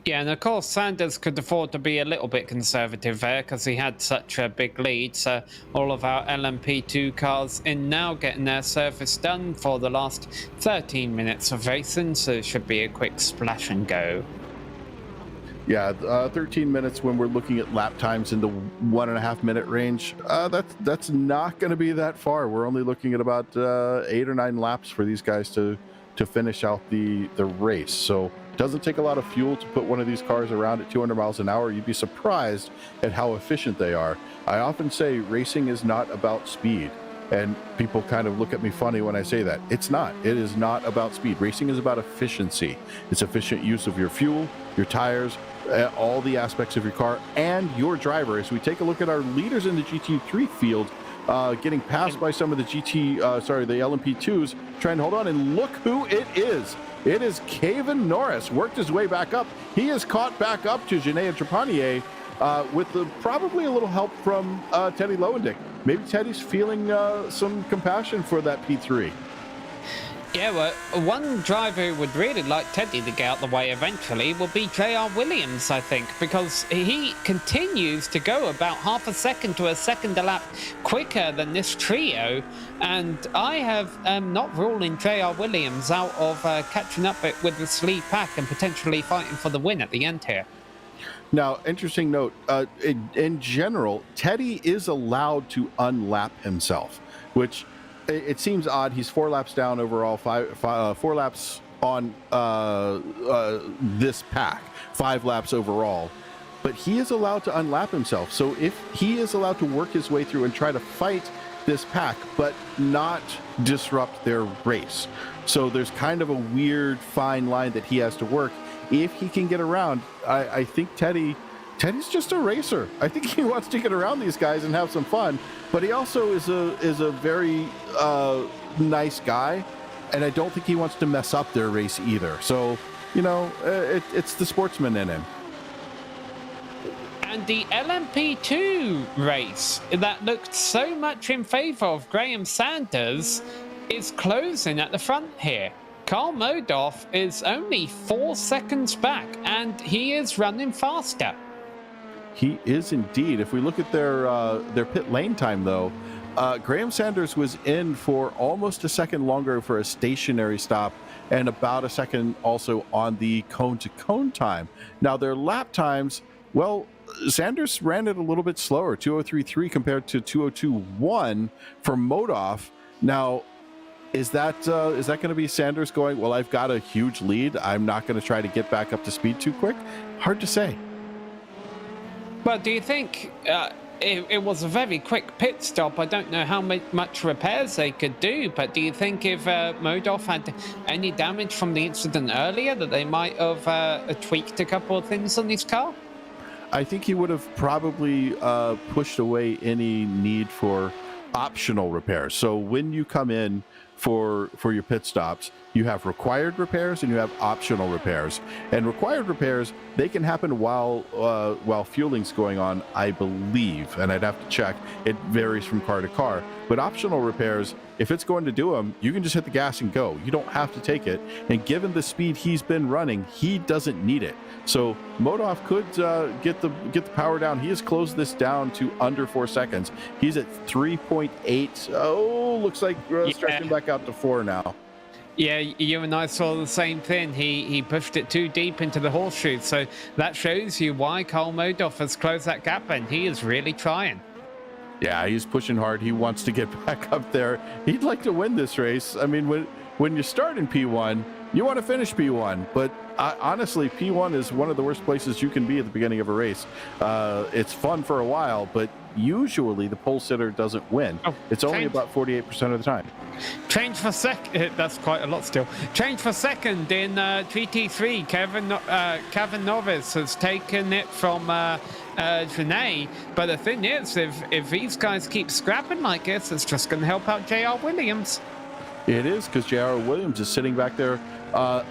Yeah, and of course Sanders could afford to be a little bit conservative there because he had such a big lead. So all of our LMP2 cars in now, getting their service done for the last 13 minutes of racing, so it should be a quick splash and go. Yeah, 13 minutes when we're looking at lap times in the 1.5 minute range. That's not going to be that far. We're only looking at about 8 or 9 laps for these guys to finish out the race. So it doesn't take a lot of fuel to put one of these cars around at 200 miles an hour. You'd be surprised at how efficient they are. I often say racing is not about speed. And people kind of look at me funny when I say that. It's not. It is not about speed. Racing is about efficiency. It's efficient use of your fuel, your tires, all the aspects of your car, and your driver. As we take a look at our leaders in the GT3 field, getting passed by some of the the LMP2s, trying to hold on, and look who it is. It is Kevin Norris. Worked his way back up. He is caught back up to Janae Trepanier with probably a little help from Teddy Lowendick. Maybe Teddy's feeling some compassion for that P3. Yeah, well, one driver who would really like Teddy to get out the way eventually will be J.R. Williams, I think, because he continues to go about half a second to a second a lap quicker than this trio, and I have not ruling J.R. Williams out of catching up with this lead pack and potentially fighting for the win at the end here. Now, interesting note, in general, Teddy is allowed to unlap himself, which it seems odd. He's 4 laps down overall, 4 laps on this pack, 5 laps overall. But he is allowed to unlap himself. So if he is allowed to work his way through and try to fight this pack, but not disrupt their race. So there's kind of a weird fine line that he has to work. If he can get around, I think Teddy's just a racer. I think he wants to get around these guys and have some fun, but he also is a very nice guy, and I don't think he wants to mess up their race either. So, it's the sportsman in him. And the LMP2 race that looked so much in favor of Graham Sanders is closing at the front here. Carl Modoff is only 4 seconds back, and he is running faster. He is indeed. If we look at their pit lane time, though, Graham Sanders was in for almost a second longer for a stationary stop, and about a second also on the cone-to-cone time. Now, their lap times, well, Sanders ran it a little bit slower, 2:03.3 compared to 2:02.1 for Modoff. Now, is that going to be Sanders going, well, I've got a huge lead, I'm not going to try to get back up to speed too quick? Hard to say. But do you think it was a very quick pit stop? I don't know how much repairs they could do, but do you think if Modoff had any damage from the incident earlier, that they might have tweaked a couple of things on his car? I think he would have probably pushed away any need for optional repairs. So when you come in for your pit stops, you have required repairs and you have optional repairs. And required repairs, they can happen while fueling's going on, I believe, and I'd have to check. It varies from car to car. But optional repairs, if it's going to do them, you can just hit the gas and go. You don't have to take it. And given the speed he's been running, he doesn't need it. So Modoff could get the power down. He has closed this down to under 4 seconds. He's at 3.8. Oh, looks like stretching back out to 4 now. Yeah, you and I saw the same thing. He pushed it too deep into the horseshoe. So that shows you why Carl Modoff has closed that gap, and he is really trying. Yeah, he's pushing hard. He wants to get back up there. He'd like to win this race. I mean, when you start in P1, you want to finish P1, but honestly, P1 is one of the worst places you can be at the beginning of a race. It's fun for a while, but usually the pole sitter doesn't win. It's only about 48% of the time. Change for second. That's quite a lot still. Change for second in GT3. Kevin Norris has taken it from Janae. But the thing is, if these guys keep scrapping like this, it's just going to help out JR Williams. It is, because JR Williams is sitting back there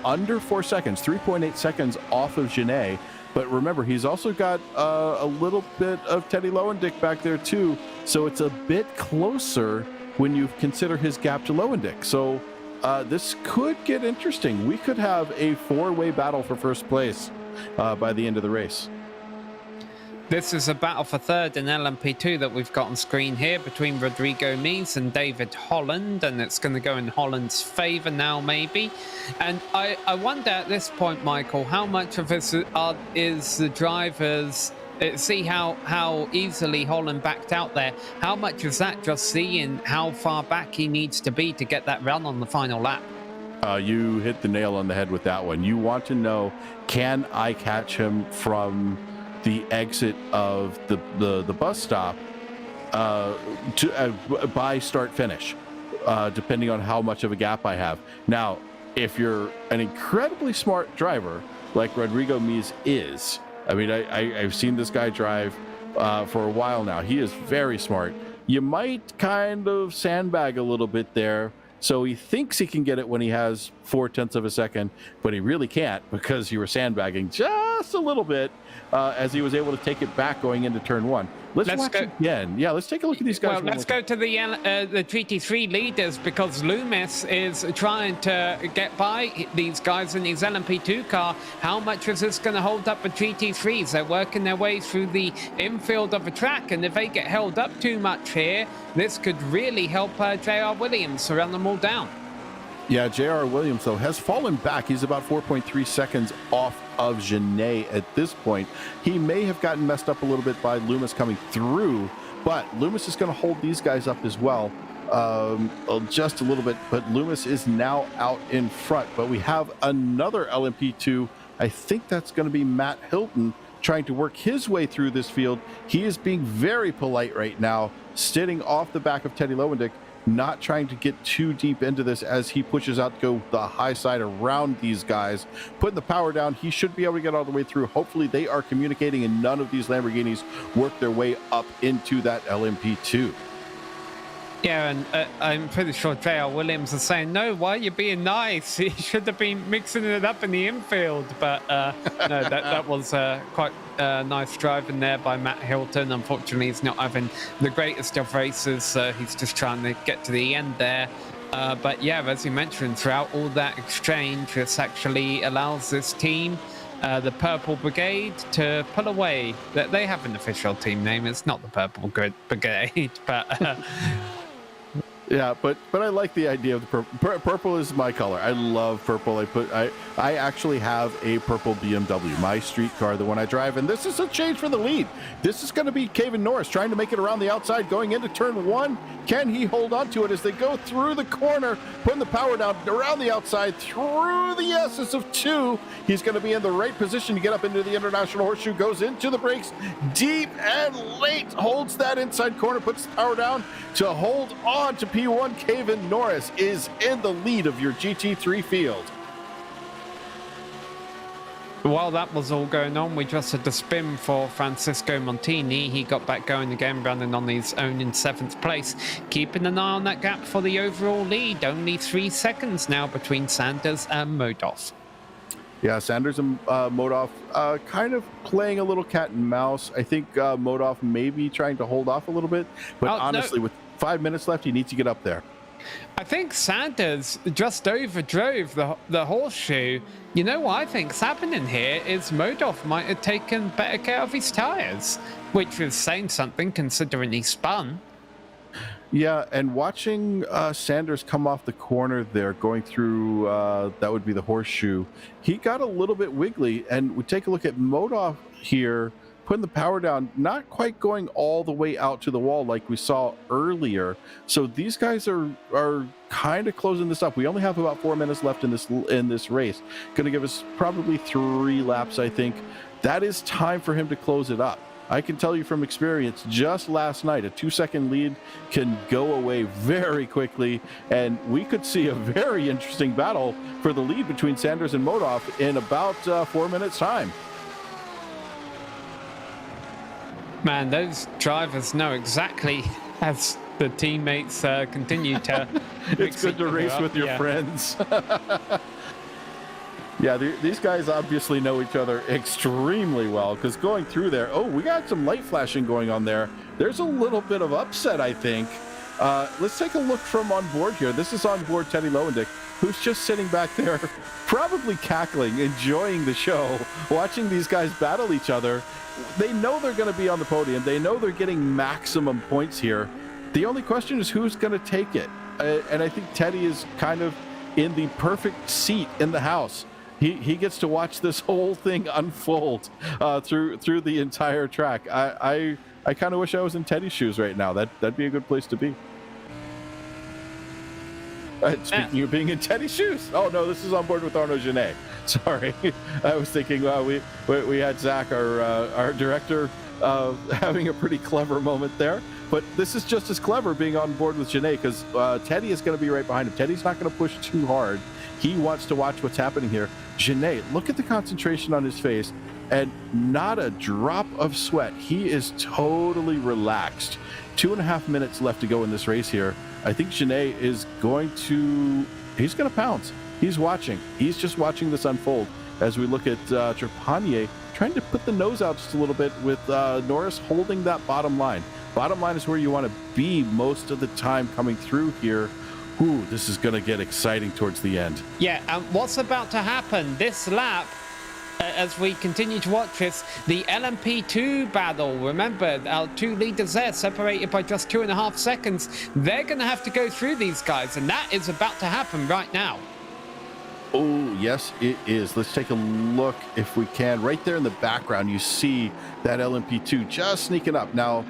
under 4 seconds, 3.8 seconds off of Janae. But remember, he's also got a little bit of Teddy Lowendick back there too. So it's a bit closer when you consider his gap to Lowendick. So this could get interesting. We could have a 4-way battle for first place by the end of the race. This is a battle for third in LMP2 that we've got on screen here between Rodrigo Mies and David Holland, and it's going to go in Holland's favor now, maybe. And I wonder at this point, Michael, how much of this is the drivers... See how easily Holland backed out there. How much is that just seeing how far back he needs to be to get that run on the final lap? You hit the nail on the head with that one. You want to know, can I catch him from the exit of the bus stop by start finish, depending on how much of a gap I have. Now, if you're an incredibly smart driver like Rodrigo Mies is, I mean, I've seen this guy drive for a while now. He is very smart. You might kind of sandbag a little bit there. So he thinks he can get it when he has 0.4 of a second, but he really can't, because you were sandbagging just a little bit as he was able to take it back going into turn 1. Let's watch it again. Yeah, let's take a look at these guys. Well, let's go to the GT3 leaders, because Loomis is trying to get by these guys in his LMP2 car. How much is this going to hold up the GT3s? They're working their way through the infield of the track, and if they get held up too much here, this could really help JR Williams to run them all down. Yeah, JR Williams, though, has fallen back. He's about 4.3 seconds off of Janae at this point. He may have gotten messed up a little bit by Loomis coming through, but Loomis is going to hold these guys up as well, just a little bit. But Loomis is now out in front. But we have another LMP2. I think that's going to be Matt Hilton trying to work his way through this field. He is being very polite right now, sitting off the back of Teddy Lowendick, not trying to get too deep into this as he pushes out to go the high side around these guys, putting the power down. He should be able to get all the way through. Hopefully they are communicating and none of these Lamborghinis work their way up into that LMP2. Yeah, and I'm pretty sure JR Williams is saying, no, why are you being nice? He should have been mixing it up in the infield. But no, that was quite nice driving there by Matt Hilton. Unfortunately, he's not having the greatest of races. He's just trying to get to the end there. But yeah, as you mentioned, throughout all that exchange, this actually allows this team, the Purple Brigade, to pull away. They have an official team name. It's not the Purple Brigade, but... Yeah, but I like the idea of the purple. Purple is my color. I love purple. I actually have a purple BMW, my street car, the one I drive, and this is a change for the lead. This is going to be Kevin Norris trying to make it around the outside, going into turn 1. Can he hold on to it as they go through the corner, putting the power down around the outside through the S's of 2? He's going to be in the right position to get up into the International Horseshoe, goes into the brakes deep and late, holds that inside corner, puts the power down to hold on to P1. Kevin Norris is in the lead of your GT3 field. While that was all going on, we just had the spin for Francisco Montini. He got back going again, running on his own in 7th place. Keeping an eye on that gap for the overall lead. Only 3 seconds now between Sanders and Modoff. Yeah, Sanders and Modoff kind of playing a little cat and mouse. I think Modoff may be trying to hold off a little bit, but honestly, with 5 minutes left, he needs to get up there. I think Sanders just overdrove the horseshoe. You know what I think's happening here is Modoff might have taken better care of his tires, which is saying something considering he spun. Yeah, and watching Sanders come off the corner there, going through, that would be the horseshoe, he got a little bit wiggly, and we take a look at Modoff here, putting the power down, not quite going all the way out to the wall like we saw earlier. So these guys are kind of closing this up. We only have about 4 minutes left in this race. Going to give us probably 3 laps, I think. That is time for him to close it up. I can tell you from experience, just last night, a 2-second lead can go away very quickly, and we could see a very interesting battle for the lead between Sanders and Modoff in about 4 minutes' time. Man, those drivers know exactly as the teammates continue to... It's good to race with your friends. Yeah, these guys obviously know each other extremely well, because going through there, oh, we got some light flashing going on there. There's a little bit of upset, I think. Let's take a look from on board here. This is on board Teddy Lowendick, who's just sitting back there, probably cackling, enjoying the show, watching these guys battle each other. They know they're going to be on the podium. They know they're getting maximum points here. The only question is who's going to take it. And I think Teddy is kind of in the perfect seat in the house. He gets to watch this whole thing unfold through the entire track. I kind of wish I was in Teddy's shoes right now. That'd be a good place to be. Speaking of being in Teddy's shoes, oh no, this is on board with Arnaud Genet. Sorry, I was thinking we had Zach, our director, having a pretty clever moment there. But this is just as clever being on board with Genet, because Teddy is going to be right behind him. Teddy's not going to push too hard. He wants to watch what's happening here. Genet, look at the concentration on his face, and not a drop of sweat. He is totally relaxed. 2.5 minutes left to go in this race here. I think Genet is he's going to pounce. He's watching. He's just watching this unfold as we look at Trepanier trying to put the nose out just a little bit with Norris holding that bottom line. Bottom line is where you want to be most of the time coming through here. Ooh, this is going to get exciting towards the end. Yeah, and what's about to happen this lap, as we continue to watch this, the LMP2 battle. Remember, our 2 leaders there separated by just 2.5 seconds. They're going to have to go through these guys, and that is about to happen right now. Oh, yes, it is. Let's take a look if we can. Right there in the background, you see that LMP2 just sneaking up. Now,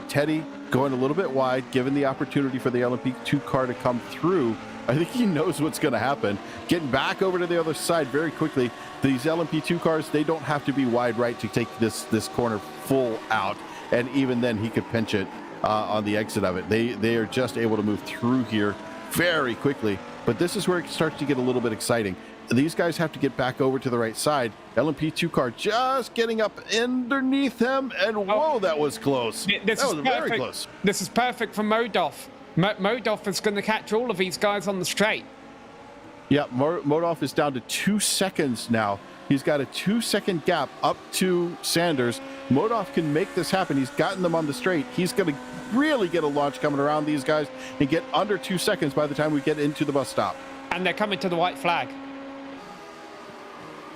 Teddy going a little bit wide, given the opportunity for the LMP2 car to come through. I think he knows what's going to happen. Getting back over to the other side very quickly. These LMP2 cars, they don't have to be wide right to take this corner full out. And even then, he could pinch it on the exit of it. They are just able to move through here very quickly. But this is where it starts to get a little bit exciting. These guys have to get back over to the right side. LMP2 car just getting up underneath him, and whoa, that was close. That was very close. This is perfect for Modoff. Modoff is going to catch all of these guys on the straight. Yeah, Modoff is down to 2 seconds now. He's got a 2-second gap up to Sanders. Modoff can make this happen. He's gotten them on the straight. He's going to really get a launch coming around these guys and get under 2 seconds by the time we get into the bus stop. And they're coming to the white flag.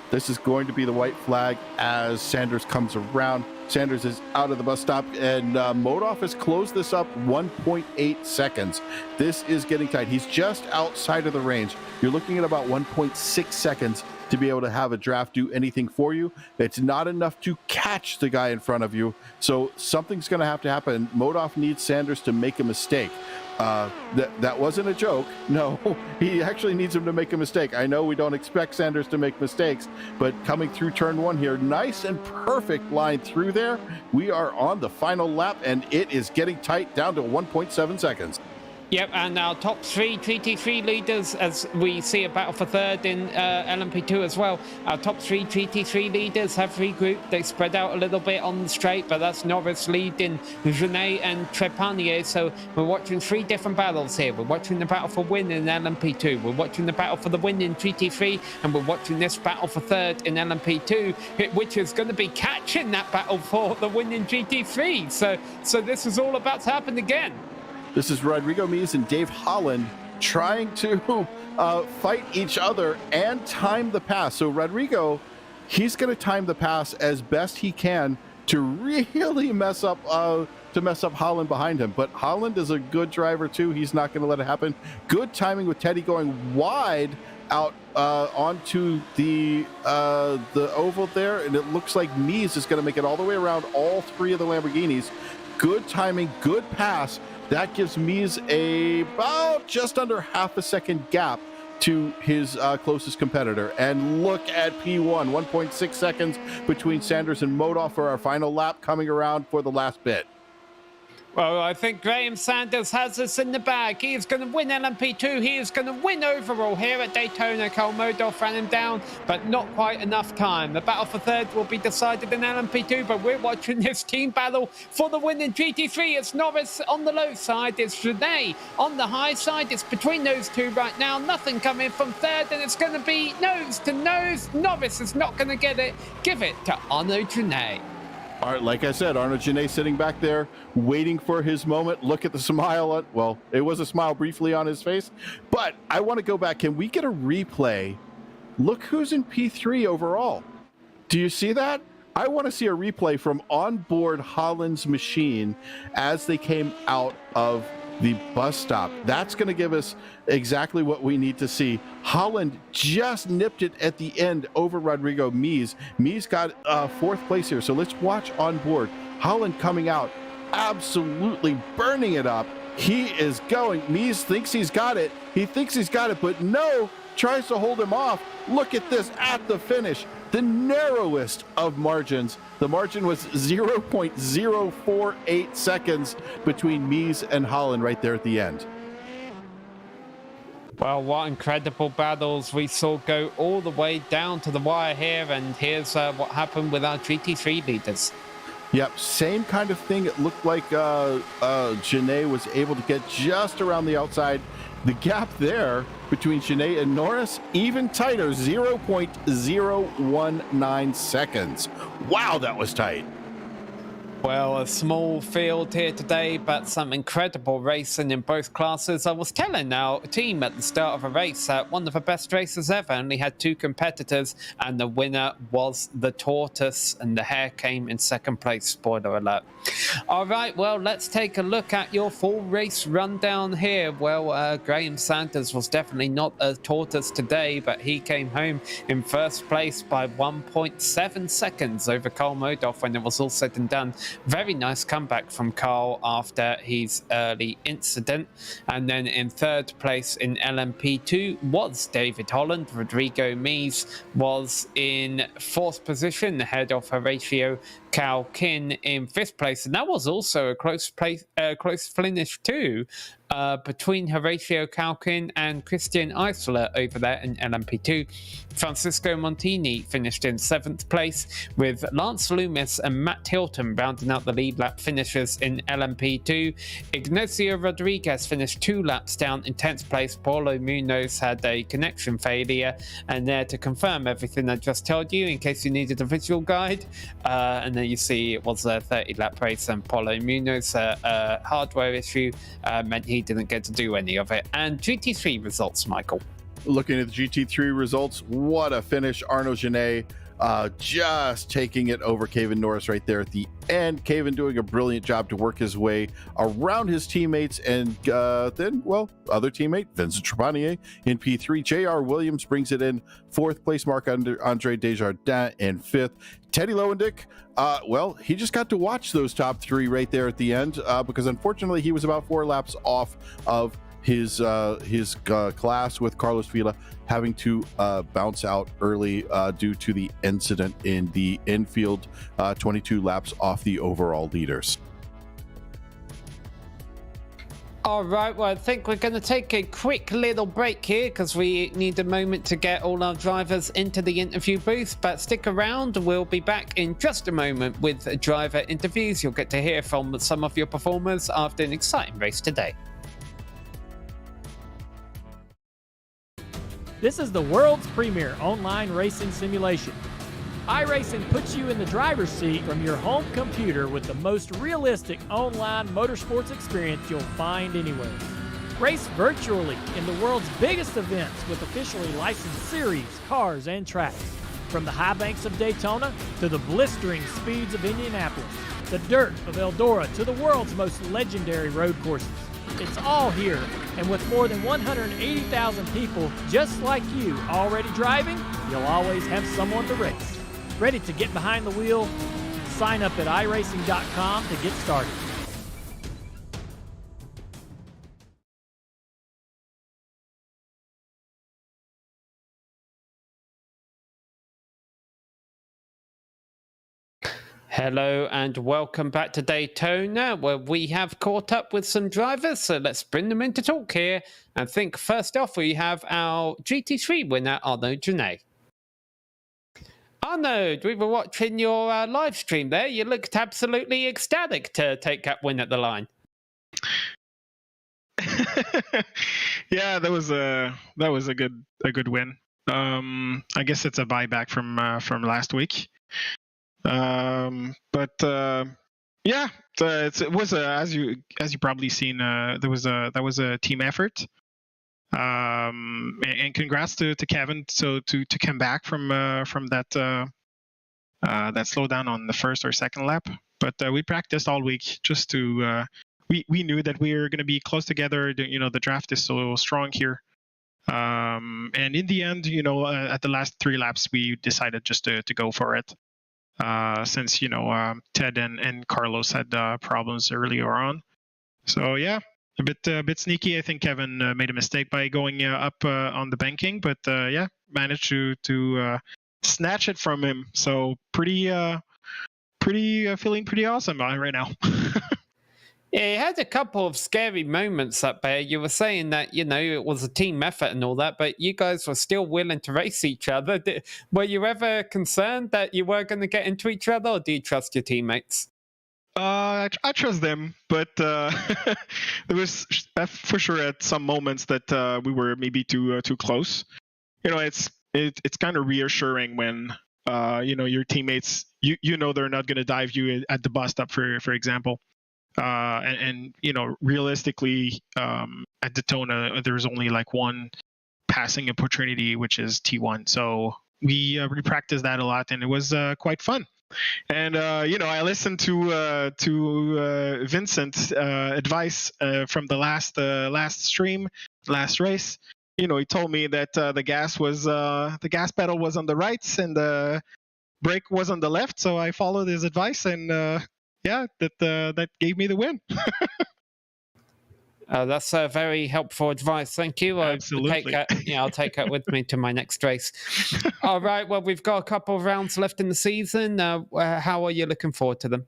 This is going to be the white flag as Sanders comes around. Sanders is out of the bus stop, and Modoff has closed this up 1.8 seconds. This is getting tight. He's just outside of the range. You're looking at about 1.6 seconds to be able to have a draft do anything for you. It's not enough to catch the guy in front of you, so something's going to have to happen. Modoff needs Sanders to make a mistake. That wasn't a joke. No, he actually needs him to make a mistake. I know we don't expect Sanders to make mistakes, but coming through turn 1 here, nice and perfect line through there. We are on the final lap, and it is getting tight down to 1.7 seconds. Yep, and our top 3 GT3 leaders, as we see a battle for third in LMP2 as well. Our top 3 GT3 leaders have regrouped. They spread out a little bit on the straight, but that's Norris leading Genet and Trepanier. So we're watching 3 different battles here. We're watching the battle for win in LMP2. We're watching the battle for the win in GT3, and we're watching this battle for third in LMP2, which is going to be catching that battle for the win in GT3. So this is all about to happen again. This is Rodrigo Mies and Dave Holland trying to fight each other and time the pass. So Rodrigo, he's going to time the pass as best he can to really mess up Holland behind him. But Holland is a good driver too. He's not going to let it happen. Good timing with Teddy going wide out onto the oval there, and it looks like Mies is going to make it all the way around all 3 of the Lamborghinis. Good timing, good pass. That gives Mies about just under half a second gap to his closest competitor. And look at P1, 1.6 seconds between Sanders and Modoff for our final lap, coming around for the last bit. Well, I think Graham Sanders has this in the bag. He is going to win LMP2. He is going to win overall here at Daytona. Karl Modoff ran him down, but not quite enough time. The battle for third will be decided in LMP2, but we're watching this team battle for the win in GT3. It's Norris on the low side. It's Jeunet on the high side. It's between those two right now. Nothing coming from third, and it's going to be nose to nose. Norris is not going to get it. Give it to Arnaud Jeunet. All right, like I said, Arnaud Jeunet sitting back there, waiting for his moment. Look at the smile. Well, it was a smile briefly on his face. But I want to go back. Can we get a replay? Look who's in P3 overall. Do you see that? I want to see a replay from onboard Holland's machine as they came out of the bus stop. That's going to give us exactly what we need to see. Holland just nipped it at the end over Rodrigo Mies. Mies got fourth place here. So let's watch on board. Holland coming out, absolutely burning it up. He is going. Mies thinks he's got it. He thinks he's got it, but no, tries to hold him off. Look at this at the finish. The narrowest of margins. The margin was 0.048 seconds between Mies and Holland right there at the end. Well, what incredible battles we saw go all the way down to the wire here, and here's what happened with our GT3 leaders. Yep, same kind of thing. It looked like Jeunet was able to get just around the outside. The gap there between Jeunet and Norris, even tighter, 0.019 seconds. Wow, that was tight. Well, a small field here today, but some incredible racing in both classes. I was telling our team at the start of a race that one of the best races ever only had two competitors, and the winner was the tortoise, and the hare came in second place, spoiler alert. All right, well, let's take a look at your full race rundown here. Well, Graham Sanders was definitely not a tortoise today, but he came home in first place by 1.7 seconds over Karl Modoff when it was all said and done. Very nice comeback from Karl after his early incident. And then in third place in LMP2 was David Holland. Rodrigo Mies was in fourth position ahead of Horatio Calkin in fifth place, and that was also a close finish too, between Horatio Calkin and Christian Eisler over there in LMP2. Francisco Montini finished in seventh place, with Lance Loomis and Matt Hilton rounding out the lead lap finishers in LMP2. Ignacio Rodriguez finished 2 laps down in 10th place. Paulo Munoz had a connection failure, and there to confirm everything I just told you in case you needed a visual guide, and then you see it was a 30-lap race, and Paulo Munoz, a hardware issue meant he didn't get to do any of it. And GT3 results, Michael. Looking at the GT3 results, what a finish. Arnaud Jeunet just taking it over Kevin Norris right there at the end. Kevin doing a brilliant job to work his way around his teammates, and then, well, other teammate Vincent Trepanier in P3. JR Williams brings it in fourth place. Marc-Andre Desjardins in fifth. Teddy Lowendick, well, he just got to watch those top three right there at the end, because unfortunately he was about 4 laps off of his class, with Carlos Vila having to bounce out early due to the incident in the infield, 22 laps off the overall leaders. All right, well, I think we're going to take a quick little break here because we need a moment to get all our drivers into the interview booth, but stick around. We'll be back in just a moment with driver interviews. You'll get to hear from some of your performers after an exciting race today. This is the world's premier online racing simulation. iRacing puts you in the driver's seat from your home computer with the most realistic online motorsports experience you'll find anywhere. Race virtually in the world's biggest events with officially licensed series, cars, and tracks. From the high banks of Daytona to the blistering speeds of Indianapolis, the dirt of Eldora to the world's most legendary road courses. It's all here, and with more than 180,000 people just like you already driving, you'll always have someone to race. Ready to get behind the wheel? Sign up at iRacing.com to get started. Hello and welcome back to Daytona, where we have caught up with some drivers, so let's bring them in to talk here. I think first off we have our GT3 winner, Arnaud Genet. Arnaud, we were watching your live stream there. You looked absolutely ecstatic to take that win at the line. Yeah, that was a good win. I guess it's a buyback from last week. Yeah, it was as you probably seen. That was a team effort. And congrats to Kevin. So to come back from that slowdown on the first or second lap. But we practiced all week just to. We knew that we were going to be close together. The draft is so strong here. And in the end, at the last 3 laps, we decided just to go for it. Since Ted and Carlos had problems earlier on. So yeah, a bit sneaky. I think Kevin made a mistake by going up on the banking, but yeah, managed to snatch it from him. So feeling pretty awesome right now. Yeah, you had a couple of scary moments up there. You were saying that, it was a team effort and all that, but you guys were still willing to race each other. Were you ever concerned that you were going to get into each other, or do you trust your teammates? I trust them, but there was for sure at some moments that we were maybe too close. It's kind of reassuring when your teammates they're not going to dive you at the bus stop, for example. And realistically, at Daytona, there's only like one passing opportunity, which is T1. So we practiced that a lot, and it was quite fun. And I listened to Vincent's advice from the last race. He told me that the gas pedal was on the right and the brake was on the left. So I followed his advice, and yeah, that gave me the win. That's very helpful advice. Thank you. Absolutely. I'll take that with me to my next race. All right. Well, we've got a couple of rounds left in the season. How are you looking forward to them?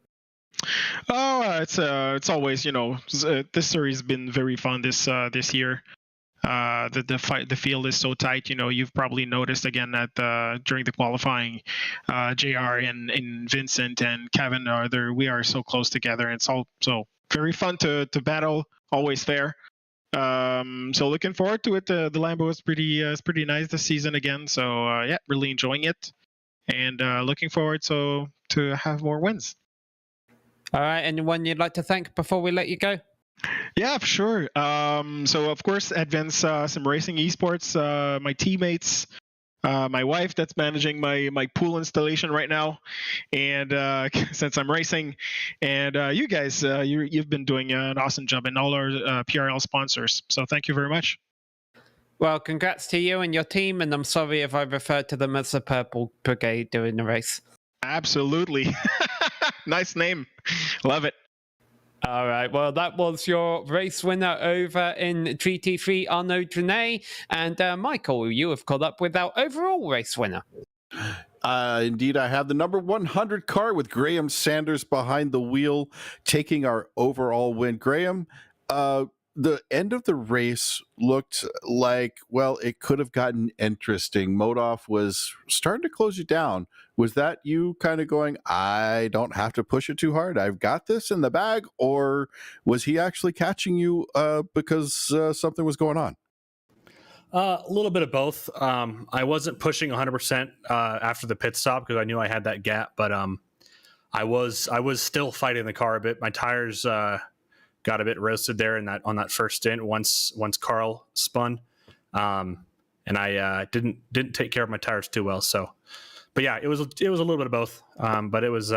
Oh, it's always this series has been very fun this year. The field is so tight. You've probably noticed again that during the qualifying, JR and Vincent and Kevin we are so close together, and it's all so very fun to battle. Always fair. So looking forward to it. The Lambo is pretty nice this season again. So yeah, really enjoying it, and looking forward to have more wins. All right. Anyone you'd like to thank before we let you go? Yeah, for sure. So of course, Advance SimRacing Esports, my teammates, my wife that's managing my pool installation right now, and since I'm racing, and you guys, you've been doing an awesome job, and all our PRL sponsors. So thank you very much. Well, congrats to you and your team, and I'm sorry if I referred to them as the Purple Brigade during the race. Absolutely. Nice name. Love it. All right, well, that was your race winner over in GT3, Arnaud Genet. And Michael, you have caught up with our overall race winner. Indeed, I have the number 100 car with Graham Sanders behind the wheel, taking our overall win. Graham, the end of the race looked like, well, it could have gotten interesting. Modoff was starting to close you down. Was that you kind of going, I don't have to push it too hard, I've got this in the bag? Or was he actually catching you because something was going on? A little bit of both. I wasn't pushing 100% after the pit stop because I knew I had that gap, but I was still fighting the car a bit. My tires got a bit roasted there on that first stint once Carl spun, and I didn't take care of my tires too well. So, but yeah, it was a little bit of both. But it was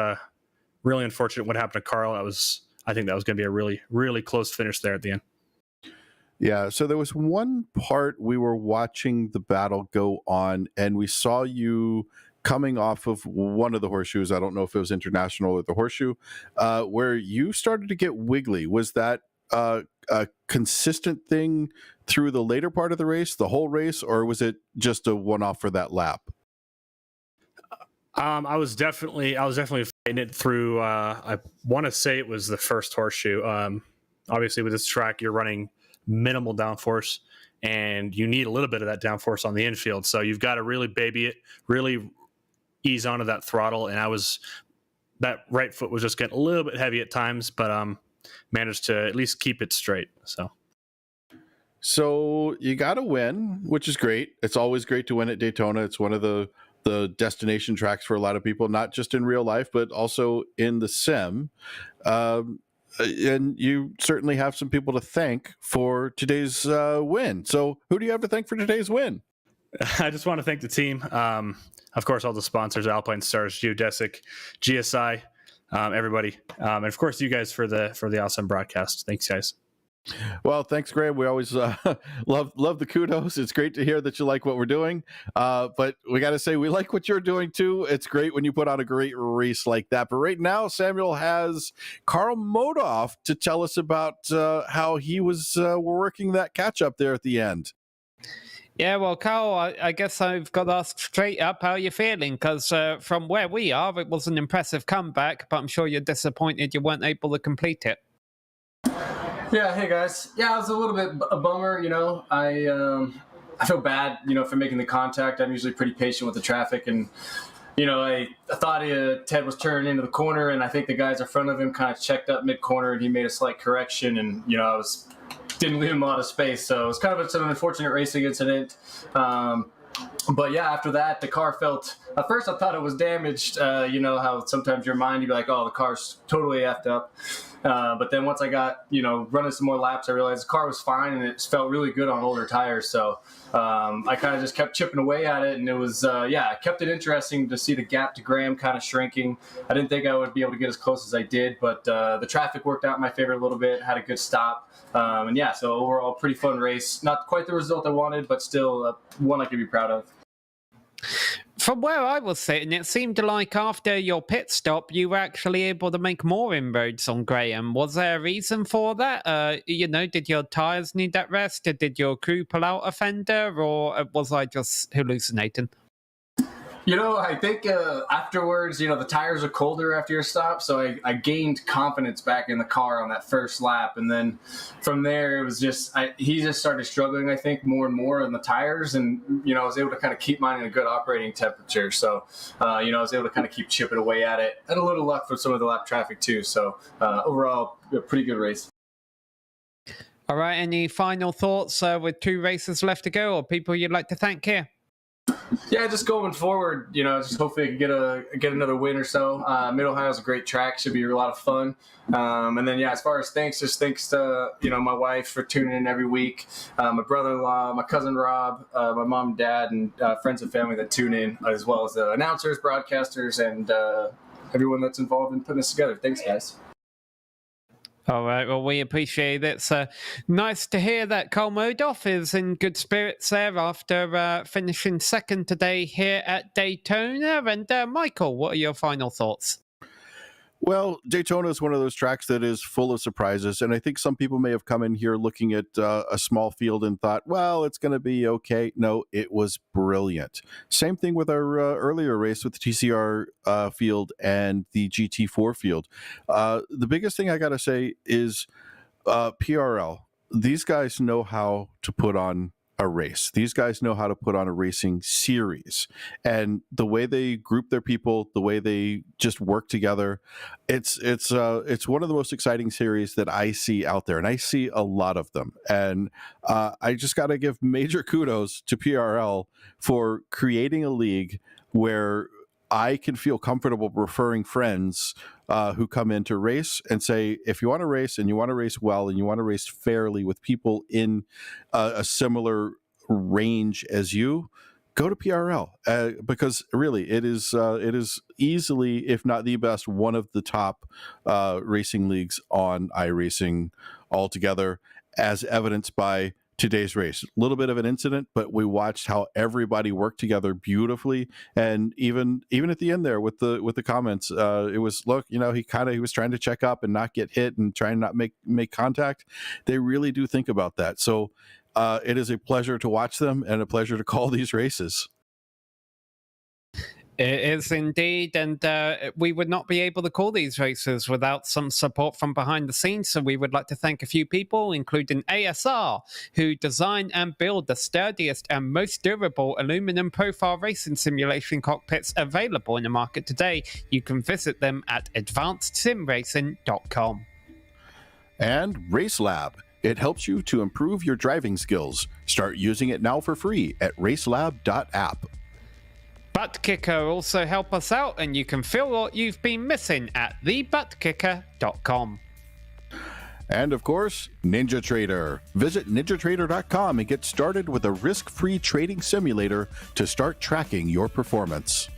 really unfortunate what happened to Carl. I think that was going to be a really, really close finish there at the end. Yeah, so there was one part we were watching the battle go on, and we saw you coming off of one of the horseshoes. I don't know if it was International or the horseshoe, where you started to get wiggly. Was that a consistent thing through the later part of the race, the whole race, or was it just a one-off for that lap? I was definitely and it through, I want to say it was the first horseshoe. Obviously, with this track, you're running minimal downforce, and you need a little bit of that downforce on the infield. So you've got to really baby it, really ease onto that throttle. And that right foot was just getting a little bit heavy at times, but managed to at least keep it straight. So you got to win, which is great. It's always great to win at Daytona. It's one of the destination tracks for a lot of people, not just in real life, but also in the sim. And you certainly have some people to thank for today's win. So who do you have to thank for today's win? I just want to thank the team. Of course, all the sponsors, Alpine Stars, Geodesic, GSI, everybody. And of course, you guys for the awesome broadcast. Thanks, guys. Well, thanks, Graham. We always love the kudos. It's great to hear that you like what we're doing. But we got to say, we like what you're doing, too. It's great when you put on a great race like that. But right now, Samuel has Carl Modoff to tell us about how he was working that catch-up there at the end. Yeah, well, Carl, I guess I've got to ask straight up how you're feeling, because from where we are, it was an impressive comeback, but I'm sure you're disappointed you weren't able to complete it. Yeah, hey guys. Yeah, it was a little bit a bummer, I feel bad, for making the contact. I'm usually pretty patient with the traffic, and I thought Ted was turning into the corner, and I think the guys in front of him kind of checked up mid-corner, and he made a slight correction, and didn't leave him a lot of space, so it was kind of an unfortunate racing incident. But yeah, after that, the car felt, at first I thought it was damaged. How sometimes your mind, you'd be like, oh, the car's totally effed up. But then once I got, running some more laps, I realized the car was fine and it felt really good on older tires. So I kind of just kept chipping away at it, and it was, it kept it interesting to see the gap to Graham kind of shrinking. I didn't think I would be able to get as close as I did, but the traffic worked out in my favor a little bit, had a good stop. So overall, pretty fun race. Not quite the result I wanted, but still one I could be proud of. From where I was sitting, it seemed like after your pit stop, you were actually able to make more inroads on Graham. Was there a reason for that? Did your tyres need that rest? Did your crew pull out a fender, or was I just hallucinating? I think afterwards, the tires are colder after your stop, so I gained confidence back in the car on that first lap, and then from there it was he just started struggling, I think, more and more on the tires, and I was able to kind of keep mine in a good operating temperature, so I was able to kind of keep chipping away at it, and a little luck for some of the lap traffic too. So overall, a pretty good race. All right, any final thoughts with 2 races left to go, or people you'd like to thank here? Yeah, just going forward, just hopefully I can get another win or so. Mid-Ohio is a great track, should be a lot of fun. And then, as far as thanks to, my wife for tuning in every week, my brother-in-law, my cousin Rob, my mom and dad, and friends and family that tune in, as well as the announcers, broadcasters, and everyone that's involved in putting this together. Thanks, guys. All right, well, we appreciate it. It's nice to hear that Carl Modoff is in good spirits there after finishing second today here at Daytona. And Michael, what are your final thoughts? Well, Daytona is one of those tracks that is full of surprises, and I think some people may have come in here looking at a small field and thought, well, it's going to be okay. No, it was brilliant. Same thing with our earlier race with the TCR field and the GT4 field. The biggest thing I got to say is PRL. These guys know how to put on a race. These guys know how to put on a racing series, and the way they group their people, the way they just work together, it's one of the most exciting series that I see out there, and I see a lot of them. And I just got to give major kudos to PRL for creating a league where I can feel comfortable referring friends who come in to race and say, if you want to race and you want to race well and you want to race fairly with people in a similar range as you, go to PRL because really it is easily, if not the best, one of the top racing leagues on iRacing altogether, as evidenced by today's race. A little bit of an incident, but we watched how everybody worked together beautifully. And even at the end there with the comments, it was, look, he was trying to check up and not get hit and trying not make contact. They really do think about that. So it is a pleasure to watch them and a pleasure to call these races. It is indeed, and we would not be able to call these races without some support from behind the scenes, so we would like to thank a few people, including ASR, who design and build the sturdiest and most durable aluminum profile racing simulation cockpits available in the market today. You can visit them at advancedsimracing.com. And RaceLab. It helps you to improve your driving skills. Start using it now for free at racelab.app. ButtKicker also help us out, and you can feel what you've been missing at thebuttkicker.com. And of course, NinjaTrader. Visit NinjaTrader.com and get started with a risk-free trading simulator to start tracking your performance.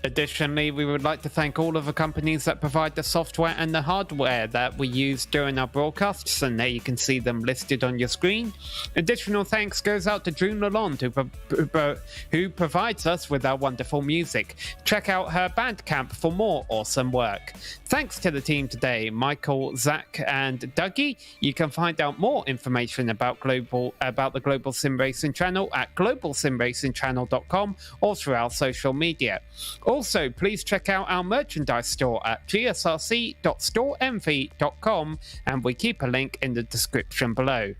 Additionally, we would like to thank all of the companies that provide the software and the hardware that we use during our broadcasts, and there you can see them listed on your screen. Additional thanks goes out to June Lalonde, who provides us with our wonderful music. Check out her Bandcamp for more awesome work. Thanks to the team today, Michael, Zach, and Dougie. You can find out more information about the Global Sim Racing channel at globalsimracingchannel.com or through our social media. Also, please check out our merchandise store at gsrc.storeenvy.com, and we keep a link in the description below.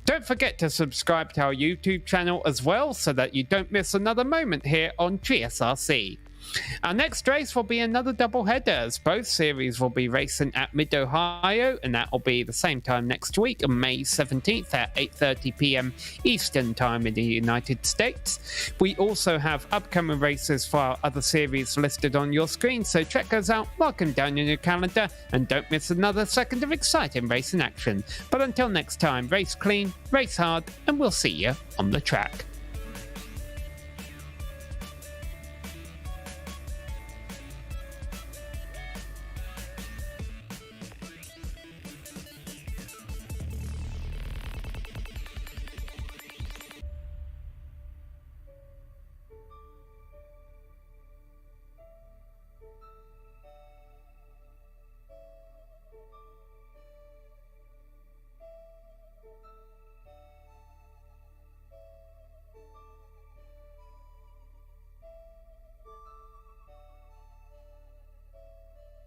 Don't forget to subscribe to our YouTube channel as well, so that you don't miss another moment here on GSRC. Our next race will be another doubleheader, as both series will be racing at Mid-Ohio, and that will be the same time next week on May 17th at 8:30 p.m. Eastern Time in the United States. We also have upcoming races for our other series listed on your screen, so check those out, mark them down in your calendar, and don't miss another second of exciting racing action. But until next time, race clean, race hard, and we'll see you on the track.